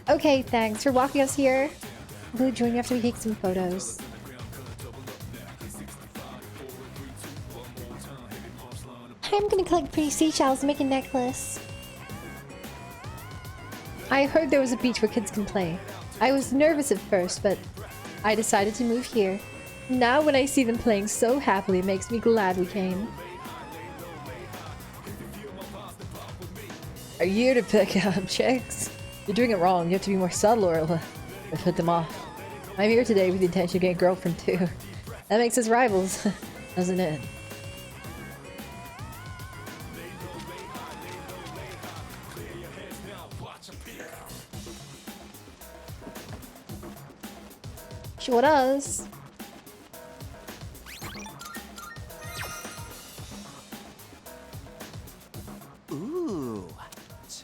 Okay, thanks for walking us here. We'll join you after we take some photos. I'm gonna collect pretty seashells and make a necklace. I heard there was a beach where kids can play. I was nervous at first, but I decided to move here. Now when I see them playing so happily, it makes me glad we came. Are you here to pick up chicks? You're doing it wrong. You have to be more subtle or put them off. I'm here today with the intention of getting a girlfriend too. That makes us rivals, doesn't it? Sure does.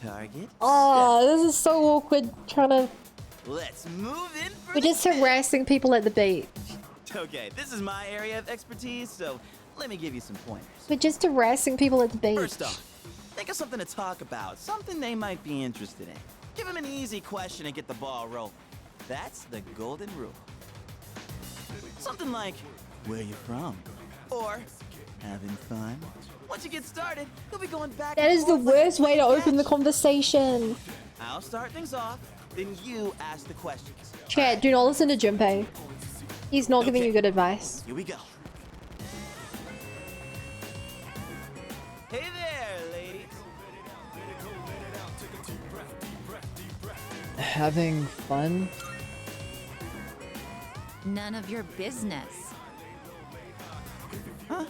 target. Oh, this is so awkward trying to... Let's move in for We're just harassing people at the beach. Okay, this is my area of expertise, so let me give you some pointers. We're just harassing people at the beach. First off, think of something to talk about, something they might be interested in. Give them an easy question and get the ball rolling. That's the golden rule. Something like, where you from? Or, having fun? Once you get started, you'll be going back That and is the forth like worst way to a open the catch. conversation. I'll start things off, then you ask the questions. Chad, do not listen to Junpei. He's not giving you good advice. Here we go. Hey there, ladies. Having fun? None of your business. Huh?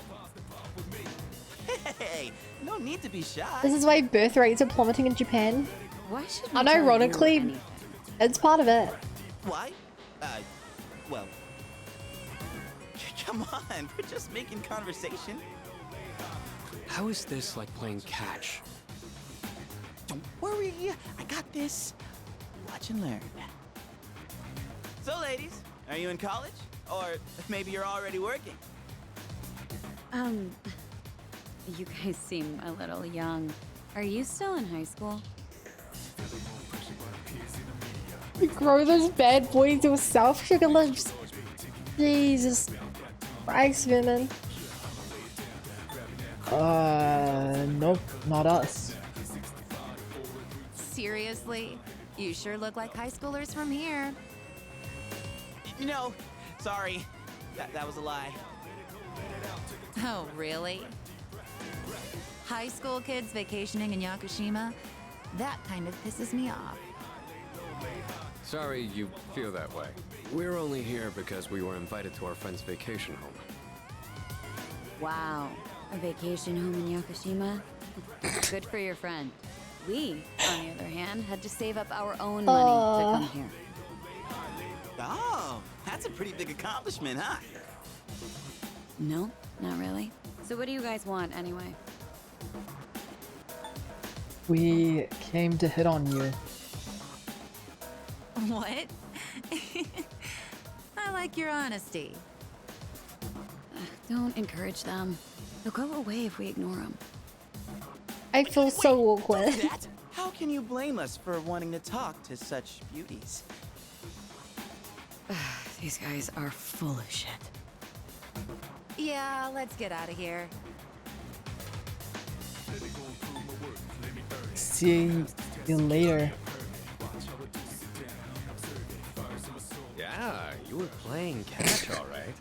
Hey, no need to be shy. This is why birth rates are plummeting in Japan. Why should we tell you Unironically, anything? it's part of it. Why? Well. Come on, we're just making conversation. How is this like playing catch? Don't worry, I got this. Watch and learn. So, ladies, are you in college? Or maybe you're already working? You guys seem a little young. Are you still in high school? Grow those bad boys to self sugar lips. Jesus Christ, women. Nope, not us. Seriously? You sure look like high schoolers from here. No, sorry. That was a lie. Oh, really? High school kids vacationing in Yakushima? That kind of pisses me off. Sorry you feel that way. We're only here because we were invited to our friend's vacation home. Wow, a vacation home in Yakushima? Good for your friend. We, on the other hand, had to save up our own money to come here. Oh, that's a pretty big accomplishment, huh? No, not really. So what do you guys want, anyway? We came to hit on you. What? I like your honesty. Don't encourage them. They'll go away if we ignore them. I feel so awkward. That? How can you blame us for wanting to talk to such beauties? These guys are full of shit. Yeah, let's get out of here. See you later. Yeah, you were playing catch, all right.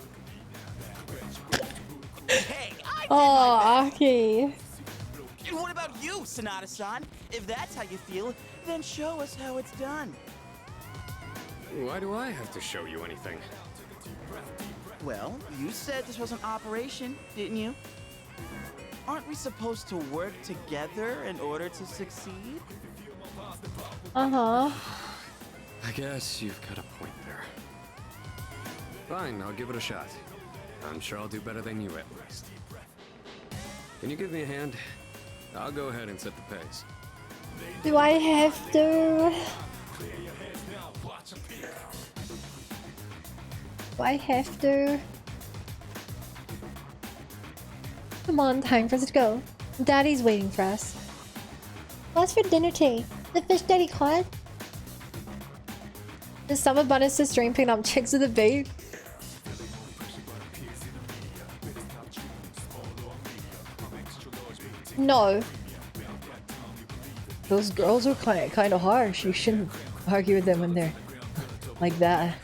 Hey, Oh, Aki. And what about you, Sonata-san? If that's how you feel, then show us how it's done. Why do I have to show you anything? Well, you said this was an operation, didn't you? Aren't we supposed to work together in order to succeed? Uh-huh. I guess you've got a point there. Fine, I'll give it a shot. I'm sure I'll do better than you at least. Can you give me a hand? I'll go ahead and set the pace. Do I have to? Do I have to? Come on, time for us to go. Daddy's waiting for us. What's for dinner tea? The fish Daddy caught? The summer bonus to stream picking up chicks at the beach. No. Those girls are kind of harsh. You shouldn't argue with them when they're like that.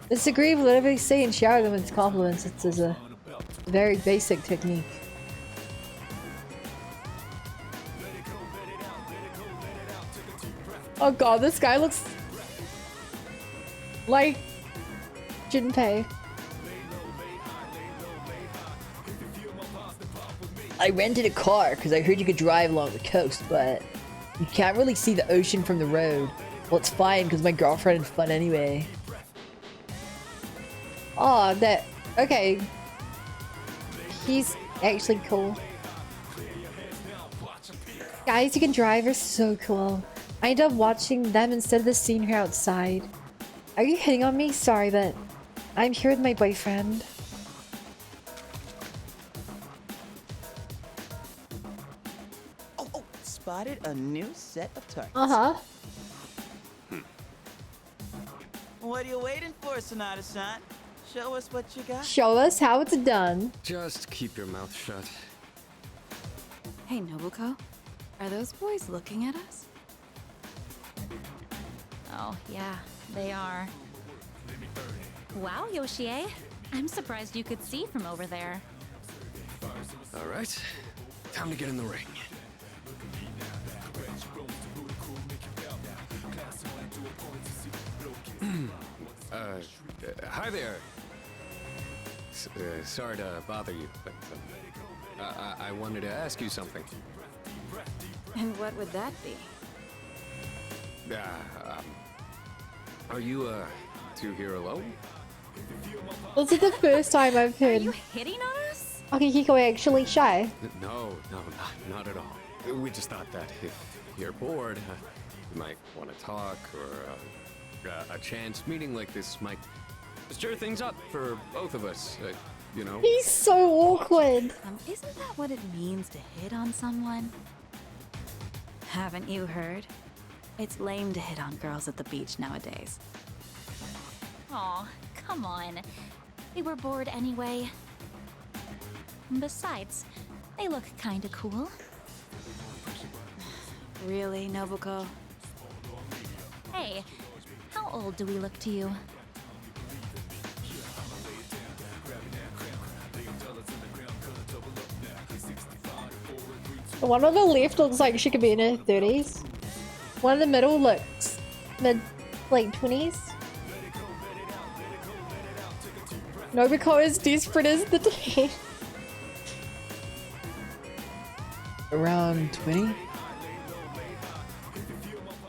Disagree with whatever they say and shower them with compliments. It's a very basic technique. Oh god, this guy looks like Junpei. I rented a car because I heard you could drive along the coast, but you can't really see the ocean from the road. Well, it's fine because my girlfriend had fun anyway. Oh, that... Okay. He's actually cool. Guys who can drive are so cool. I end up watching them instead of the scene here outside. Are you hitting on me? Sorry, but I'm here with my boyfriend. Oh, spotted a new set of targets. Uh-huh. What are you waiting for, Sonata-san? Show us what you got. Show us how it's done. Just keep your mouth shut. Hey, Nobuko. Are those boys looking at us? Oh, yeah, they are. Wow, Yoshie. I'm surprised you could see from over there. All right, time to get in the ring. Hi there. Sorry to bother you, but I wanted to ask you something. And what would that be? Are you two here alone? This is the first time I've heard. Are you hitting on us? Okay, Hiko actually shy. No, not at all. We just thought that if you're bored, you might want to talk, or a chance meeting like this might stir things up for both of us, you know? He's so awkward. Isn't that what it means to hit on someone? Haven't you heard? It's lame to hit on girls at the beach nowadays. Aw, come on. They were bored anyway. Besides, they look kinda cool. Really, Nobuko? Hey, how old do we look to you? The one on the left looks like she could be in her 30s. One in the middle looks late 20s. Nobuko is desperate as the day. Around 20?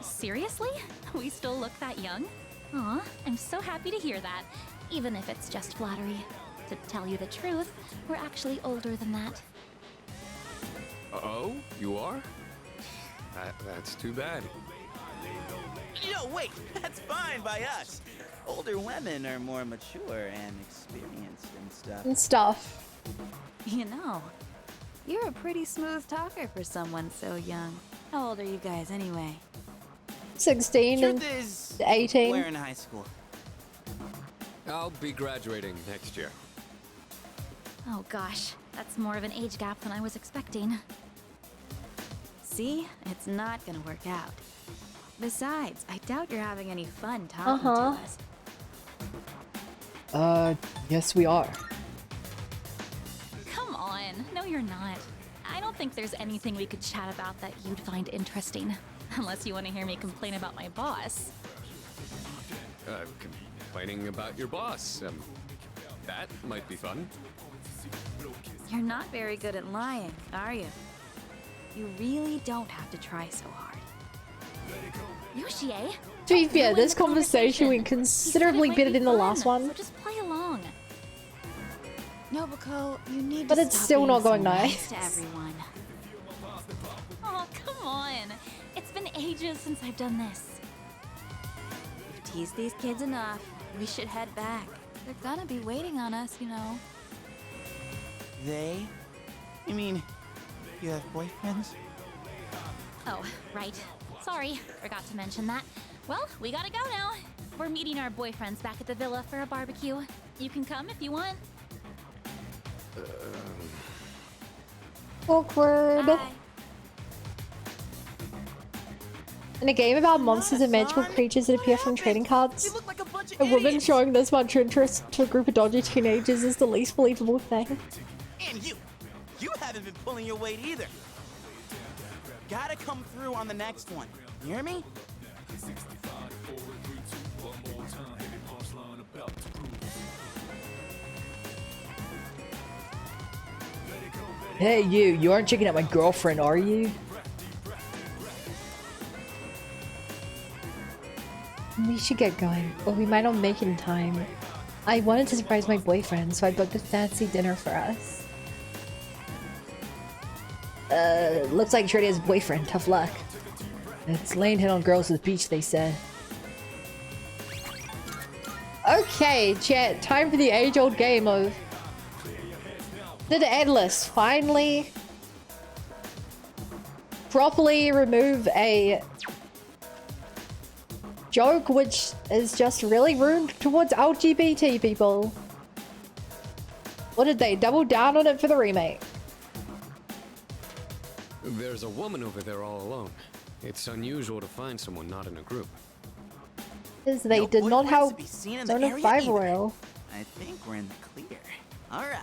Seriously? We still look that young? Aw, I'm so happy to hear that, even if it's just flattery. To tell you the truth, we're actually older than that. Oh, you are? That's too bad. No, wait, that's fine by us. Older women are more mature and experienced and stuff. You know, you're a pretty smooth talker for someone so young. How old are you guys anyway? 16 and Truth is, 18. we're in high school. I'll be graduating next year. Oh gosh, that's more of an age gap than I was expecting. See? It's not gonna work out. Besides, I doubt you're having any fun talking to us. Yes we are. Come on, no you're not. I don't think there's anything we could chat about that you'd find interesting. Unless you want to hear me complain about my boss. Complaining about your boss. That might be fun. You're not very good at lying, are you? You really don't have to try so hard. Yoshie? To be fair, this conversation went considerably better than the last one. So just play along. Nobuko, you need But to it's stop still being not so going nice nice. To everyone. Oh, come on. It's been ages since I've done this. We've teased these kids enough. We should head back. They're gonna be waiting on us, you know. They? You mean, you have boyfriends? Oh, right. Sorry, forgot to mention that. Well, we gotta go now. We're meeting our boyfriends back at the villa for a barbecue. You can come if you want. Awkward. Bye. In a game about monsters and magical creatures that appear from trading cards, a woman showing this much interest to a group of dodgy teenagers is the least believable thing. And you haven't been pulling your weight either. Gotta come through on the next one. You hear me? Hey you aren't checking out my girlfriend, are you? We should get going, or we might not make it in time. I wanted to surprise my boyfriend, so I booked a fancy dinner for us. Looks like Shreddy has a boyfriend. Tough luck. It's laying hit on girls at the beach, they said. Okay, chat. Time for the age-old game of... Did Atlas finally properly remove a joke which is just really rude towards LGBT people? Or did they double down on it for the remake? There's a woman over there all alone. It's unusual to find someone not in a group. Because they did not help seen in Zona the 5 area Royal. I think we're in the clear. All right,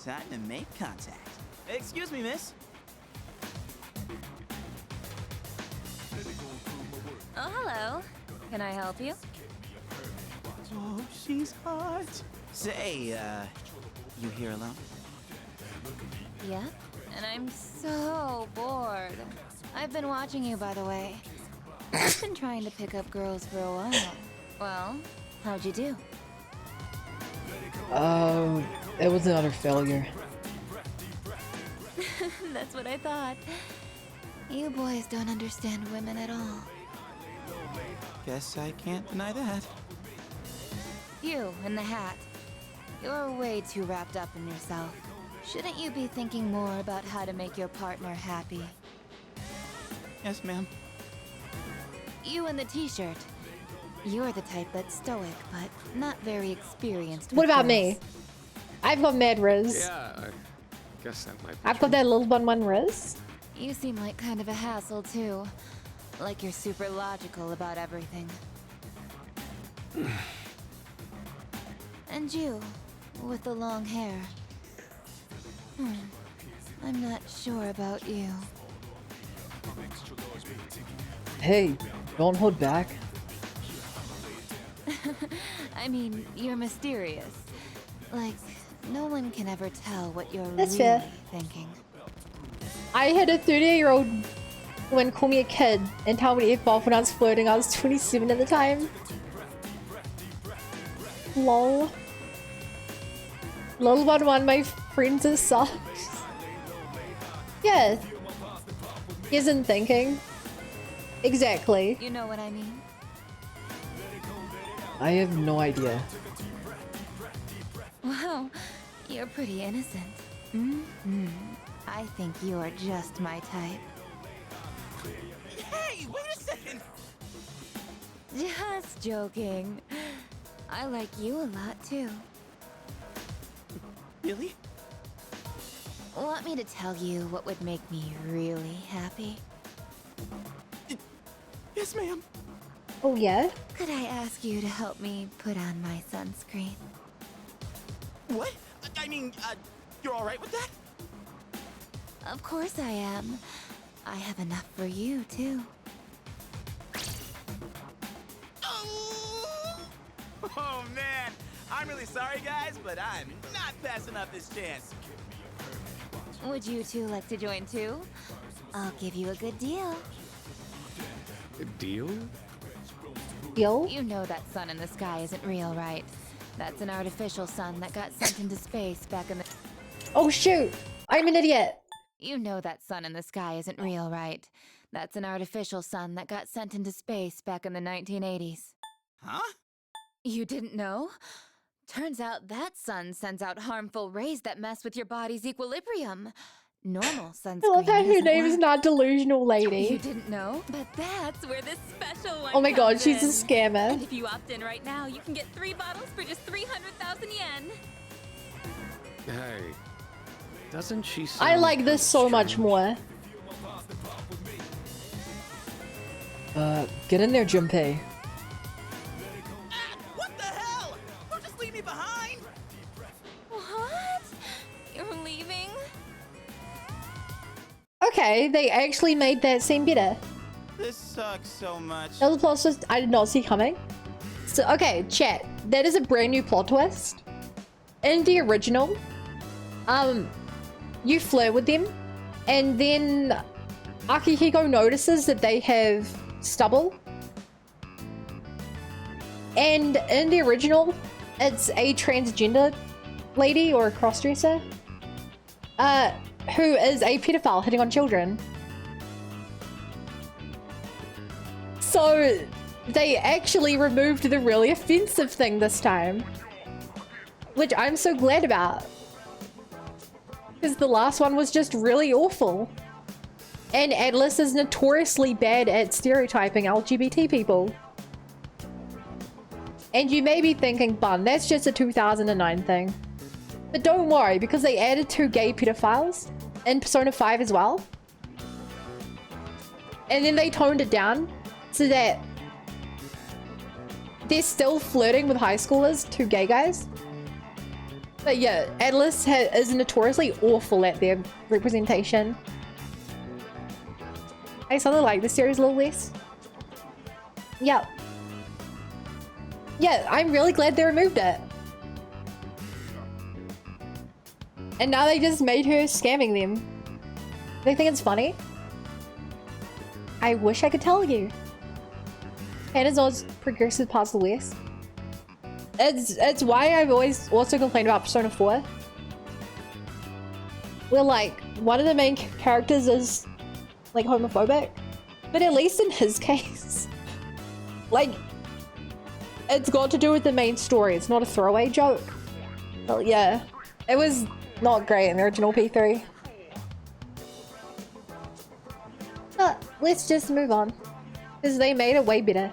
time to make contact. Excuse me, miss. Oh, hello. Can I help you? Oh, she's hot. Say, you here alone? Yeah? And I'm so bored. I've been watching you, by the way. I've been trying to pick up girls for a while. Well, how'd you do? It was another failure. That's what I thought. You boys don't understand women at all. Guess I can't deny that. You in the hat. You're way too wrapped up in yourself. Shouldn't you be thinking more about how to make your partner happy? Yes, ma'am. You in the t-shirt. You're the type that's stoic, but not very experienced. What with about girls. me? I've got mad riz. Yeah, I guess that might be I've got that little 1-1 riz. You seem like kind of a hassle, too. Like you're super logical about everything. And you, with the long hair. I'm not sure about you. Hey, don't hold back. I mean, you're mysterious. Like, no one can ever tell what you're That's really fair. thinking. I had a 30-year-old woman call me a kid and tell me to F off when I was flirting. I was 27 at the time. Lol. Lol 1-1, my friends are sucks. Yeah. He isn't thinking. Exactly. You know what I mean? I have no idea. Wow, you're pretty innocent. I think you are just my type. Hey, wait a second! Just joking. I like you a lot too. Really? Want me to tell you what would make me really happy? Yes, ma'am. Oh, yeah? Could I ask you to help me put on my sunscreen? What? I mean, you're alright with that? Of course I am. I have enough for you, too. Oh, man. I'm really sorry, guys, but I'm not passing up this chance. Would you two like to join too? I'll give you a good deal. A deal? Deal? You know that sun in the sky isn't real, right? That's an artificial sun that got sent into space back in the... Oh, shoot! I'm an idiot! You know that sun in the sky isn't real, right? That's an artificial sun that got sent into space back in the 1980s. Huh? You didn't know? Turns out that sun sends out harmful rays that mess with your body's equilibrium. Normal sunscreen I love how her doesn't name is work. not Delusional You Lady. didn't know? But that's where this special one Oh my god, comes she's a in. scammer. And if you opt in right now, you can get 3 bottles for just 300,000 yen. Hey, doesn't she I sound like this so much more. Get in there, Junpei. What the hell? Don't just leave me behind! What? You're leaving? Okay, they actually made that seem better. This sucks so much. Another plot twist I did not see coming. So, okay, chat. That is a brand new plot twist. In the original, you flirt with them, and then Akihiko notices that they have stubble. And in the original, it's a transgender lady or a crossdresser. who is a pedophile hitting on children. So they actually removed the really offensive thing this time, which I'm so glad about, because the last one was just really awful. And Atlas is notoriously bad at stereotyping LGBT people. And you may be thinking, Bun, that's just a 2009 thing. But don't worry, because they added 2 gay pedophiles in Persona 5 as well. And then they toned it down so that they're still flirting with high schoolers, 2 gay guys. But yeah, Atlas is notoriously awful at their representation. I sort of like the series a little less. Yeah. Yeah, I'm really glad they removed it. And now they just made her scamming them. They think it's funny. I wish I could tell you. Panazon's progressive past the West. It's why I've always also complained about Persona 4. Where like, one of the main characters is like homophobic. But at least in his case, like, it's got to do with the main story. It's not a throwaway joke. But yeah, it was not great in the original P3. But let's just move on, because they made it way better.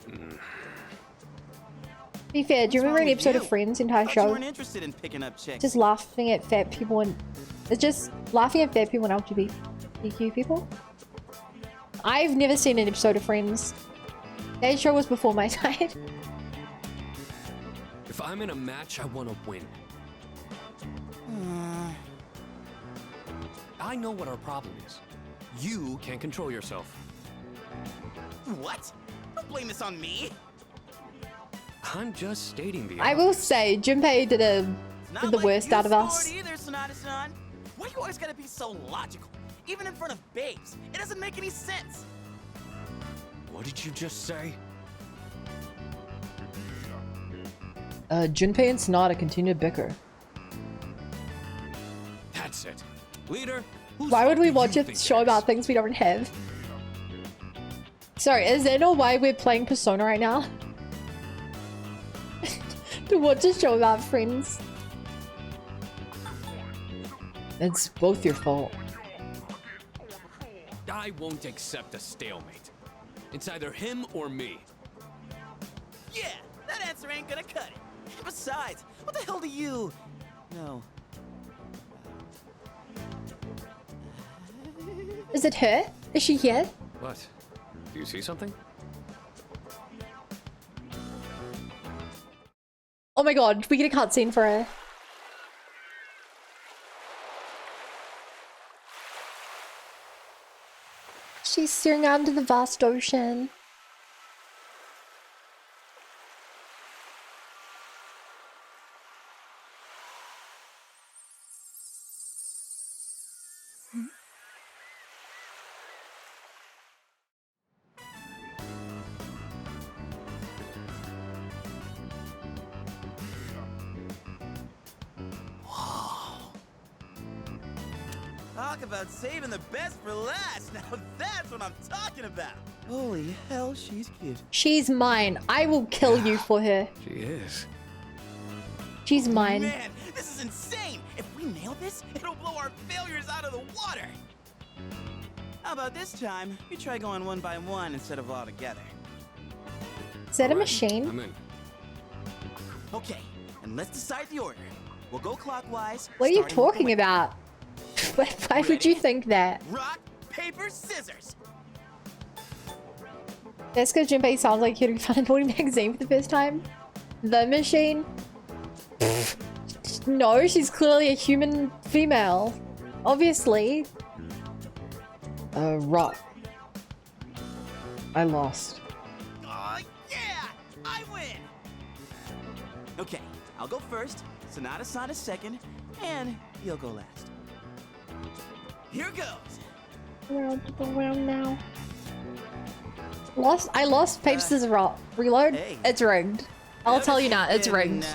To be fair, do you remember an episode of Friends, entire show? You weren't interested in picking up chicks. Just laughing at fat people and it's just laughing at fat people and LGBTQ people. I've never seen an episode of Friends. That show was before my time. If I'm in a match, I want to win. I know what our problem is. You can't control yourself. What? Don't blame this on me. I'm just stating the I will say, Junpei did the worst out of us. Either, Sonata-san. Why do you always gotta be so logical? Even in front of babes. It doesn't make any sense. What did you just say? Junpei and Sonata continue to bicker. That's it. Leader, why would we watch a show about things we don't have? Sorry, is that not why we're playing Persona right now? To watch a show about friends. It's both your fault. I won't accept a stalemate. It's either him or me. Yeah, that answer ain't gonna cut it. Besides, what the hell do you know? Is it her? Is she here? What? Do you see something? Oh my god, we get a cutscene for her. She's staring out into the vast ocean. Talk about saving the best for last. Now that's what I'm talking about. Holy hell, she's cute. She's mine. I will kill you for her. She is. She's mine. Man, this is insane. If we nail this, it'll blow our failures out of the water. How about this time, we try going one by one instead of all together? Is that a machine? I'm in. Okay, and let's decide the order. We'll go clockwise. What are you talking about? Why would you think that? Rock, paper, scissors. That's because Junpei sounds like you'd find a naughty magazine for the first time. The machine? No, she's clearly a human female. Obviously. Rock. I lost. Oh, yeah! I win! Okay, I'll go first, Sonata-san is second, and you'll go last. Here goes! Around now. I lost Paper Scissors Rock. Reload? Hey. It's rigged. I'll tell you now, it's rigged.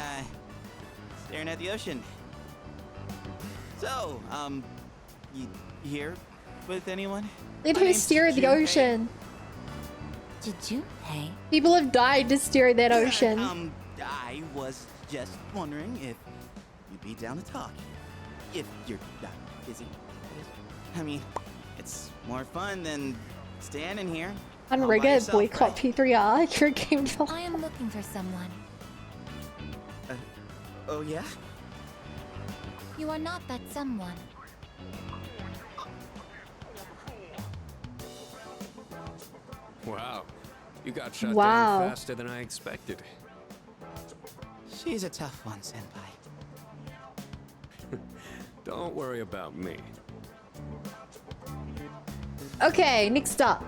Staring at the ocean. So, you here with anyone? Let My her name's steer the Junpei. ocean. Junpei? People have died to steer that ocean. I was just wondering if you'd be down to talk. If you're not busy. I mean, it's more fun than standing here. all by Unrigger yourself, boycott P3R. Your game I am looking for someone. Oh yeah? You are not that someone. Wow. You got shut Wow. down faster than I expected. She's a tough one, Senpai. Don't worry about me. Okay, next up.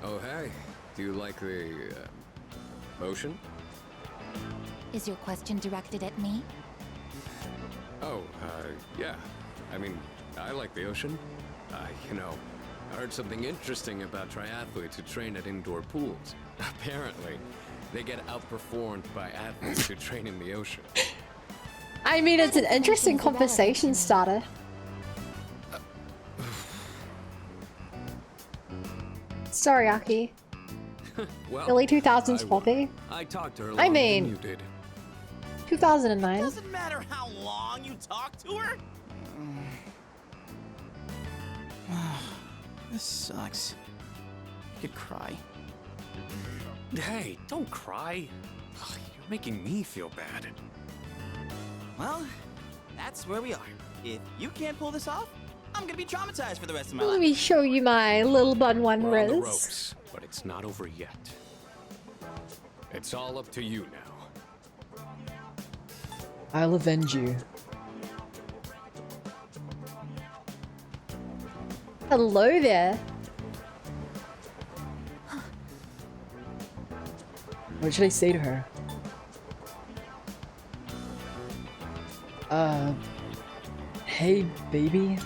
Oh, hey. Do you like the ocean? Is your question directed at me? Oh, yeah. I mean, I like the ocean. You know, I heard something interesting about triathletes who train at indoor pools. Apparently, they get outperformed by athletes who train in the ocean. I mean, it's an interesting conversation starter. Sorry, Aki. Well, Early 2000s I Poppy. I talked to her I longer mean- than you did. 2009. Doesn't matter how long you talk to her. This sucks. I could cry. Hey, don't cry. Ugh, you're making me feel bad. Well, that's where we are. If you can't pull this off, I'm gonna be traumatized for the rest of my Let life. me show you my little bun one We're on the Riz. ropes, but it's not over yet. It's all up to you now. I'll avenge you. Hello there. What should I say to her? Hey, baby.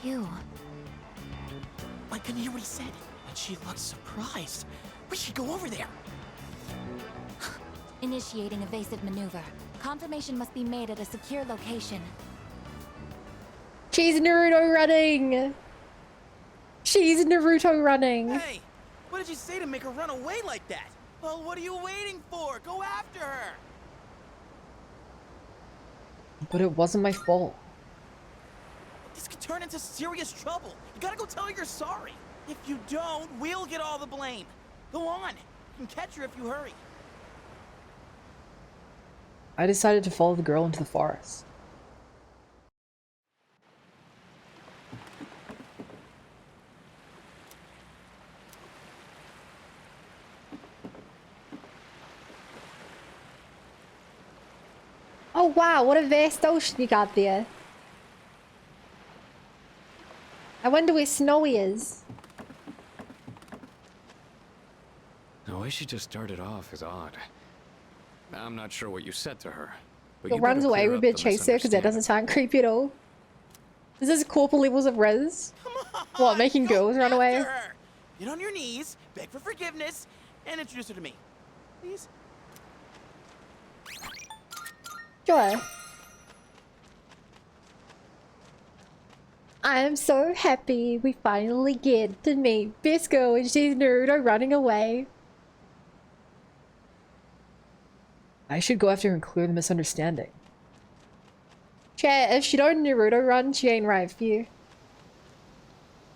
You. I couldn't hear what he said, and she looked surprised. We should go over there. Initiating evasive maneuver. Confirmation must be made at a secure location. She's Naruto running. She's Naruto running. Hey, what did you say to make her run away like that? Well, what are you waiting for? Go after her. But it wasn't my fault. This could turn into serious trouble. You gotta go tell her you're sorry. If you don't, we'll get all the blame. Go on. You can catch her if you hurry. I decided to follow the girl into the forest. Oh wow, what a vast ocean you got there. I wonder where Snowy is. The way she just started off is odd. I'm not sure what you said to her. But It you runs better away, clear we up better the chase her because that doesn't sound creepy at all. This is corporal levels of Riz. What, making girls run away? After her. Get on your knees, beg for forgiveness, and introduce her to me. Please? Sure. I am so happy we finally get to meet Bisco and she's Naruto running away. I should go after her and clear the misunderstanding. Chat, if she don't Naruto run, she ain't right for you.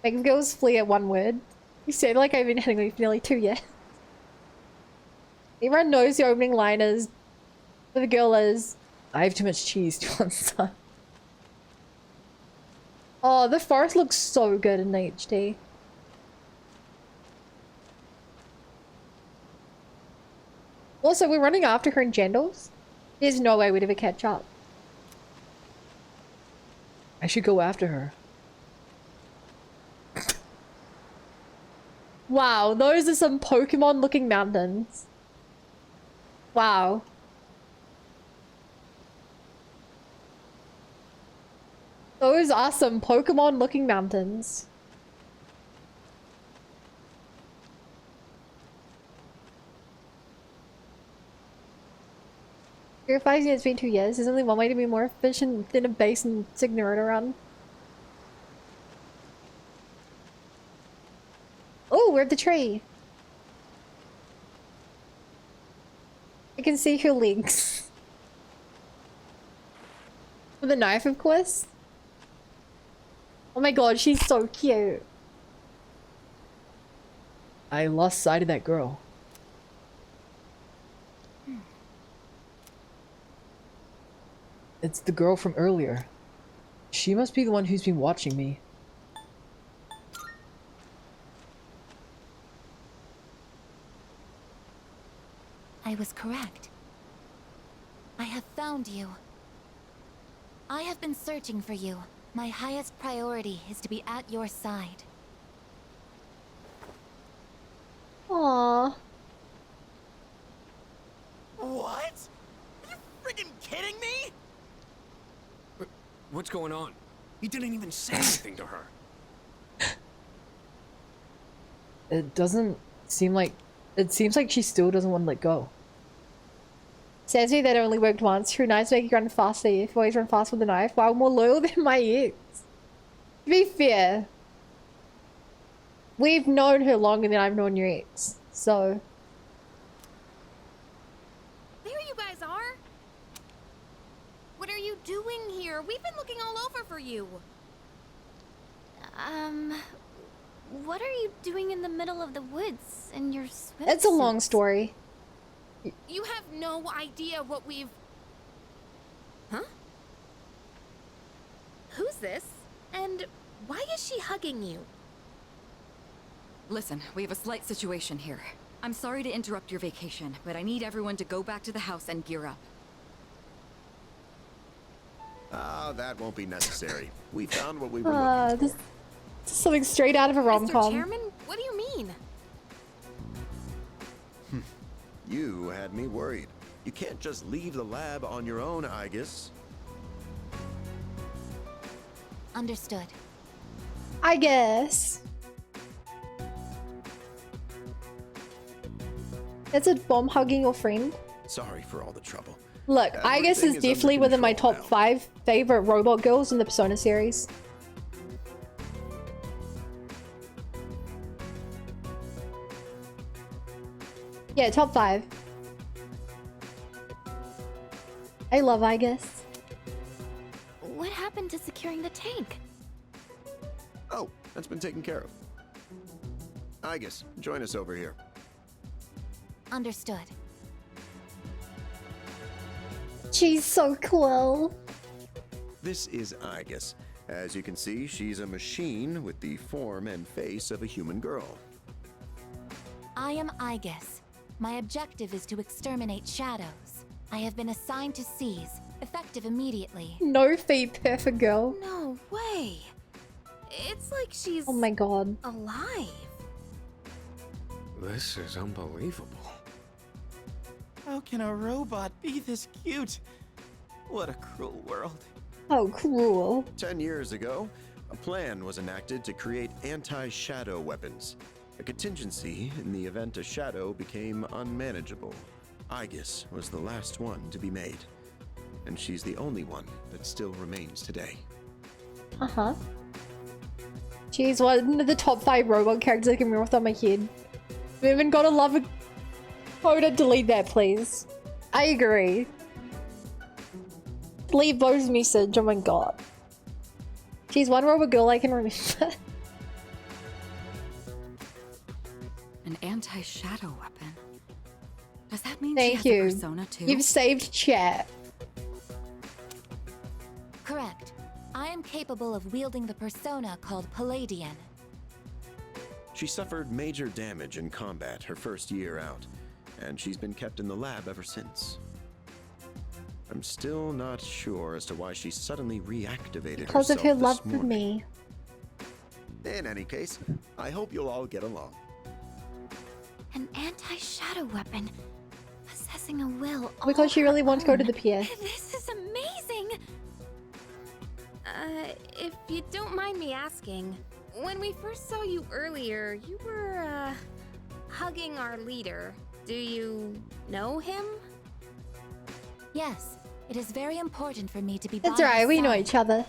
Make girls flee at one word. You said like I've been hitting me for nearly 2 years. Everyone knows the opening line is, but the girl is, I have too much cheese to answer. oh, the forest looks so good in HD. Also, we're running after her in Jandals. There's no way we'd ever catch up. I should go after her. Wow, those are some Pokemon looking mountains. Wow. Those are some Pokemon looking mountains. Purifying it's been 2 years. There's only one way to be more efficient than a base and Signorita run. Oh, we're at the tree. I can see her legs. With a knife, of course. Oh my god, she's so cute. I lost sight of that girl. It's the girl from earlier. She must be the one who's been watching me. I was correct. I have found you. I have been searching for you. My highest priority is to be at your side. Aww. What? Are you friggin' kidding me? What's going on? He didn't even say anything to her. It doesn't seem like... It seems like she still doesn't want to let go. Says me that it only worked once. True knives make you run faster. If you always run fast with a knife, wow, more loyal than my ex. To be fair, we've known her longer than I've known your ex, so... There you guys are! What are you doing here? We've been looking all over for you. What are you doing in the middle of the woods in your swimsuit? It's a long story. You have no idea what we've... Huh? Who's this? And why is she hugging you? Listen, we have a slight situation here. I'm sorry to interrupt your vacation, but I need everyone to go back to the house and gear up. Ah, that won't be necessary. We found what we were looking This is something straight out of a rom-com. Mr. Chairman, what do you mean? for. You had me worried. You can't just leave the lab on your own, I guess. Understood. I guess. That's a bomb hugging your friend. Sorry for all the trouble. Look, I guess is definitely within my top 5 favorite robot girls in the Persona series. Yeah, top 5. I love Aigis. What happened to securing the tank? Oh, that's been taken care of. Aigis, join us over here. Understood. She's so cool. This is Aigis. As you can see, she's a machine with the form and face of a human girl. I am Aigis. My objective is to exterminate shadows. I have been assigned to Seize, effective immediately. No feet, perfect girl. No way. It's like she's... Oh my god. alive. This is unbelievable. How can a robot be this cute? What a cruel world. How cruel. 10 years ago, a plan was enacted to create anti-shadow weapons. A contingency in the event a shadow became unmanageable. Aigis was the last one to be made. And she's the only one that still remains today. Uh-huh. She's one of the top 5 robot characters I can remember off the top of my head. We haven't got a love it. Coda, delete that, please. I agree. Leave Bo's message, oh my god. She's one robot girl I can remember. An anti-shadow weapon. Does that mean Thank she has you. a persona too? You've saved chat. Correct. I am capable of wielding the persona called Palladian. She suffered major damage in combat her first year out, and she's been kept in the lab ever since. I'm still not sure as to why she suddenly reactivated Because of her herself love this for morning. me. In any case, I hope you'll all get along. An anti-shadow weapon. Possessing a will. Because she really wants to go to the pier. This is amazing! If you don't mind me asking, when we first saw you earlier, you were, hugging our leader. Do you know him? Yes, it is very important for me to be. That's right, we know each other.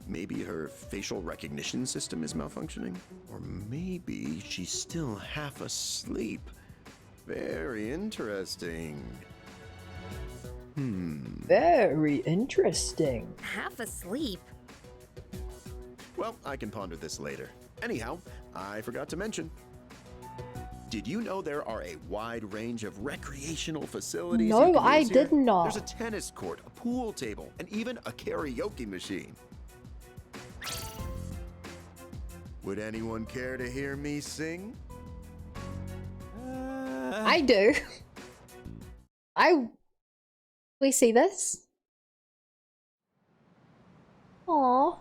Maybe her facial recognition system is malfunctioning? Or maybe she's still half asleep. Very interesting. Very interesting. Half asleep. Well, I can ponder this later. Anyhow, I forgot to mention. Did you know there are a wide range of recreational facilities? No, I did not. There's a tennis court, a pool table, and even a karaoke machine. Would anyone care to hear me sing? I do. We see this? Aww.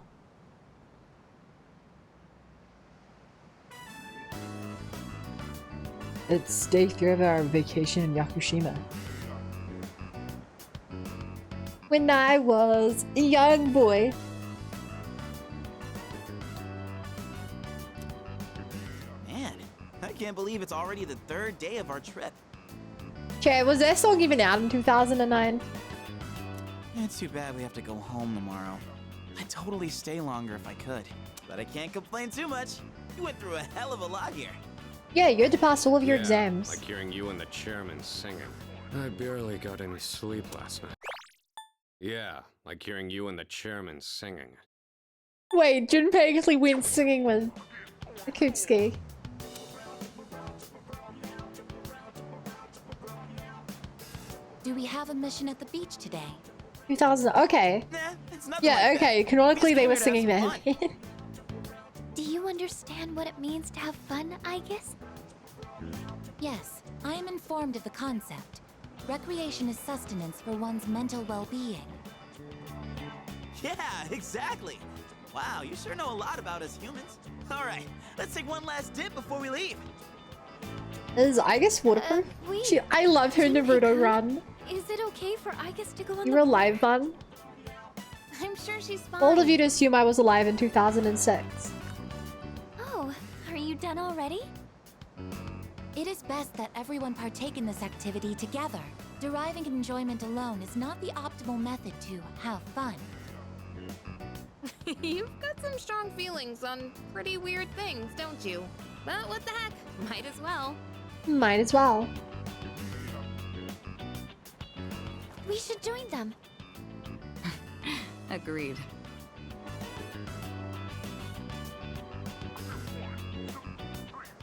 It's day 3 of our vacation in Yakushima. When I was a young boy. Man, I can't believe it's already the 3rd day of our trip. Okay, was that song even out in 2009? It's too bad we have to go home tomorrow. I'd totally stay longer if I could, but I can't complain too much. You went through a hell of a lot here. Yeah, you had to pass all of your Yeah, exams. Like hearing you and the chairman singing. I barely got any sleep last night. Yeah, like hearing you and the chairman singing. Wait, Junpei actually went singing with Akutsuki. Do we have a mission at the beach today? 2000, okay. Yeah, okay, canonically they were singing then. Do you understand what it means to have fun, I guess? Yes, I am informed of the concept. Recreation is sustenance for one's mental well-being. Yeah, exactly. Wow, you sure know a lot about us humans. All right, let's take one last dip before we leave. Is Igus waterproof? I love her Naruto run. Is it okay for Igus to go on You the were alive, Bun. I'm sure she's fine. Bold of you to assume I was alive in 2006. Oh, are you done already? It is best that everyone partake in this activity together. Deriving enjoyment alone is not the optimal method to have fun. You've got some strong feelings on pretty weird things, don't you? But what the heck? Might as well. Might as well. We should join them. Agreed.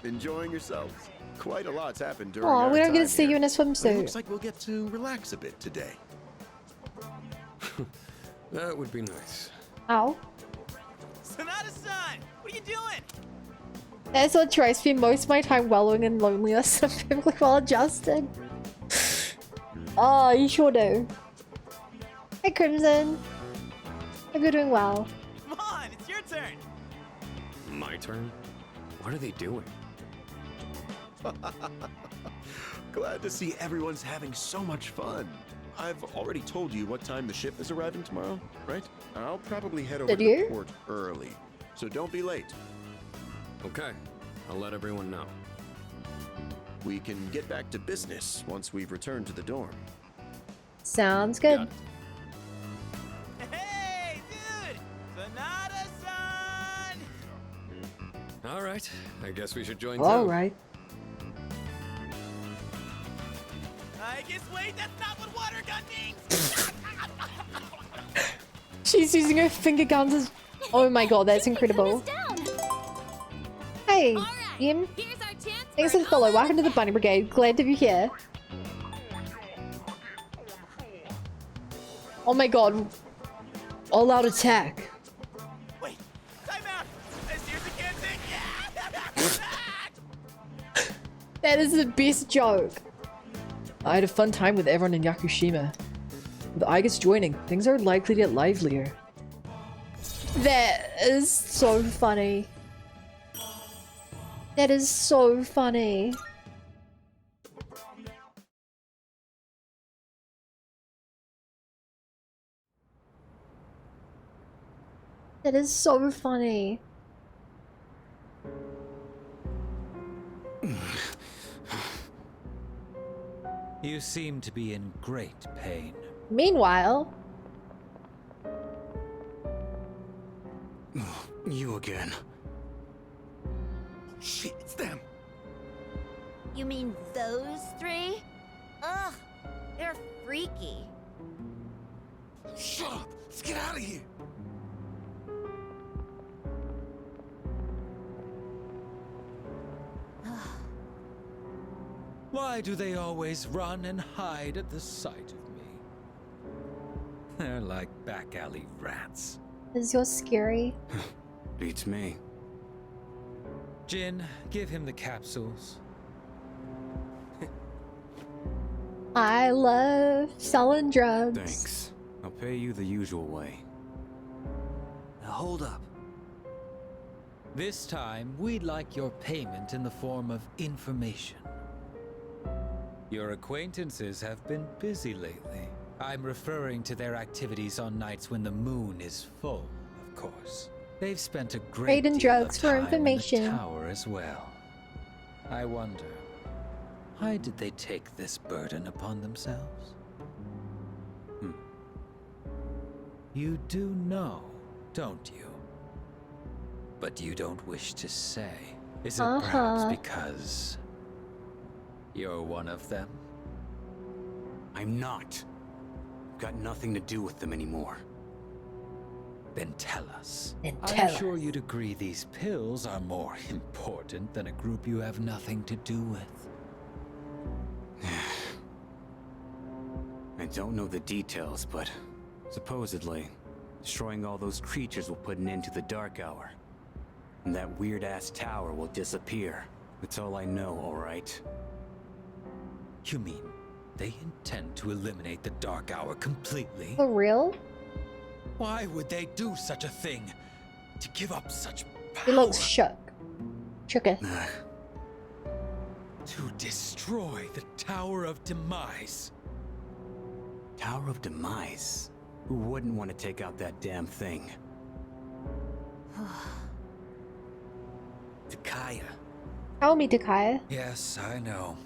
Enjoying yourselves? Quite a lot's happened during Aw, our we don't get to time see you here. in a But it swimsuit. looks like we'll get to relax a bit today. That would be nice. Ow. Sonata-san, what are you doing? That's what I spend most of my time wallowing in loneliness. I'm perfectly well adjusted. Oh, you sure do. Hey, Crimson. Hope you're doing well. Come on, it's your turn. My turn? What are they doing? Glad to see everyone's having so much fun. I've already told you what time the ship is arriving tomorrow, right? I'll probably head over Did to you? the port early, so don't be late. Okay, I'll let everyone know. We can get back to business once we've returned to the dorm. Sounds good. Hey, dude! Sonata-san! All right, I guess we should join All too. right. I guess wait, that's not what water gun means! She's using her finger guns as... Oh my god, that's incredible. Hey, Ian. Thanks for the follow. Welcome to the Bunny Brigade. Glad to be here. Oh my god. All out attack. Wait, time out! I seriously can't think. That is the best joke. I had a fun time with everyone in Yakushima. With Igus joining, things are likely to get livelier. That is so funny. That is so funny. That is so funny. You seem to be in great pain. Meanwhile... You again. Shit, it's them. You mean those three? Ugh, they're freaky. Shut up! Let's get out of here! Why do they always run and hide at the sight of me? They're like back alley rats. Is yours scary? Beats me. Jin, give him the capsules. I love selling drugs. Thanks. I'll pay you the usual way. Now hold up. This time, we'd like your payment in the form of information. Your acquaintances have been busy lately. I'm referring to their activities on nights when the moon is full, of course. They've spent a great Trade in deal drugs of for time information. in the tower as well. I wonder, why did they take this burden upon themselves? You do know, don't you? But you don't wish to say. Is it perhaps because you're one of them? I'm not. I've got nothing to do with them anymore. Then tell us. Then I'm tell sure you'd agree these pills are more important than a group you have nothing to do with. I don't know the details, but supposedly, destroying all those creatures will put an end to the Dark Hour. And that weird-ass tower will disappear. That's all I know, alright? You mean they intend to eliminate the Dark Hour completely? For real? Why would they do such a thing? To give up such power? He looks shook. Shooketh. To destroy the Tower of Demise. Tower of Demise? Who wouldn't want to take out that damn thing? Takaya. Tell me, Takaya. Yes, I know.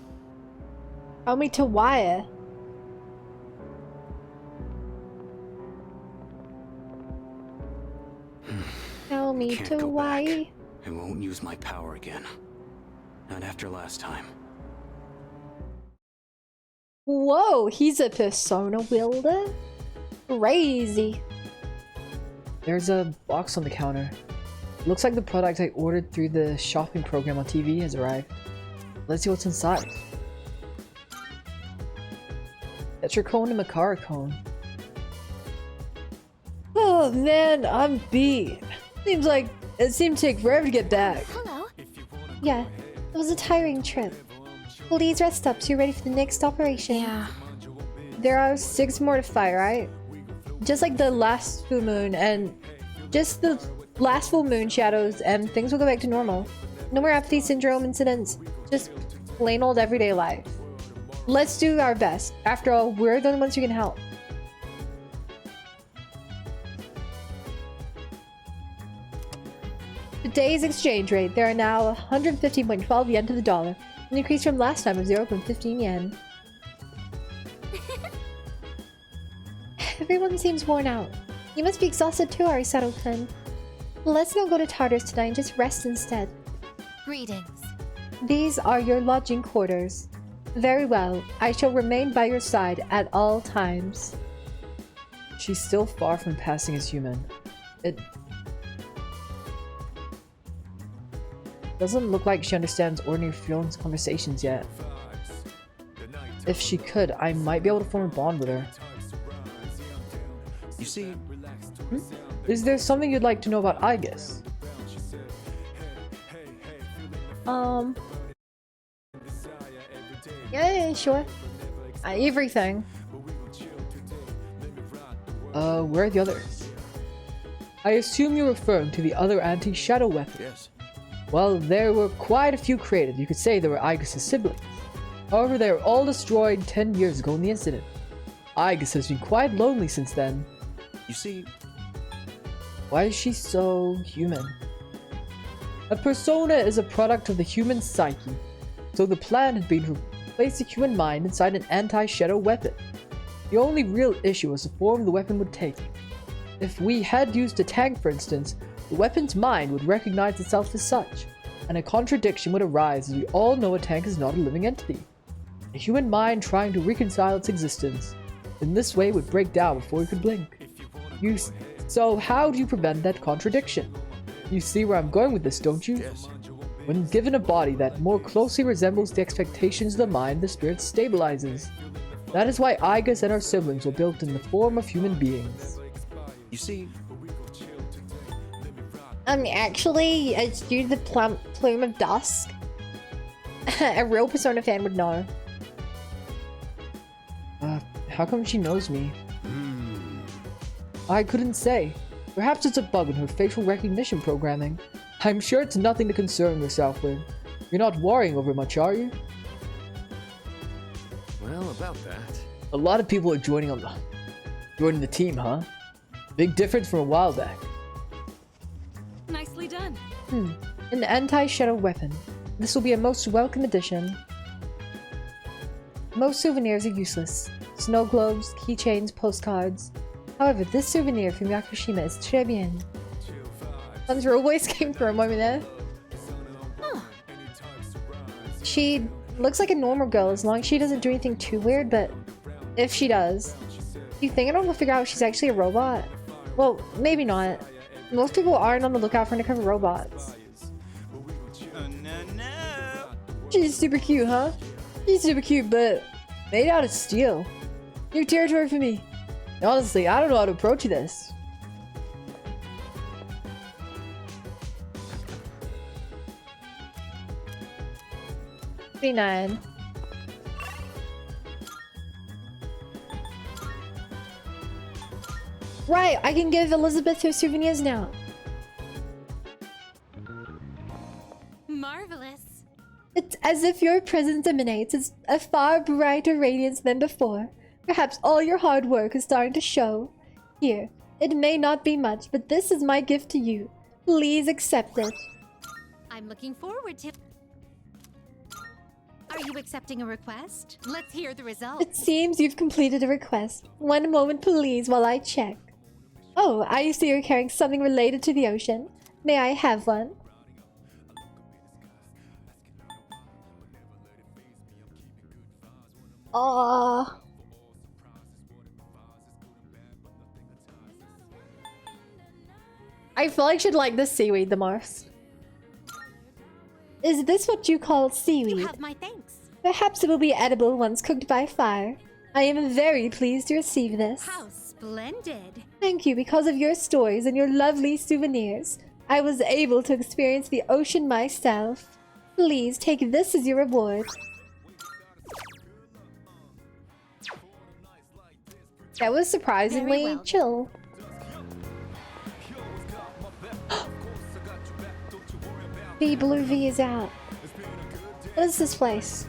Tell me to wire. Tell me Can't to go back. why. I won't use my power again. Not after last time. Whoa, he's a persona wielder? Crazy. There's a box on the counter. Looks like the product I ordered through the shopping program on TV has arrived. Let's see what's inside. Tetracone and Macaracone. Oh man, I'm beat. It seemed to take forever to get back. Hello. Yeah, it was a tiring trip. Please rest up so you're ready for the next operation. Yeah. There are 6 more to fight, right? Just like the last full moon and just the last full moon shadows, and things will go back to normal. No more apathy syndrome incidents, just plain old everyday life. Let's do our best. After all, we're the only ones who can help. Today's exchange rate, there are now 150.12 yen to the dollar, an increase from last time of 0.15 yen. Everyone seems worn out. You must be exhausted too, Arisato-kun. Let's not go to Tartarus tonight and just rest instead. Greetings. These are your lodging quarters. Very well, I shall remain by your side at all times. She's still far from passing as human. It doesn't look like she understands ordinary feelings and conversations yet. If she could, I might be able to form a bond with her. You see... Is there something you'd like to know about Aigis? Yeah, sure. Everything. Where are the others? I assume you're referring to the other anti-shadow weapons. Yes. Well, there were quite a few created. You could say they were Aigis' siblings. However, they were all destroyed 10 years ago in the incident. Aigis has been quite lonely since then. You see... Why is she so human? A persona is a product of the human psyche, so the plan had been to place a human mind inside an anti-shadow weapon. The only real issue was the form the weapon would take. If we had used a tank, for instance, the weapon's mind would recognize itself as such, and a contradiction would arise as we all know a tank is not a living entity. A human mind trying to reconcile its existence in this way would break down before we could blink. So how do you prevent that contradiction? You see where I'm going with this, don't you? When given a body that more closely resembles the expectations of the mind, the spirit stabilizes. That is why Igus and our siblings were built in the form of human beings. You see, actually, it's due to the plume of dusk. A real Persona fan would know. How come she knows me? I couldn't say. Perhaps it's a bug in her facial recognition programming. I'm sure it's nothing to concern yourself with. You're not worrying over much, are you? Well, about that. A lot of people are joining the team, huh? Big difference from a while back. Nicely done. An anti-shadow weapon. This will be a most welcome addition. Most souvenirs are useless. Snow globes, keychains, postcards. However, this souvenir from Yakushima is très bien. Sun's real voice came through a moment there. She looks like a normal girl as long as she doesn't do anything too weird, but if she does, do you think anyone will figure out she's actually a robot? Well, maybe not. Most people aren't on the lookout for undercover robots. She's super cute, huh? She's super cute, but made out of steel. New territory for me. Honestly, I don't know how to approach this. $39. Right, I can give Elizabeth her souvenirs now. Marvelous. It's as if your presence emanates a far brighter radiance than before. Perhaps all your hard work is starting to show. Here, it may not be much, but this is my gift to you. Please accept it. I'm looking forward to... Are you accepting a request? Let's hear the results. It seems you've completed a request. One moment, please, while I check. Oh, I see you're carrying something related to the ocean. May I have one? Aww. I feel like I should like this seaweed the most. Is this what you call seaweed? You have my thanks. Perhaps it will be edible once cooked by fire. I am very pleased to receive this. How splendid. Thank you. Because of your stories and your lovely souvenirs, I was able to experience the ocean myself. Please take this as your reward. That was surprisingly chill. B Blue V is out. What is this place?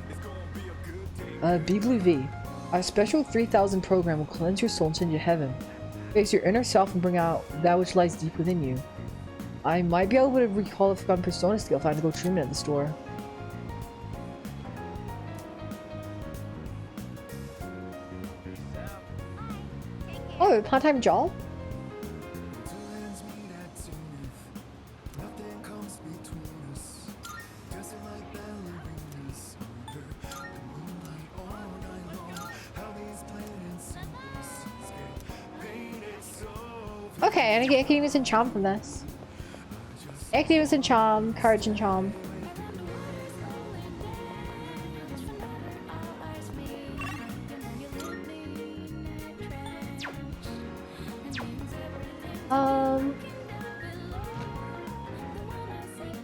B Blue V. Our special 3000 program will cleanse your soul and send you to heaven. Face your inner self and bring out that which lies deep within you. I might be able to recall a forgotten Persona skill if I had to go treatment at the store. Oh, part-time job? Okay, and I get Academics and Charm from this. Academics and Charm, Courage and Charm.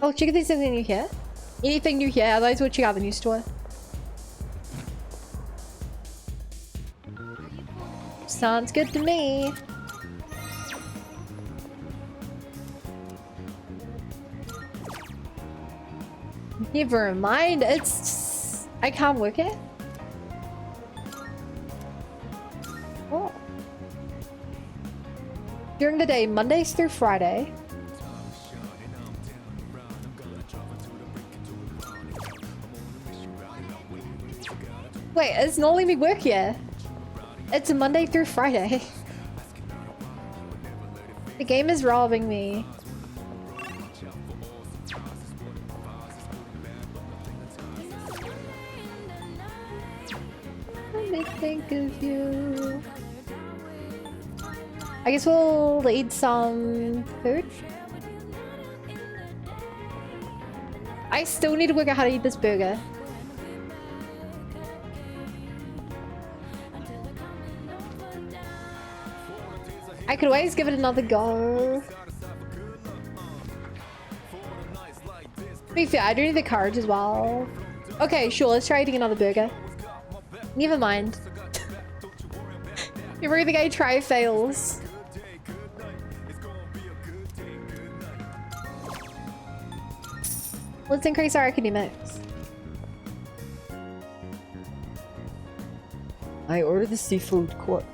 Oh, check if there's anything new here. Anything new here, otherwise we'll check out the new store. Sounds good to me. Never mind, it's... I can't work it. Oh. During the day, Mondays through Friday. Wait, it's not letting me work here. It's a Monday through Friday. The game is robbing me. Let me think of you. I guess we'll eat some food. I still need to work out how to eat this burger. I could always give it another go. To be fair, I do need the courage as well. Okay, sure, let's try eating another burger. Never mind. Everything I try fails. Let's increase our academics. I ordered the seafood corpse.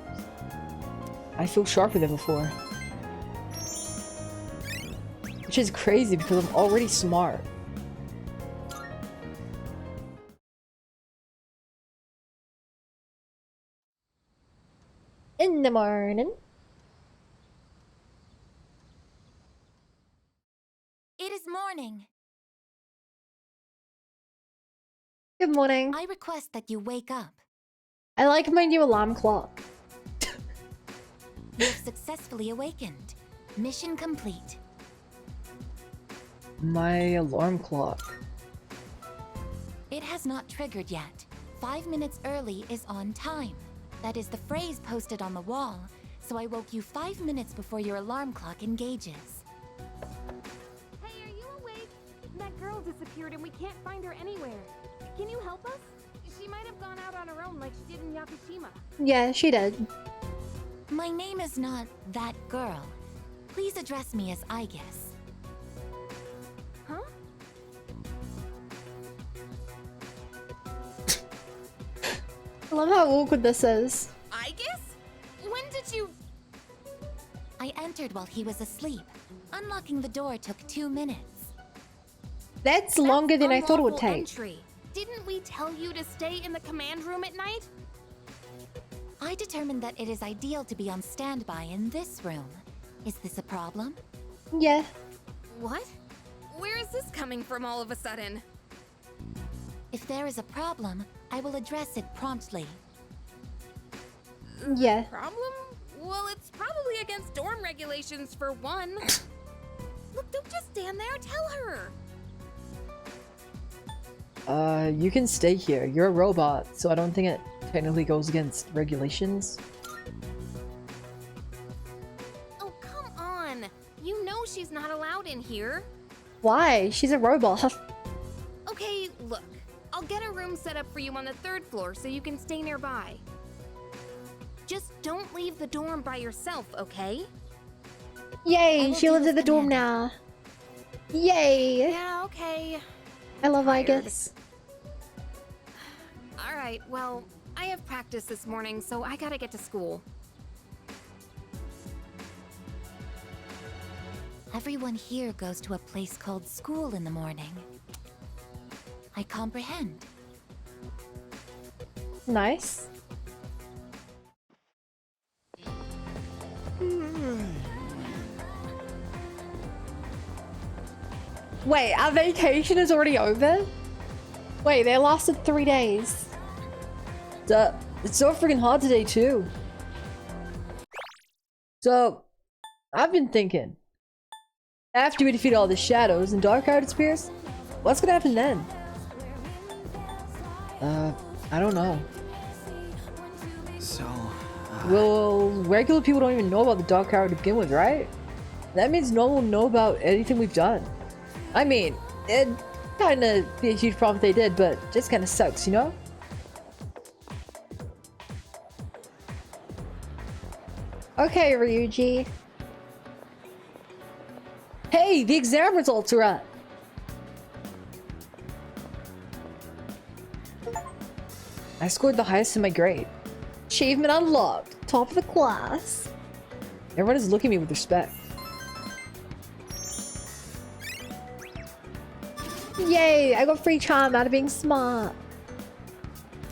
I feel sharper than before. Which is crazy because I'm already smart. In the morning. It is morning. Good morning. I request that you wake up. I like my new alarm clock. You have successfully awakened. Mission complete. My alarm clock. It has not triggered yet. 5 minutes early is on time. That is the phrase posted on the wall, so I woke you 5 minutes before your alarm clock engages. Hey, are you awake? That girl disappeared and we can't find her anywhere. Can you help us? She might have gone out on her own like she did in Yakushima. Yeah, she did. My name is not that girl. Please address me as Aigis. Huh? I love how awkward this is. Aigis? When did you... I entered while he was asleep. Unlocking the door took 2 minutes. That's longer than I thought it would Unlawful take. entry. Didn't we tell you to stay in the command room at night? I determined that it is ideal to be on standby in this room. Is this a problem? Yeah. What? Where is this coming from all of a sudden? If there is a problem, I will address it promptly. Yeah. Problem? Well, it's probably against dorm regulations for one. Look, don't just stand there. Tell her. You can stay here. You're a robot, so I don't think it technically goes against regulations. Oh, come on. You know she's not allowed in here. Why? She's a robot. Okay, look. I'll get a room set up for you on the 3rd floor so you can stay nearby. Just don't leave the dorm by yourself, okay? Yay, she lives at the dorm now. Yay. Yeah, okay. I love Aigis. Alright, well, I have practice this morning, so I gotta get to school. Everyone here goes to a place called school in the morning. I comprehend. Nice. Wait, our vacation is already over? Wait, they lasted 3 days. Duh. It's so freaking hot today too. So, I've been thinking. After we defeat all the shadows and Darkhour disappears, what's gonna happen then? I don't know. So, Well, regular people don't even know about the Darkhour to begin with, right? That means no one will know about anything we've done. I mean, it'd kinda be a huge problem if they did, but just kinda sucks, you know? Okay, Ryuji. Hey, the exam results are up! I scored the highest in my grade. Achievement unlocked. Top of the class. Everyone is looking at me with respect. Yay, I got free charm out of being smart.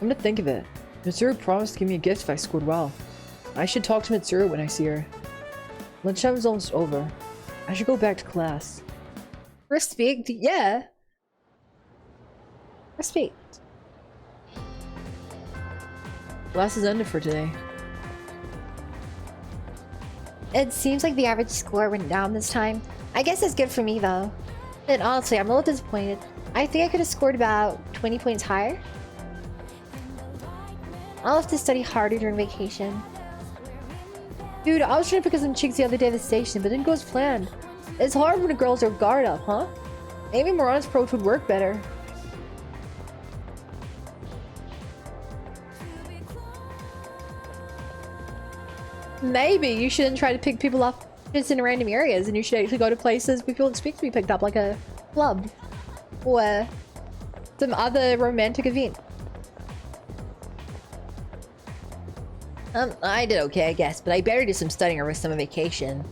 Come to think of it, Mitsuru promised to give me a gift if I scored well. I should talk to Mitsuru when I see her. Lunchtime is almost over. I should go back to class. Respect, yeah. Respect. Class is ended for today. It seems like the average score went down this time. I guess it's good for me though. But honestly, I'm a little disappointed. I think I could have scored about 20 points higher. I'll have to study harder during vacation. Dude, I was trying to pick up some chicks the other day at the station, but didn't go as planned. It's hard when the girls are guard up, huh? Maybe more honest approach would work better. Maybe you shouldn't try to pick people up just in random areas, and you should actually go to places where people expect to be picked up, like a club or some other romantic event. I did okay, I guess, but I better do some studying over summer vacation.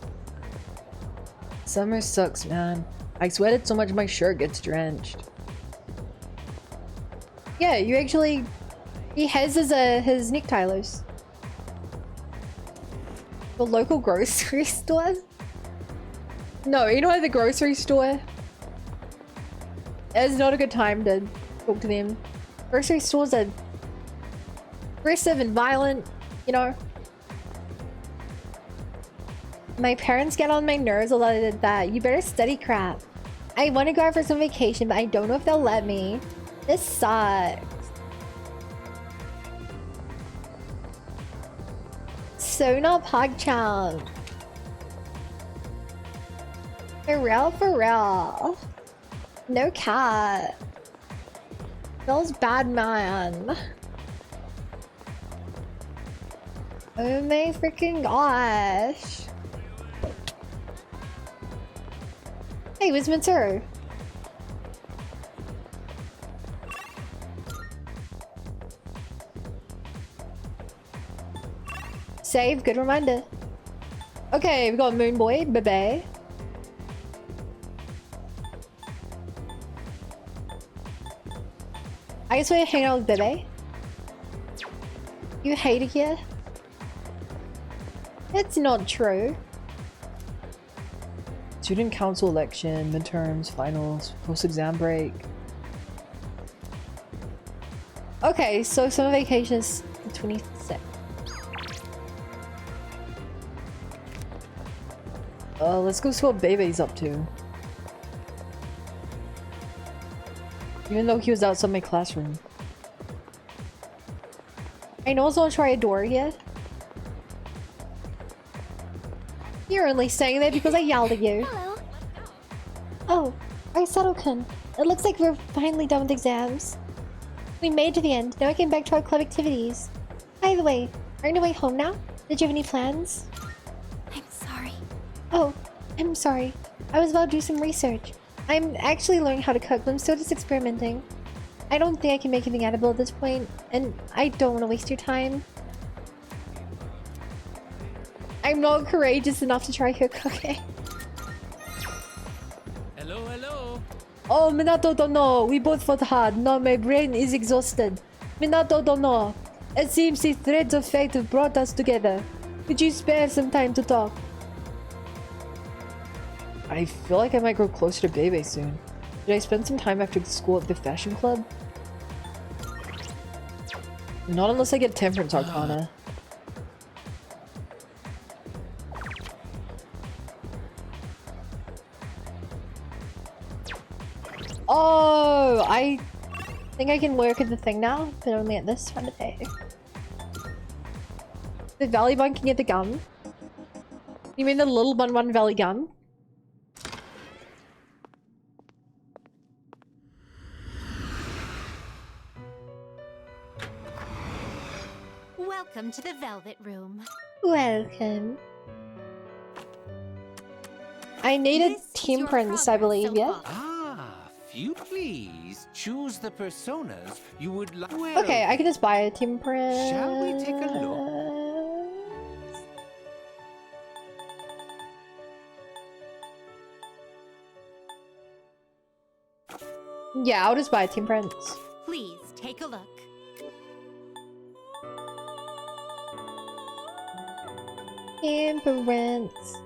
Summer sucks, man. I sweated so much my shirt gets drenched. Yeah, you actually... He has his necktie loose. The local grocery store? No, you know the grocery store? It's not a good time to talk to them. Grocery stores are aggressive and violent, you know. My parents get on my nerves a lot of that. You better study crap. I want to go out for some vacation, but I don't know if they'll let me. This sucks. So not PogChamp. For real, for real. No cat. Feels bad, man. Oh my freaking gosh. Hey, where's Mitsuru? Save, good reminder. Okay, we got Moon Boy, Bebe. I guess we're hanging out with Bebe. You hate it here? It's not true. Student council election, midterms, finals, post-exam break. Okay, so summer vacation is the 26th. Let's go see what Bebe's up to. Even though he was outside my classroom. I know I was gonna try a door here. You're only saying that because I yelled at you. Hello. Oh, Aristotle-kun. It looks like we're finally done with exams. We made it to the end. Now I can back to our club activities. By the way, are you on your way home now? Did you have any plans? I'm sorry. Oh, I'm sorry. I was about to do some research. I'm actually learning how to cook, but I'm still just experimenting. I don't think I can make anything edible at this point, and I don't want to waste your time. I'm not courageous enough to try her cooking. Hello, hello. Oh, Minato don't know. We both fought hard. Now my brain is exhausted. Minato don't know. It seems the threads of fate have brought us together. Could you spare some time to talk? I feel like I might grow closer to Bebe soon. Should I spend some time after school at the fashion club? Not unless I get Temperance Arcana. Oh, I think I can work at the thing now, but only at this time of day. The Valley Bun can get the gun. You mean the little Bun Valley gun? Welcome to the Velvet Room. Welcome. I needed Temperance, I believe, yeah? If you please, choose the personas you would like. Okay, I can just buy a Temperance. Shall we take a look? Yeah, I'll just buy a Temperance. Please take a look. Temperance.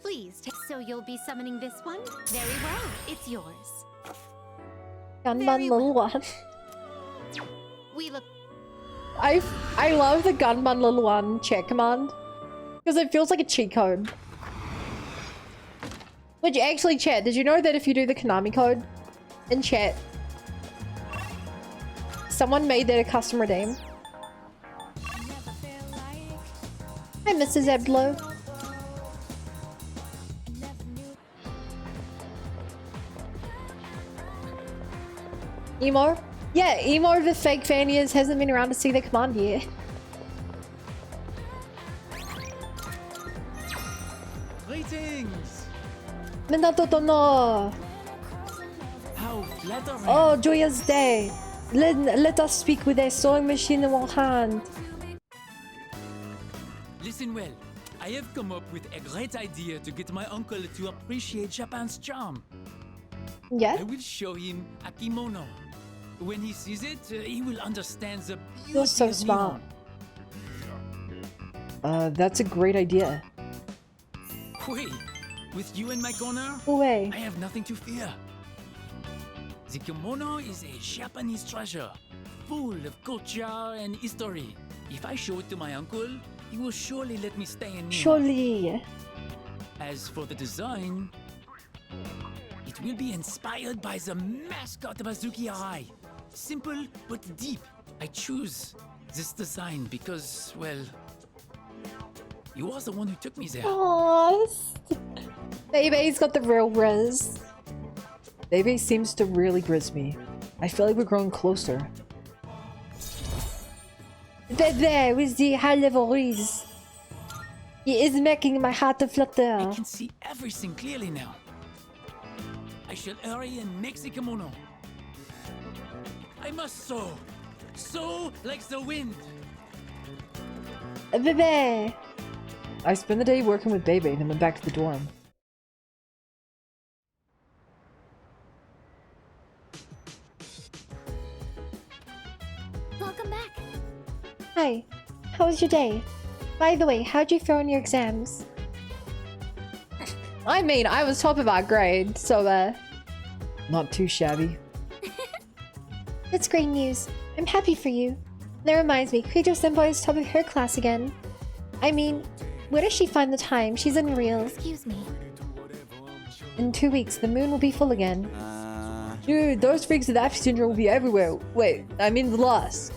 Please. So you'll be summoning this one? Very well. It's yours. Gunman little one. We look. I love the Gunman little one chat command because it feels like a cheat code. Which actually, chat, did you know that if you do the Konami code in chat, someone made that a custom redeem? Hi, Mrs. Eblo. Emo? Yeah, Emo the fake fan hasn't been around to see the command yet. Greetings! Minato no. How flattering! Oh, joyous day! Let us speak with a sewing machine in one hand. Listen well. I have come up with a great idea to get my uncle to appreciate Japan's charm. Yeah? I will show him a kimono. When he sees it, he will understand the beauty You're so of smart. Nihon. That's a great idea. Wait, with you in my corner, Wait. I have nothing to fear. The kimono is a Japanese treasure, full of culture and history. If I show it to my uncle, he will surely let me stay in Nihon. Surely. As for the design, it will be inspired by the mascot of Azuki Arai. Simple but deep. I choose this design because, well, you are the one who took me there. Aww. Baby's got the real riz. Bebe seems to really grizz me. I feel like we're growing closer. Bebe with the high level riz. He is making my heart to flutter. I can see everything clearly now. I shall hurry and make the kimono. I must sow like the wind. Bebe. I spend the day working with Bebe, then went back to the dorm. Welcome back. Hi. How was your day? By the way, how'd you fare on your exams? I mean, I was top of our grade, so Not too shabby. That's great news. I'm happy for you. That reminds me, Keijo Senpai is top of her class again. I mean, where does she find the time? She's unreal. Excuse me. In 2 weeks, the moon will be full again. Dude, those freaks with Apathy syndrome will be everywhere. Wait, I mean the loss.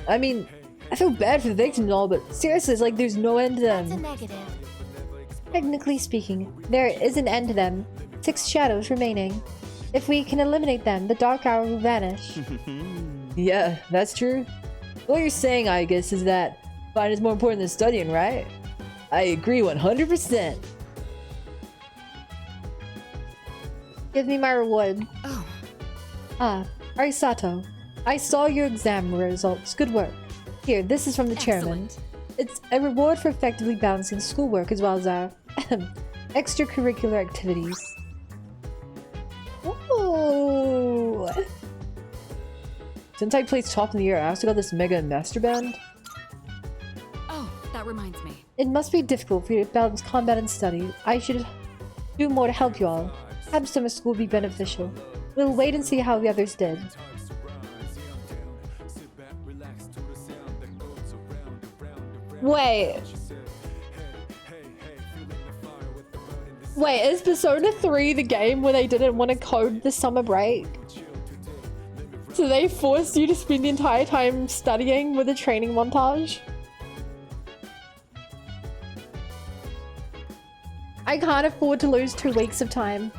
I mean, I feel bad for the victims and all, but seriously, it's like there's no end to them. That's a negative. Technically speaking, there is an end to them. 6 shadows remaining. If we can eliminate them, the dark hour will vanish. Yeah, that's true. What you're saying, I guess, is that fine is more important than studying, right? I agree 100%. Give me my reward. Oh. Ah, Arisato. I saw your exam results. Good work. Here, this is from the chairman. It's a reward for effectively balancing schoolwork as well as our extracurricular activities. Ooh. Since I placed top in the year, I also got this Mega Master Band. Oh, that reminds me. It must be difficult for you to balance combat and study. I should do more to help you all. Perhaps summer school will be beneficial. We'll wait and see how the others did. Wait. Wait, is Persona 3 the game where they didn't want to code the summer break? So they forced you to spend the entire time studying with a training montage? I can't afford to lose 2 weeks of time.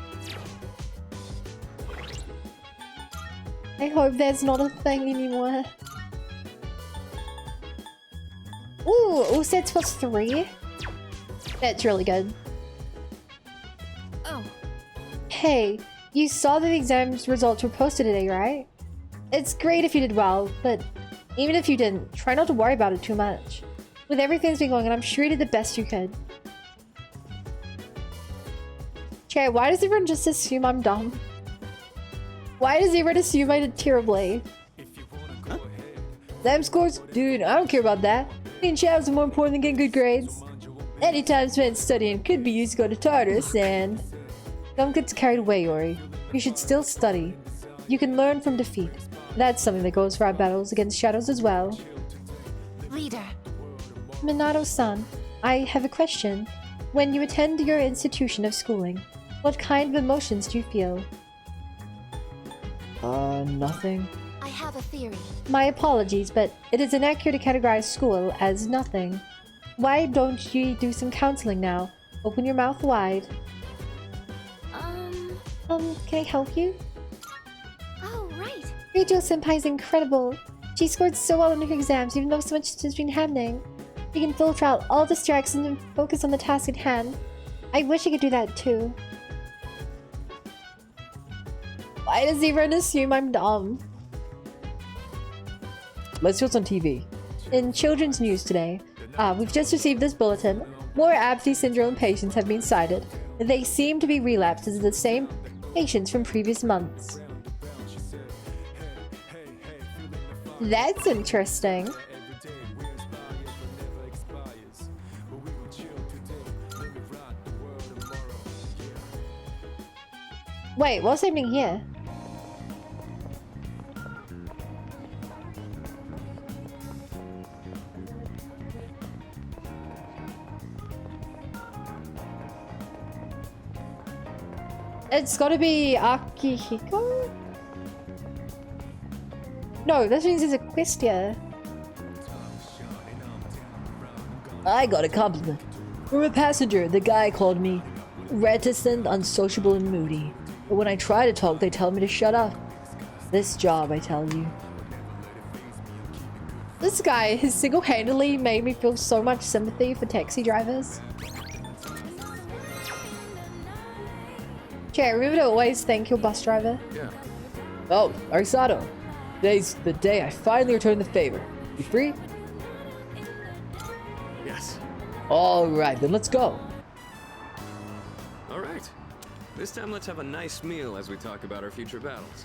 I hope that's not a thing anymore. Ooh, all sets plus 3? That's really good. Oh. Hey, you saw that the exams results were posted today, right? It's great if you did well, but even if you didn't, try not to worry about it too much. With everything that's been going on, I'm sure you did the best you could. Cherry, why does everyone just assume I'm dumb? Why does everyone assume I did terribly? Exam scores? Dude, I don't care about that. Being shadows are more important than getting good grades. Any time spent studying could be used to go to Tartarus, and... Don't get carried away, Ori. You should still study. You can learn from defeat. That's something that goes for our battles against shadows as well. Leader. Minato-san, I have a question. When you attend your institution of schooling, what kind of emotions do you feel? Nothing. I have a theory. My apologies, but it is inaccurate to categorize school as nothing. Why don't you do some counseling now? Open your mouth wide. Can I help you? Oh, right. Rijo-senpai's incredible. She scored so well in her exams, even though so much has been happening. She can filter out all distractions and focus on the task at hand. I wish I could do that too. Why does everyone assume I'm dumb? Let's see what's on TV. In children's news today, we've just received this bulletin. More apathy syndrome patients have been cited. They seem to be relapses of the same patients from previous months. That's interesting. Wait, what's happening here? It's gotta be Akihiko? No, this means it's Equestria. I got a compliment. From a passenger, the guy called me reticent, unsociable, and moody. But when I try to talk, they tell me to shut up. This job, I tell you. This guy has single-handedly made me feel so much sympathy for taxi drivers. Jay, remember to always thank your bus driver. Yeah. Oh, Arisato. Today's the day I finally return the favor. You free? Yes. Alright, then let's go. Alright. This time let's have a nice meal as we talk about our future battles.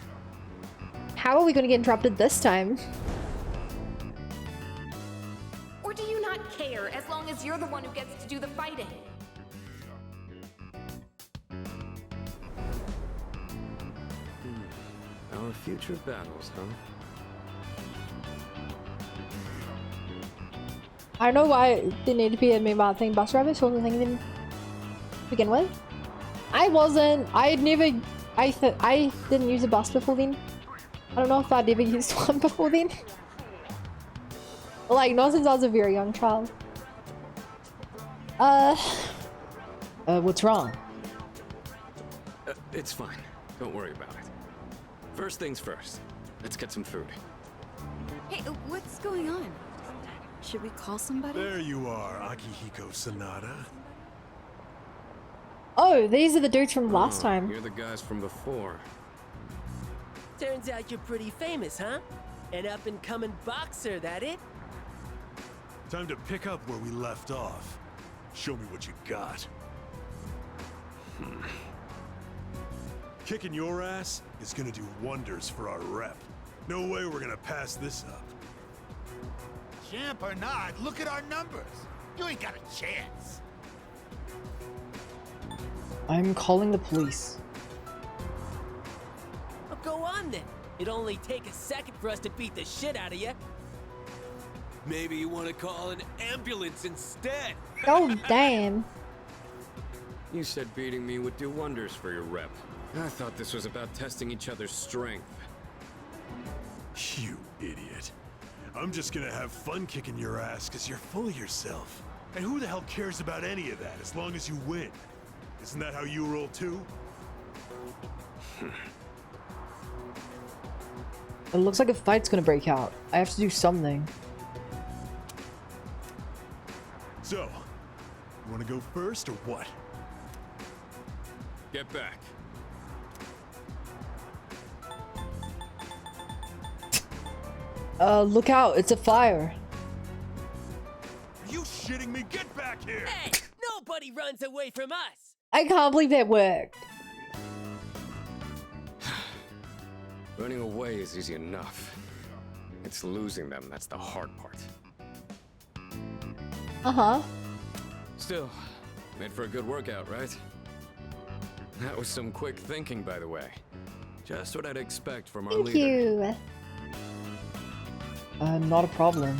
How are we gonna get interrupted this time? Or do you not care as long as you're the one who gets to do the fighting? Our future battles, huh? I don't know why there need to be a mobile thing bus driver sort of thing to begin with. I didn't use a bus before then. I don't know if I'd ever used one before then. Like, not since I was a very young child. What's wrong? It's fine. Don't worry about it. First things first. Let's get some food. Hey, what's going on? Should we call somebody? There you are, Akihiko Sanada. Oh, these are the dudes from last time. You're the guys from before. Turns out you're pretty famous, huh? An up-and-coming boxer, that it? Time to pick up where we left off. Show me what you got. Kicking your ass is gonna do wonders for our rep. No way we're gonna pass this up. Champ or not, look at our numbers. You ain't got a chance. I'm calling the police. Oh, go on then. It'd only take a second for us to beat the shit out of you. Maybe you want to call an ambulance instead. Oh, damn. You said beating me would do wonders for your rep. I thought this was about testing each other's strength. You idiot. I'm just gonna have fun kicking your ass because you're full of yourself. And who the hell cares about any of that as long as you win? Isn't that how you roll too? It looks like a fight's gonna break out. I have to do something. So, you wanna go first or what? Get back. Look out, it's a fire. Are you shitting me? Get back here! Hey, nobody runs away from us! I can't believe that worked. Running away is easy enough. It's losing them that's the hard part. Uh-huh. Still, made for a good workout, right? That was some quick thinking, by the way. Just what I'd expect from our Thank leader. you. Not a problem.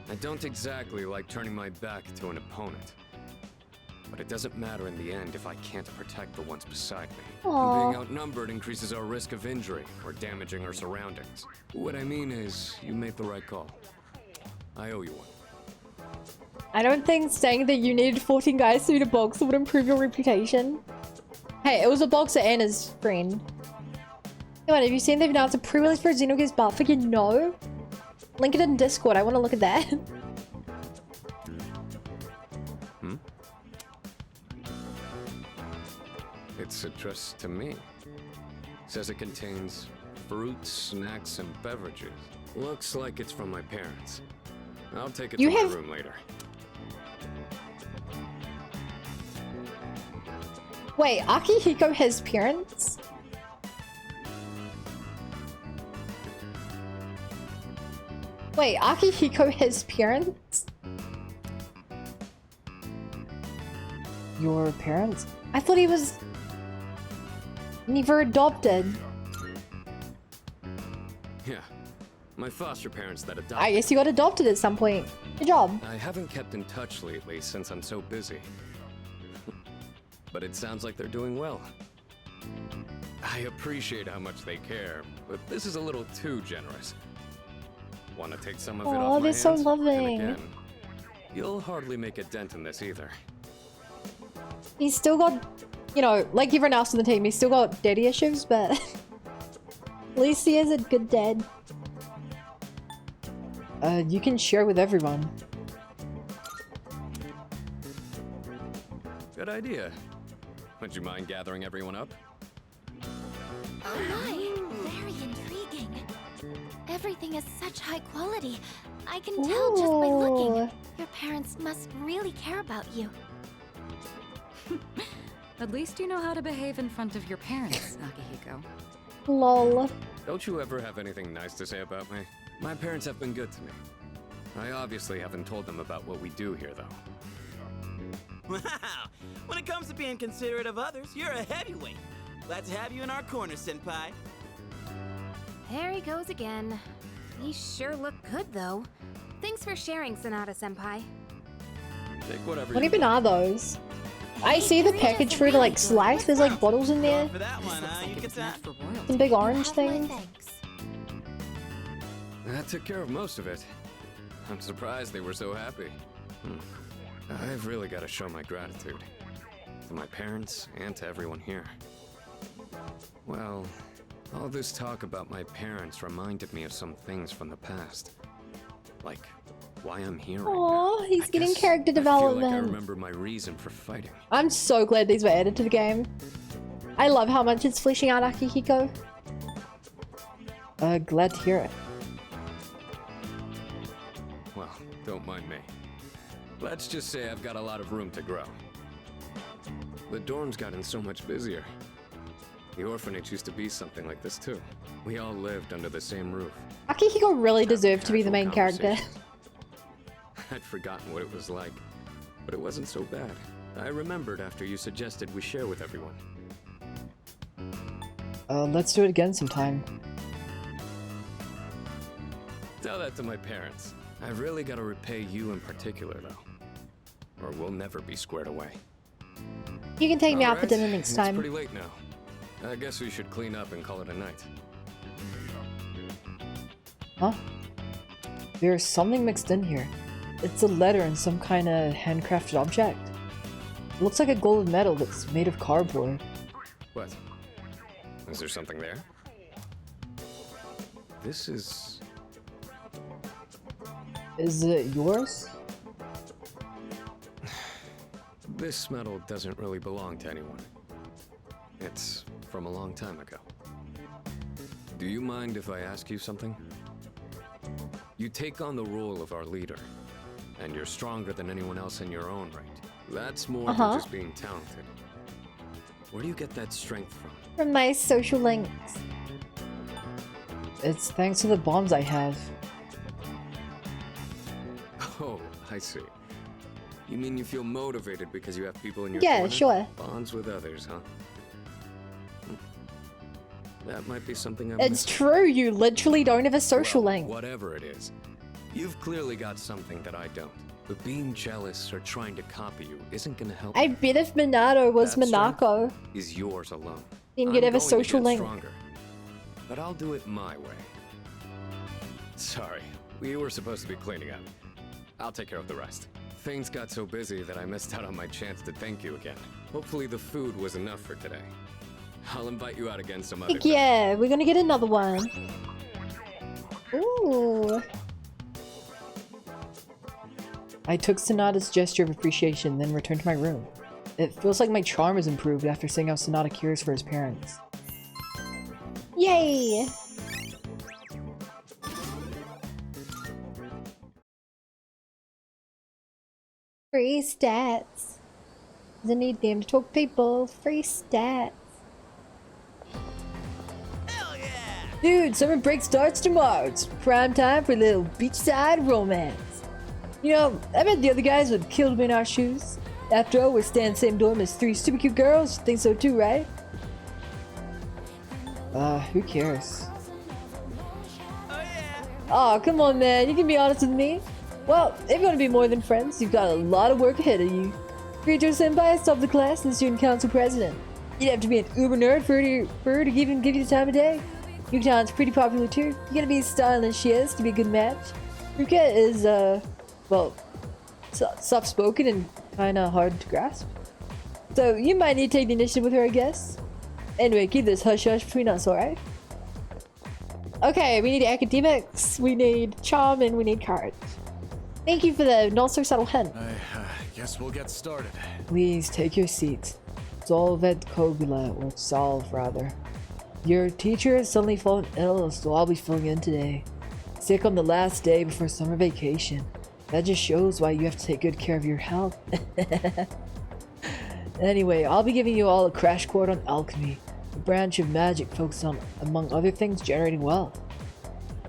I don't exactly like turning my back to an opponent. But it doesn't matter in the end if I can't protect the ones beside me. Aw. Being outnumbered increases our risk of injury or damaging our surroundings. What I mean is, you made the right call. I owe you one. I don't think saying that you needed 14 guys to beat a boxer would improve your reputation. Hey, it was a boxer and his friend. Come on, have you seen they've announced a pre-release for Xenogears Buffalo? No? Link it in Discord, I want to look at that. Hmm? It's addressed to me. Says it contains fruits, snacks, and beverages. Looks like it's from my parents. I'll take it to my room later. Wait, Akihiko has parents? Wait, Akihiko has parents? Your parents? I thought he was never adopted. Yeah, my foster parents that adopted. I guess you got adopted at some point. Good job. I haven't kept in touch lately since I'm so busy. But it sounds like they're doing well. I appreciate how much they care, but this is a little too generous. Want to take some of it off my they're hands? so And loving. again, you'll hardly make a dent in this either. He's still got, you know, like everyone else on the team, he's still got daddy issues, but at least he is a good dad. You can share with everyone. Good idea. Would you mind gathering everyone up? Oh my, very intriguing. Everything is such high quality. I can tell just by looking. Your parents must really care about you. At least you know how to behave in front of your parents, Akihiko. Lol. Don't you ever have anything nice to say about me? My parents have been good to me. I obviously haven't told them about what we do here, though. Wow! When it comes to being considerate of others, you're a heavyweight. Glad to have you in our corner, Senpai. There he goes again. He sure looked good, though. Thanks for sharing, Sonata-senpai. Take whatever What you even are those? I see the package for you to like slice. There's like bottles in there. For that one, you get that. Some big orange thing. That took care of most of it. I'm surprised they were so happy. I've really got to show my gratitude. To my parents and to everyone here. Well, all this talk about my parents reminded me of some things from the past. Like, why I'm here right Aw, now. he's getting character I feel like I development. remember my reason for fighting. I'm so glad these were added to the game. I love how much it's fleshing out Akihiko. Glad to hear it. Well, don't mind me. Let's just say I've got a lot of room to grow. The dorm's gotten so much busier. The orphanage used to be something like this too. We all lived under the same roof. Akihiko really deserved to be the main character. I'd forgotten what it was like, but it wasn't so bad. I remembered after you suggested we share with everyone. Let's do it again sometime. Tell that to my parents. I've really got to repay you in particular, though. Or we'll never be squared away. You can take me out for Alright, dinner next time. It's pretty late now. I guess we should clean up and call it a night. Huh? There's something mixed in here. It's a letter and some kind of handcrafted object. It looks like a gold medal that's made of cardboard. What? Is there something there? This is... Is it yours? This medal doesn't really belong to anyone. It's from a long time ago. Do you mind if I ask you something? You take on the role of our leader, and you're stronger than anyone else in your own right. That's more than just being talented. Where do you get that strength from? From my social links. It's thanks to the bombs I have. Oh, I see. You mean you feel motivated because you have people in your Yeah, corner? sure. Bonds with others, huh? That might be something I'm It's true, you literally don't have a social link. Whatever it is, you've clearly got something that I don't. But being jealous or trying to copy you isn't gonna help. I bet if Minato was That strength Minako, is yours alone. then you'd have a I'm going to social get link. stronger, but I'll do it my way. Sorry, we were supposed to be cleaning up. I'll take care of the rest. Things got so busy that I missed out on my chance to thank you again. Hopefully the food was enough for today. I'll invite you out again some other Heck time. yeah, we're gonna get another one. Ooh. I took Sonata's gesture of appreciation, then returned to my room. It feels like my charm has improved after seeing how Sonata cares for his parents. Yay! Free stats. Doesn't need them to talk to people. Free stats. Dude, summer break starts tomorrow. It's prime time for a little beachside romance. You know, I bet the other guys would kill to be in our shoes. After all, we're staying in the same dorm as 3 super cute girls. You think so too, right? Who cares? Oh, come on, man. You can be honest with me. Well, if you want to be more than friends, you've got a lot of work ahead of you. Rito Senpai is top of the class and student council president. You'd have to be an uber nerd for her to even give you the time of day. Yukitan's pretty popular too. You gotta be as stylish as she is to be a good match. Ruka is, well, soft-spoken and kinda hard to grasp. So you might need to take the initiative with her, I guess. Anyway, keep this hush-hush between us, alright? Okay, we need academics, we need charm, and we need cards. Thank you for the not so subtle hint. I guess we'll get started. Please take your seats. Solvet Kogula, or Solve rather. Your teacher has suddenly fallen ill, so I'll be filling in today. Sick on the last day before summer vacation. That just shows why you have to take good care of your health. Anyway, I'll be giving you all a crash course on alchemy, a branch of magic focused on, among other things, generating wealth.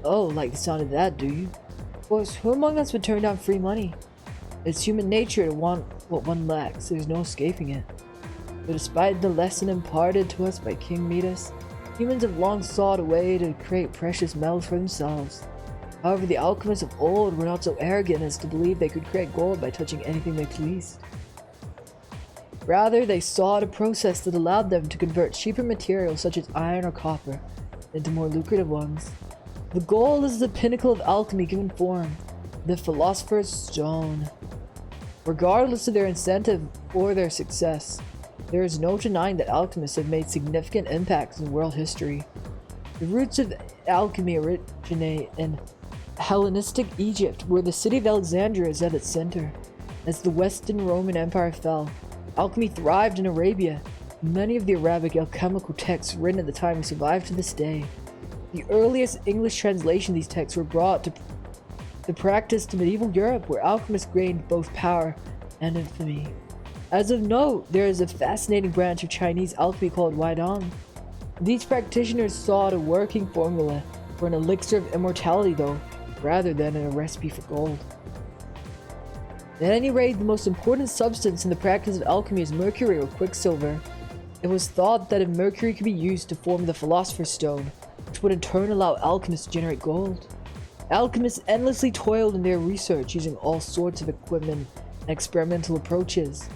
Oh, like the sound of that, do you? Of course, who among us would turn down free money? It's human nature to want what one lacks, there's no escaping it. But despite the lesson imparted to us by King Midas, humans have long sought a way to create precious metals for themselves. However, the alchemists of old were not so arrogant as to believe they could create gold by touching anything they pleased. Rather, they sought a process that allowed them to convert cheaper materials such as iron or copper into more lucrative ones. The gold is the pinnacle of alchemy given form, the Philosopher's Stone. Regardless of their incentive or their success, there is no denying that alchemists have made significant impacts in world history. The roots of alchemy originate in Hellenistic Egypt, where the city of Alexandria is at its center. As the Western Roman Empire fell, alchemy thrived in Arabia. Many of the Arabic alchemical texts written at the time survive to this day. The earliest English translation of these texts were brought to the practice to medieval Europe, where alchemists gained both power and infamy. As of note, there is a fascinating branch of Chinese alchemy called Weidong. These practitioners sought a working formula for an elixir of immortality, though, rather than a recipe for gold. At any rate, the most important substance in the practice of alchemy is mercury or quicksilver. It was thought that if mercury could be used to form the Philosopher's Stone, which would in turn allow alchemists to generate gold. Alchemists endlessly toiled in their research using all sorts of equipment and experimental approaches.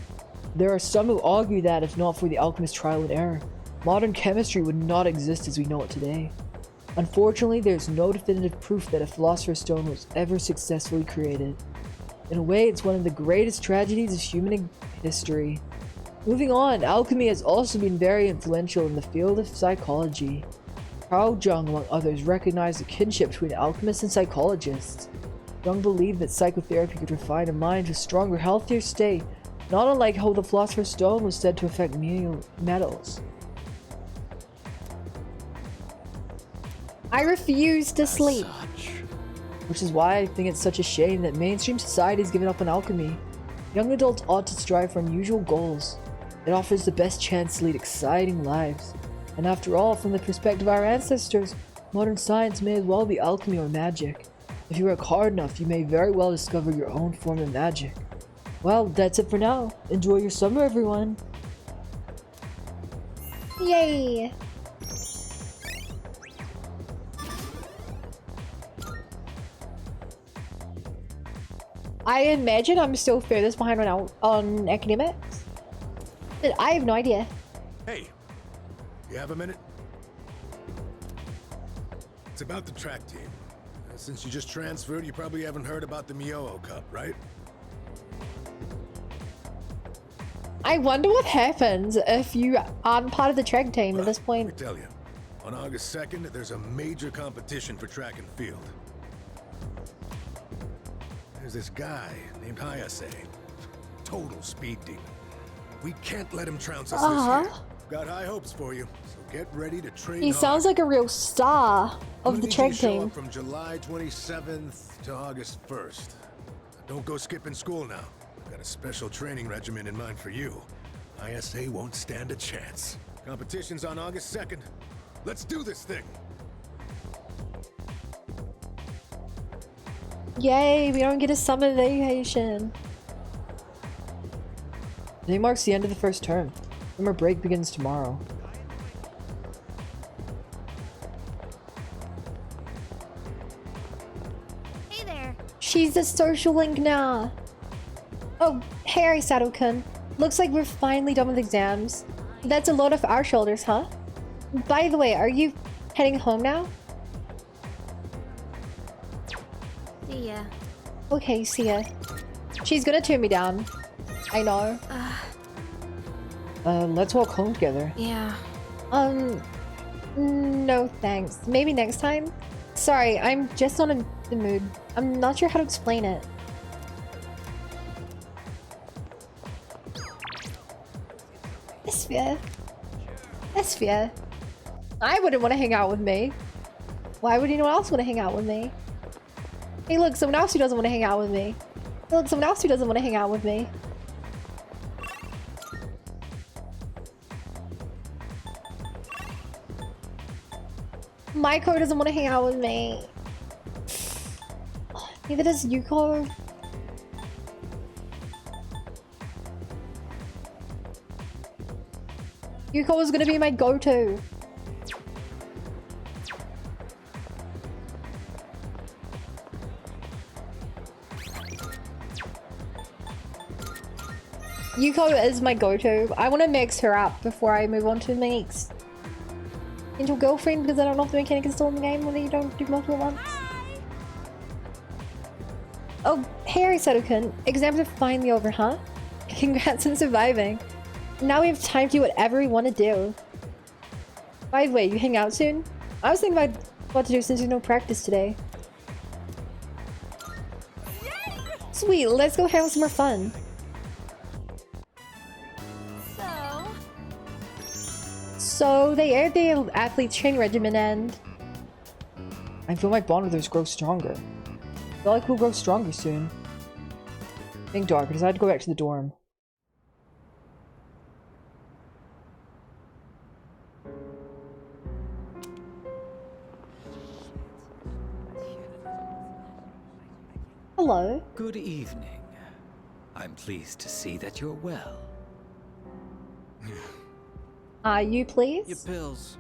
There are some who argue that, if not for the alchemist's trial and error, modern chemistry would not exist as we know it today. Unfortunately, there is no definitive proof that a Philosopher's Stone was ever successfully created. In a way, it's one of the greatest tragedies of human history. Moving on, alchemy has also been very influential in the field of psychology. Carl Jung, among others, recognized the kinship between alchemists and psychologists. Jung believed that psychotherapy could refine a mind to a stronger, healthier state, not unlike how the Philosopher's Stone was said to affect metals. I refuse to sleep. Which is why I think it's such a shame that mainstream society has given up on alchemy. Young adults ought to strive for unusual goals. It offers the best chance to lead exciting lives. And after all, from the perspective of our ancestors, modern science may as well be alchemy or magic. If you work hard enough, you may very well discover your own form of magic. Well, that's it for now. Enjoy your summer, everyone. Yay! I imagine I'm still furthest behind right now on academics. But I have no idea. Hey, you have a minute? It's about the track team. Since you just transferred, you probably haven't heard about the Mioho Cup, right? I wonder what happens if you aren't part of the track team at this point. Let me tell you, on August 2nd, there's a major competition for track and field. There's this guy named Hayase. Total speed demon. We can't let him trounce us this year. Got high hopes for you, so get ready to train He sounds like a real star of the track team. From July 27th to August 1st. Don't go skipping school now. I've got a special training regimen in mind for you. ISA won't stand a chance. Competition's on August 2nd. Let's do this thing. Yay, we don't get a summer vacation. Today marks the end of the first term. Summer break begins tomorrow. Hey there. She's a social link now. Oh, hey Arisato-kun. Looks like we're finally done with exams. That's a load off our shoulders, huh? By the way, are you heading home now? See ya. Okay, see ya. She's gonna turn me down. I know. Let's walk home together. Yeah. No thanks. Maybe next time? Sorry, I'm just not in the mood. I'm not sure how to explain it. That's fair. That's fair. I wouldn't want to hang out with me. Why would anyone else want to hang out with me? Hey look, someone else who doesn't want to hang out with me. Hey look, someone else who doesn't want to hang out with me. Maiko doesn't want to hang out with me. Neither does Yuko. Yuko was gonna be my go-to. Yuko is my go-to. I want to mix her up before I move on to the next potential girlfriend, because I don't know if the mechanic is still in the game whether you don't do multiple ones. Oh, hey Arisato-kun. Exams are finally over, huh? Congrats on surviving. Now we have time to do whatever we want to do. By the way, you hang out soon? I was thinking about what to do since there's no practice today. Sweet, let's go have some more fun. So they aired the athlete's training regimen and... I feel my bond with hers grows stronger. I feel like we'll grow stronger soon. Getting dark, I decided to go back to the dorm. Hello. Good evening. I'm pleased to see that you're well. Are you please? Your pills.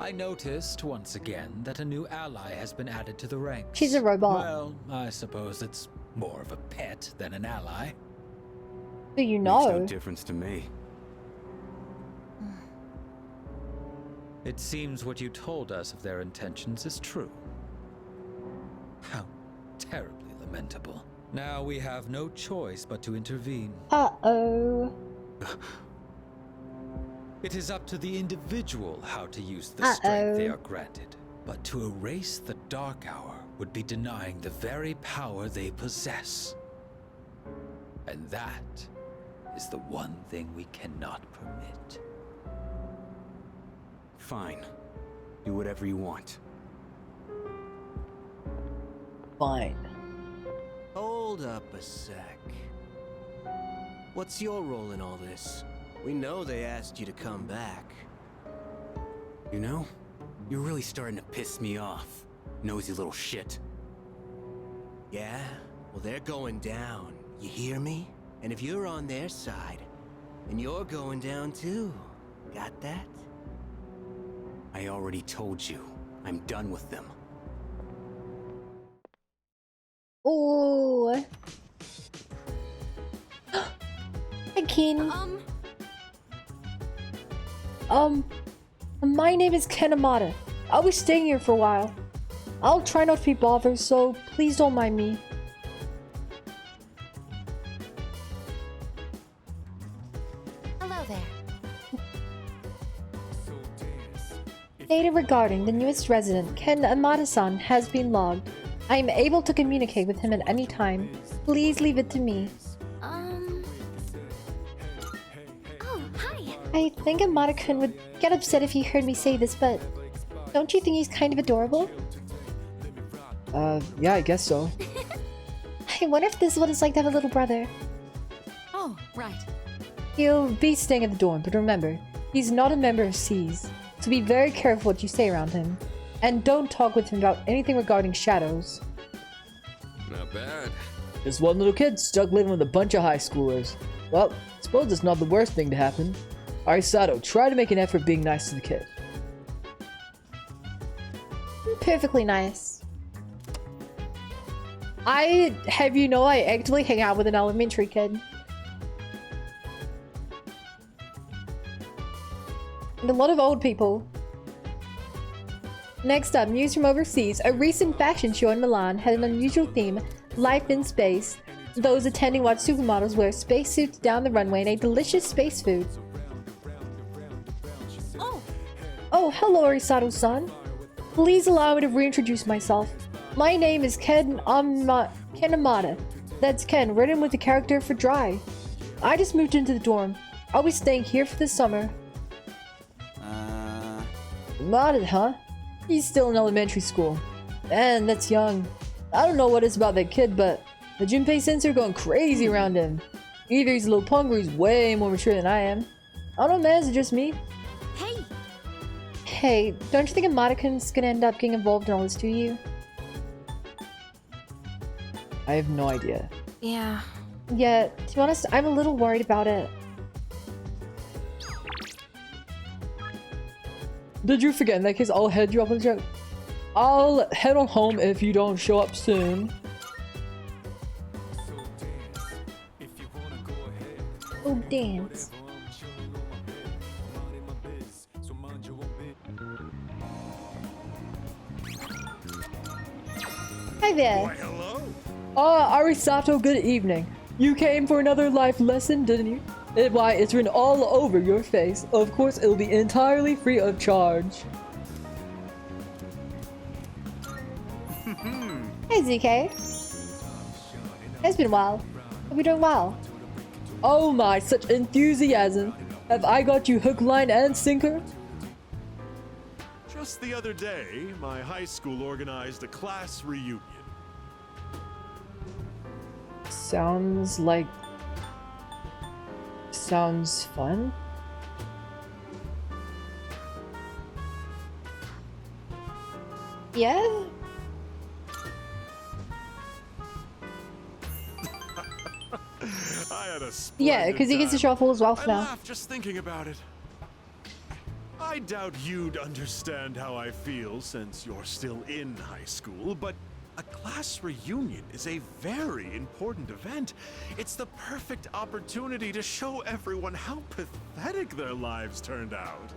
I noticed once again that a new ally has been added to the ranks. She's a robot. Well, I suppose it's more of a pet than an ally. Do you Makes know? no difference to me. It seems what you told us of their intentions is true. How terribly lamentable. Now we have no choice but to intervene. Uh-oh. It is up to the individual how to use the strength they are granted. But to erase the Dark Hour would be denying the very power they possess. And that is the one thing we cannot permit. Fine. Do whatever you want. Fine. Hold up a sec. What's your role in all this? We know they asked you to come back. You know, you're really starting to piss me off. Nosy little shit. Yeah? Well, they're going down. You hear me? And if you're on their side, then you're going down too. Got that? I already told you. I'm done with them. Oh. Hi, Ken. My name is Ken Amada. I'll be staying here for a while. I'll try not to be bothered, so please don't mind me. Hello there. Data regarding the newest resident, Ken Amada-san, has been logged. I am able to communicate with him at any time. Please leave it to me. Oh, hi. I think Amada-kun would get upset if he heard me say this, but don't you think he's kind of adorable? Yeah, I guess so. I wonder if this is what it's like to have a little brother. Oh, right. He'll be staying at the dorm, but remember, he's not a member of SEAS, so be very careful what you say around him. And don't talk with him about anything regarding shadows. Not bad. Just one little kid stuck living with a bunch of high schoolers. Well, suppose it's not the worst thing to happen. Arisato, try to make an effort being nice to the kid. Perfectly nice. I actively hang out with an elementary kid. And a lot of old people. Next up, news from overseas. A recent fashion show in Milan had an unusual theme, life in space. Those attending watched supermodels wear spacesuits down the runway and ate delicious space food. Oh, hello, Arisato-san. Please allow me to reintroduce myself. My name is Ken Amada. That's Ken, written with the character for Dry. I just moved into the dorm. I'll be staying here for the summer. Amada, huh? He's still in elementary school. Man, that's young. I don't know what it's about that kid, but the Junpei sensei are going crazy around him. Either he's a little punk or he's way more mature than I am. I don't know, man, is it just me? Hey, don't you think Amada-kun's gonna end up getting involved in all this, do you? I have no idea. Yeah. Yeah, to be honest, I'm a little worried about it. Did you forget? In that case, I'll head you up on the truck. I'll head on home if you don't show up soon. Oh, dance. Hi there. Arisato, good evening. You came for another life lesson, didn't you? Why, it's written all over your face. Of course, it'll be entirely free of charge. Hey, ZK. It's been a while. Hope you're doing well. Oh my, such enthusiasm. Have I got you hook, line, and sinker? Just the other day, my high school organized a class reunion. Sounds fun. Yeah? I had a Yeah, because he gets to show off all his wealth I now. laugh just thinking about it. I doubt you'd understand how I feel since you're still in high school, but a class reunion is a very important event. It's the perfect opportunity to show everyone how pathetic their lives turned out.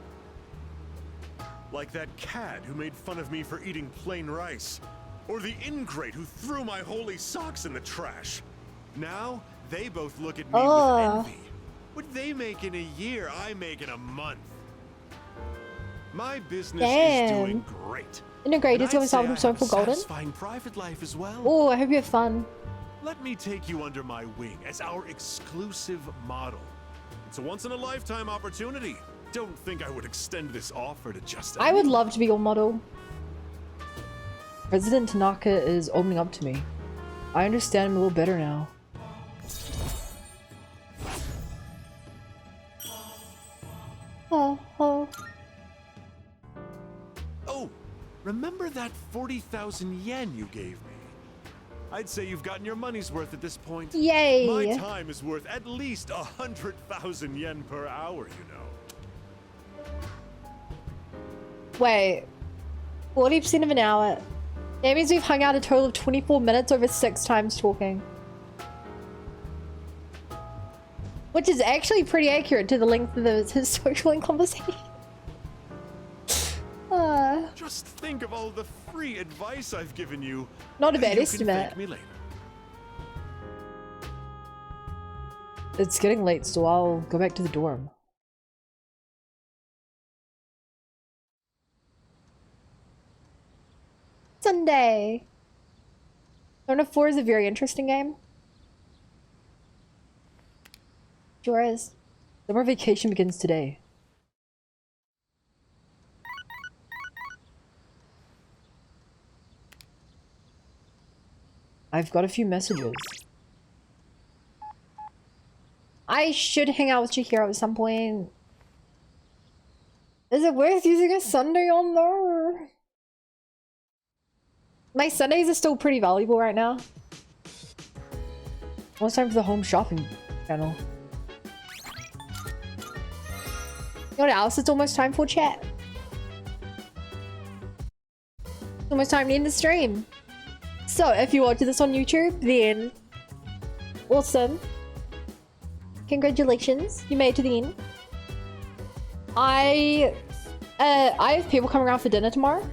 Like that cad who made fun of me for eating plain rice, or the ingrate who threw my holy socks in the trash. Now, they both look at me with envy. What they make in a year, I make in a month. My business is doing great. Integrate is going to solve himself for golden. Satisfying private life as well. Oh, I hope you have fun. Let me take you under my wing as our exclusive model. It's a once-in-a-lifetime opportunity. Don't think I would extend this offer to just I would love to be your model. President Tanaka is opening up to me. I understand him a little better now. Oh. Oh, remember that 40,000 yen you gave me? I'd say you've gotten your money's worth at this point. Yay! My time is worth at least 100,000 yen per hour, you know. Wait. 40% of an hour. That means we've hung out a total of 24 minutes over 6 times talking. Which is actually pretty accurate to the length of his social and conversation. Just think of all the free advice I've given you. Not a bad You can estimate. thank me later. It's getting late, so I'll go back to the dorm. Sunday. Persona 4 is a very interesting game. Sure is. Summer vacation begins today. I've got a few messages. I should hang out with Chihiro at some point. Is it worth using a Sunday on there? My Sundays are still pretty valuable right now. Almost time for the home shopping channel. You know what else it's almost time for, chat? It's almost time to end the stream. So, if you watch this on YouTube, then awesome. Congratulations, you made it to the end. I have people coming around for dinner tomorrow.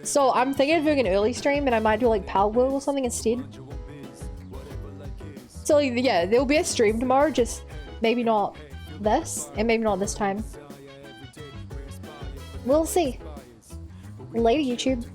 So I'm thinking of doing an early stream and I might do like Power Wheel or something instead. So yeah, there'll be a stream tomorrow, just maybe not this and maybe not this time. We'll see. Later, YouTube.